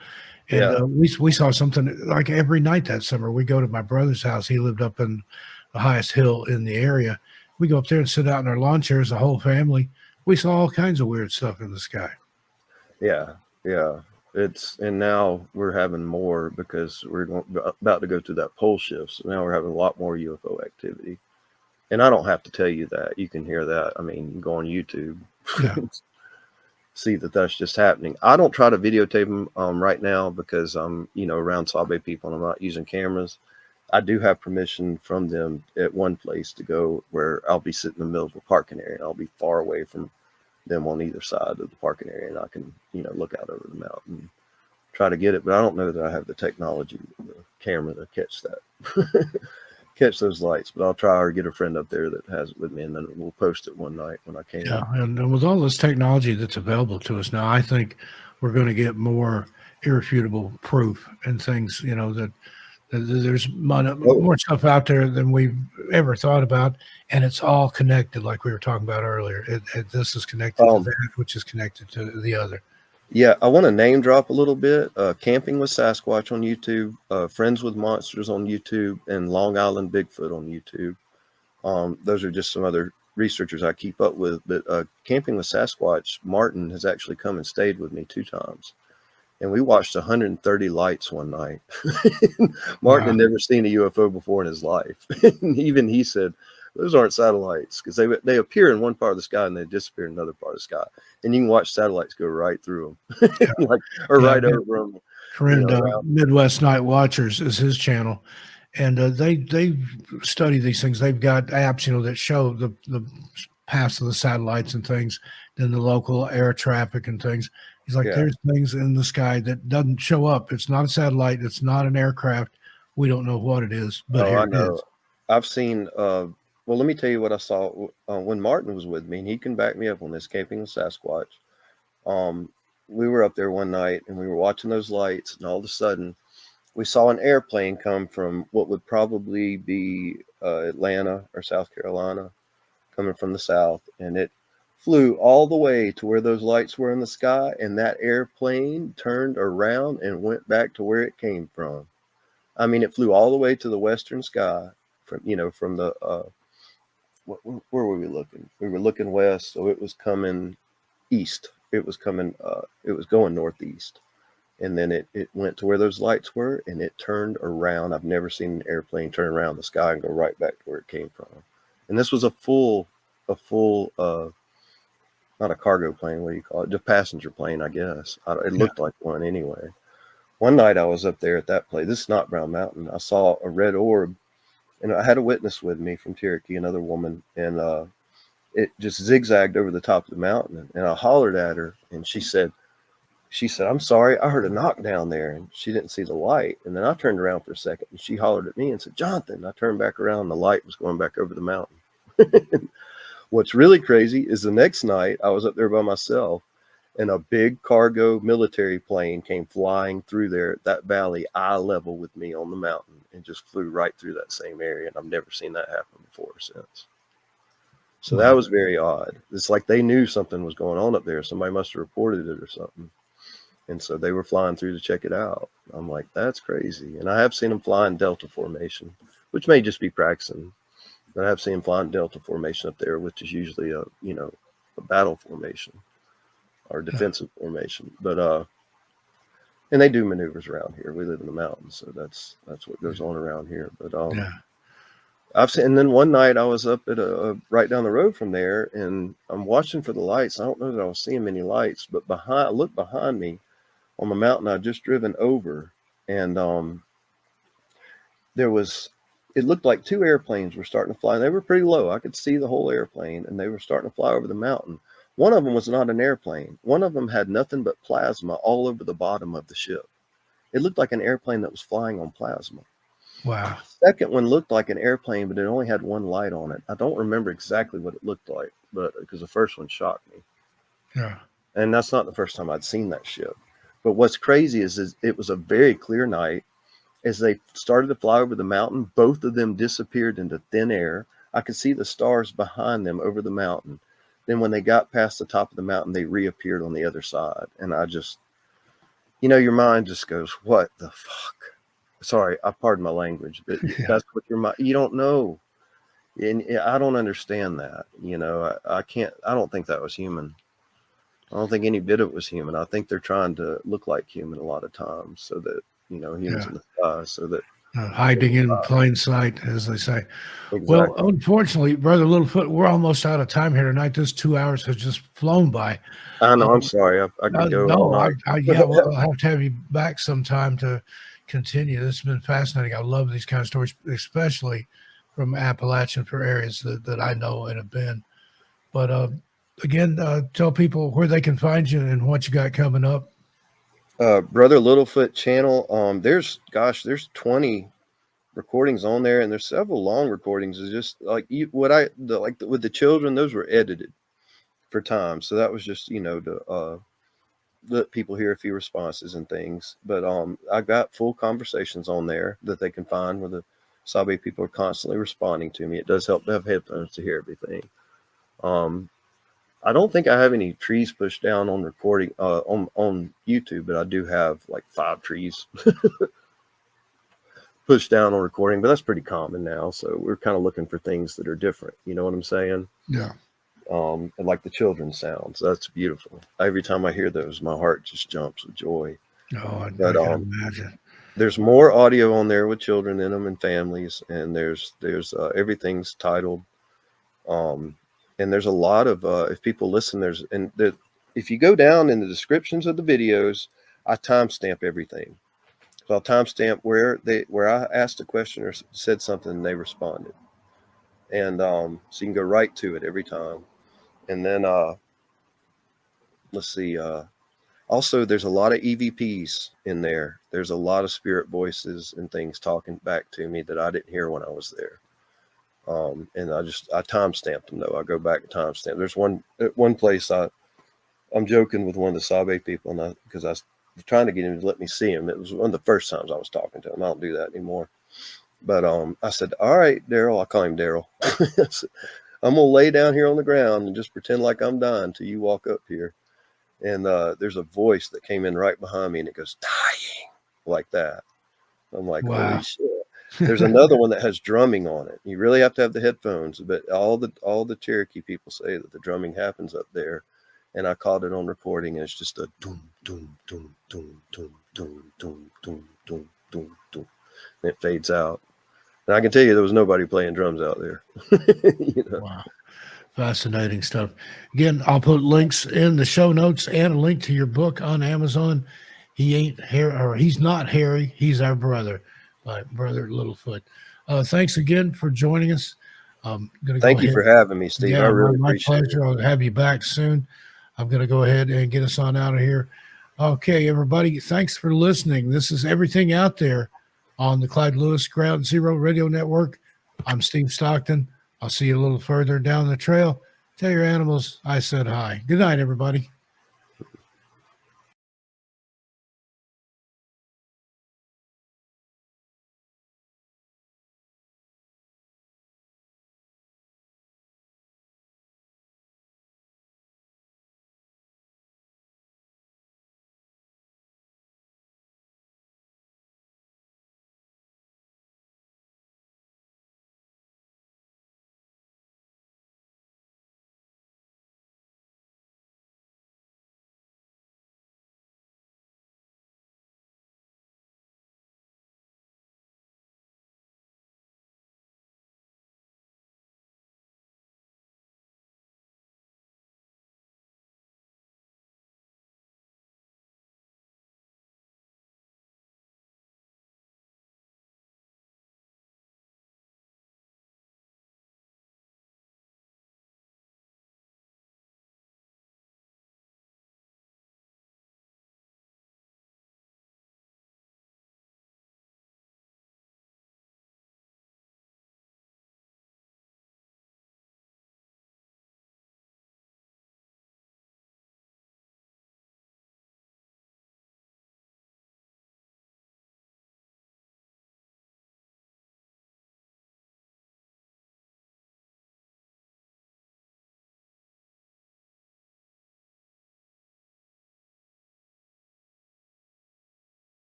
And we saw something like every night that summer. We go to my brother's house. He lived up in the highest hill in the area. We go up there and sit out in our lawn chairs, the whole family. We saw all kinds of weird stuff in the sky. Yeah. And now we're having more because we're about to go through that pole shift. So now we're having a lot more UFO activity. And I don't have to tell you that. You can hear that. I mean, you can go on YouTube, see that that's just happening. I don't try to videotape them right now because I'm, around Sabe people and I'm not using cameras. I do have permission from them at one place to go where I'll be sitting in the middle of a parking area, and I'll be far away from them on either side of the parking area, and I can, look out over the mountain and try to get it. But I don't know that I have the technology, the camera to catch that. catch those lights. But I'll try or get a friend up there that has it with me, and then we'll post it one night when I can. Yeah, and with all this technology that's available to us now, I think we're going to get more irrefutable proof and things, you know, that there's more stuff out there than we've ever thought about, and it's all connected, like we were talking about earlier. This is connected to that, which is connected to the other. Yeah, I want to name drop a little bit. Camping with Sasquatch on YouTube, Friends with Monsters on YouTube, and Long Island Bigfoot on YouTube. Those are just some other researchers I keep up with. But Camping with Sasquatch, Martin has actually come and stayed with me 2 times. And we watched 130 lights one night. Martin had never seen a UFO before in his life. And even he said, those aren't satellites, because they appear in one part of the sky and they disappear in another part of the sky. And you can watch satellites go right through them, right over them. Friend, Midwest Night Watchers is his channel. And they study these things. They've got apps, you know, that show the paths of the satellites and things, then the local air traffic and things. He's like, there's things in the sky that doesn't show up. It's not a satellite. It's not an aircraft. We don't know what it is, but here it is. I've seen, well, let me tell you what I saw when Martin was with me, and he can back me up on this, Camping with Sasquatch. We were up there one night and we were watching those lights, and all of a sudden we saw an airplane come from what would probably be Atlanta or South Carolina, coming from the south, and it flew all the way to where those lights were in the sky, and that airplane turned around and went back to where it came from. I mean, it flew all the way to the western sky from the where were we looking? We were looking west, so it was coming east. It was going northeast. And then it went to where those lights were, and it turned around. I've never seen an airplane turn around the sky and go right back to where it came from. And this was a full not a cargo plane, what do you call it? Just passenger plane, I guess. It looked like one anyway. One night I was up there at that place. This is not Brown Mountain. I saw a red orb, and I had a witness with me from Cherokee, another woman, and it just zigzagged over the top of the mountain. And I hollered at her, and she said, I'm sorry, I heard a knock down there, and she didn't see the light. And then I turned around for a second, and she hollered at me and said, Jonathan. I turned back around, and the light was going back over the mountain. What's really crazy is the next night I was up there by myself, and a big cargo military plane came flying through there at that valley, eye level with me on the mountain, and just flew right through that same area. And I've never seen that happen before or since. So that was very odd. It's like they knew something was going on up there. Somebody must have reported it or something. And so they were flying through to check it out. I'm like, that's crazy. And I have seen them fly in Delta formation, which may just be practicing. But I have seen them fly in Delta formation up there, which is usually a battle formation or defensive formation. But and they do maneuvers around here. We live in the mountains, so that's what goes on around here. But I've seen. And then one night I was up at right down the road from there, and I'm watching for the lights. I don't know that I was seeing many lights, but I looked behind me on the mountain I'd just driven over, and it looked like 2 airplanes were starting to fly. They were pretty low. I could see the whole airplane, and they were starting to fly over the mountain. One of them was not an airplane. One of them had nothing but plasma all over the bottom of the ship. It looked like an airplane that was flying on plasma. Wow. The second one looked like an airplane, but it only had one light on it. I don't remember exactly what it looked like, but because the first one shocked me. Yeah. And that's not the first time I'd seen that ship. But what's crazy is it was a very clear night. As they started to fly over the mountain, both of them disappeared into thin air. I could see the stars behind them over the mountain. Then when they got past the top of the mountain, they reappeared on the other side. And I just, your mind just goes, what the fuck? Sorry, I pardon my language, but that's what your mind, you don't know. And I don't understand that. I don't think that was human. I don't think any bit of it was human. I think they're trying to look like human a lot of times so that, humans in the sky, so that hiding in plain sight, as they say. Exactly. Well, unfortunately, Brother Littlefoot, we're almost out of time here tonight. This 2 hours has just flown by. I know. I'm sorry. I could go. No, I'll have to have you back sometime to continue. This has been fascinating. I love these kind of stories, especially from Appalachian for areas that I know and have been. But again, tell people where they can find you and what you got coming up. Brother Littlefoot channel. There's 20 recordings on there, and there's several long recordings. It's just like with the children, those were edited for time, so that was just to let people hear a few responses and things. But I got full conversations on there that they can find where the Sabe people are constantly responding to me. It does help to have headphones to hear everything. I don't think I have any trees pushed down on recording on YouTube, but I do have like 5 trees pushed down on recording, but that's pretty common now. So we're kind of looking for things that are different. You know what I'm saying? Yeah. And like the children's sounds, that's beautiful. Every time I hear those, my heart just jumps with joy. Oh, I But can imagine. there's more audio on there with children in them and families, and there's everything's titled. And there's a lot of if people listen, if you go down in the descriptions of the videos, I timestamp everything. So I'll timestamp where I asked a question or said something and they responded, and so you can go right to it every time. And then let's see. Also, there's a lot of EVPs in there. There's a lot of spirit voices and things talking back to me that I didn't hear when I was there. And I timestamped them though. I go back and timestamp. There's one place I'm joking with one of the Sabe people, and because I was trying to get him to let me see him. It was one of the first times I was talking to him. I don't do that anymore. But I said, "All right, Daryl." I call him Daryl. I'm gonna lay down here on the ground and just pretend like I'm dying till you walk up here. And there's a voice that came in right behind me, and it goes, "Dying," like that. I'm like, Wow. Holy shit. There's another one that has drumming on it. You really have to have the headphones, but all the Cherokee people say that the drumming happens up there. And I caught it on recording, and it's just a doom, doom, doom, doom, doom, doom, doom, doom, doom, doom, doom. And it fades out. And I can tell you there was nobody playing drums out there. Wow. Fascinating stuff. Again, I'll put links in the show notes and a link to your book on Amazon. He's not Harry. He's our brother, my brother Littlefoot. Thanks again for joining us. Thank you for having me, Steve. Yeah, I really my appreciate pleasure. it. I'll have you back soon. I'm going to go ahead and get us on out of here. Okay, everybody, thanks for listening. This is Everything Out There on the Clyde Lewis Ground Zero Radio Network. I'm Steve Stockton. I'll see you a little further down the trail. Tell your animals I said hi. Good night, everybody.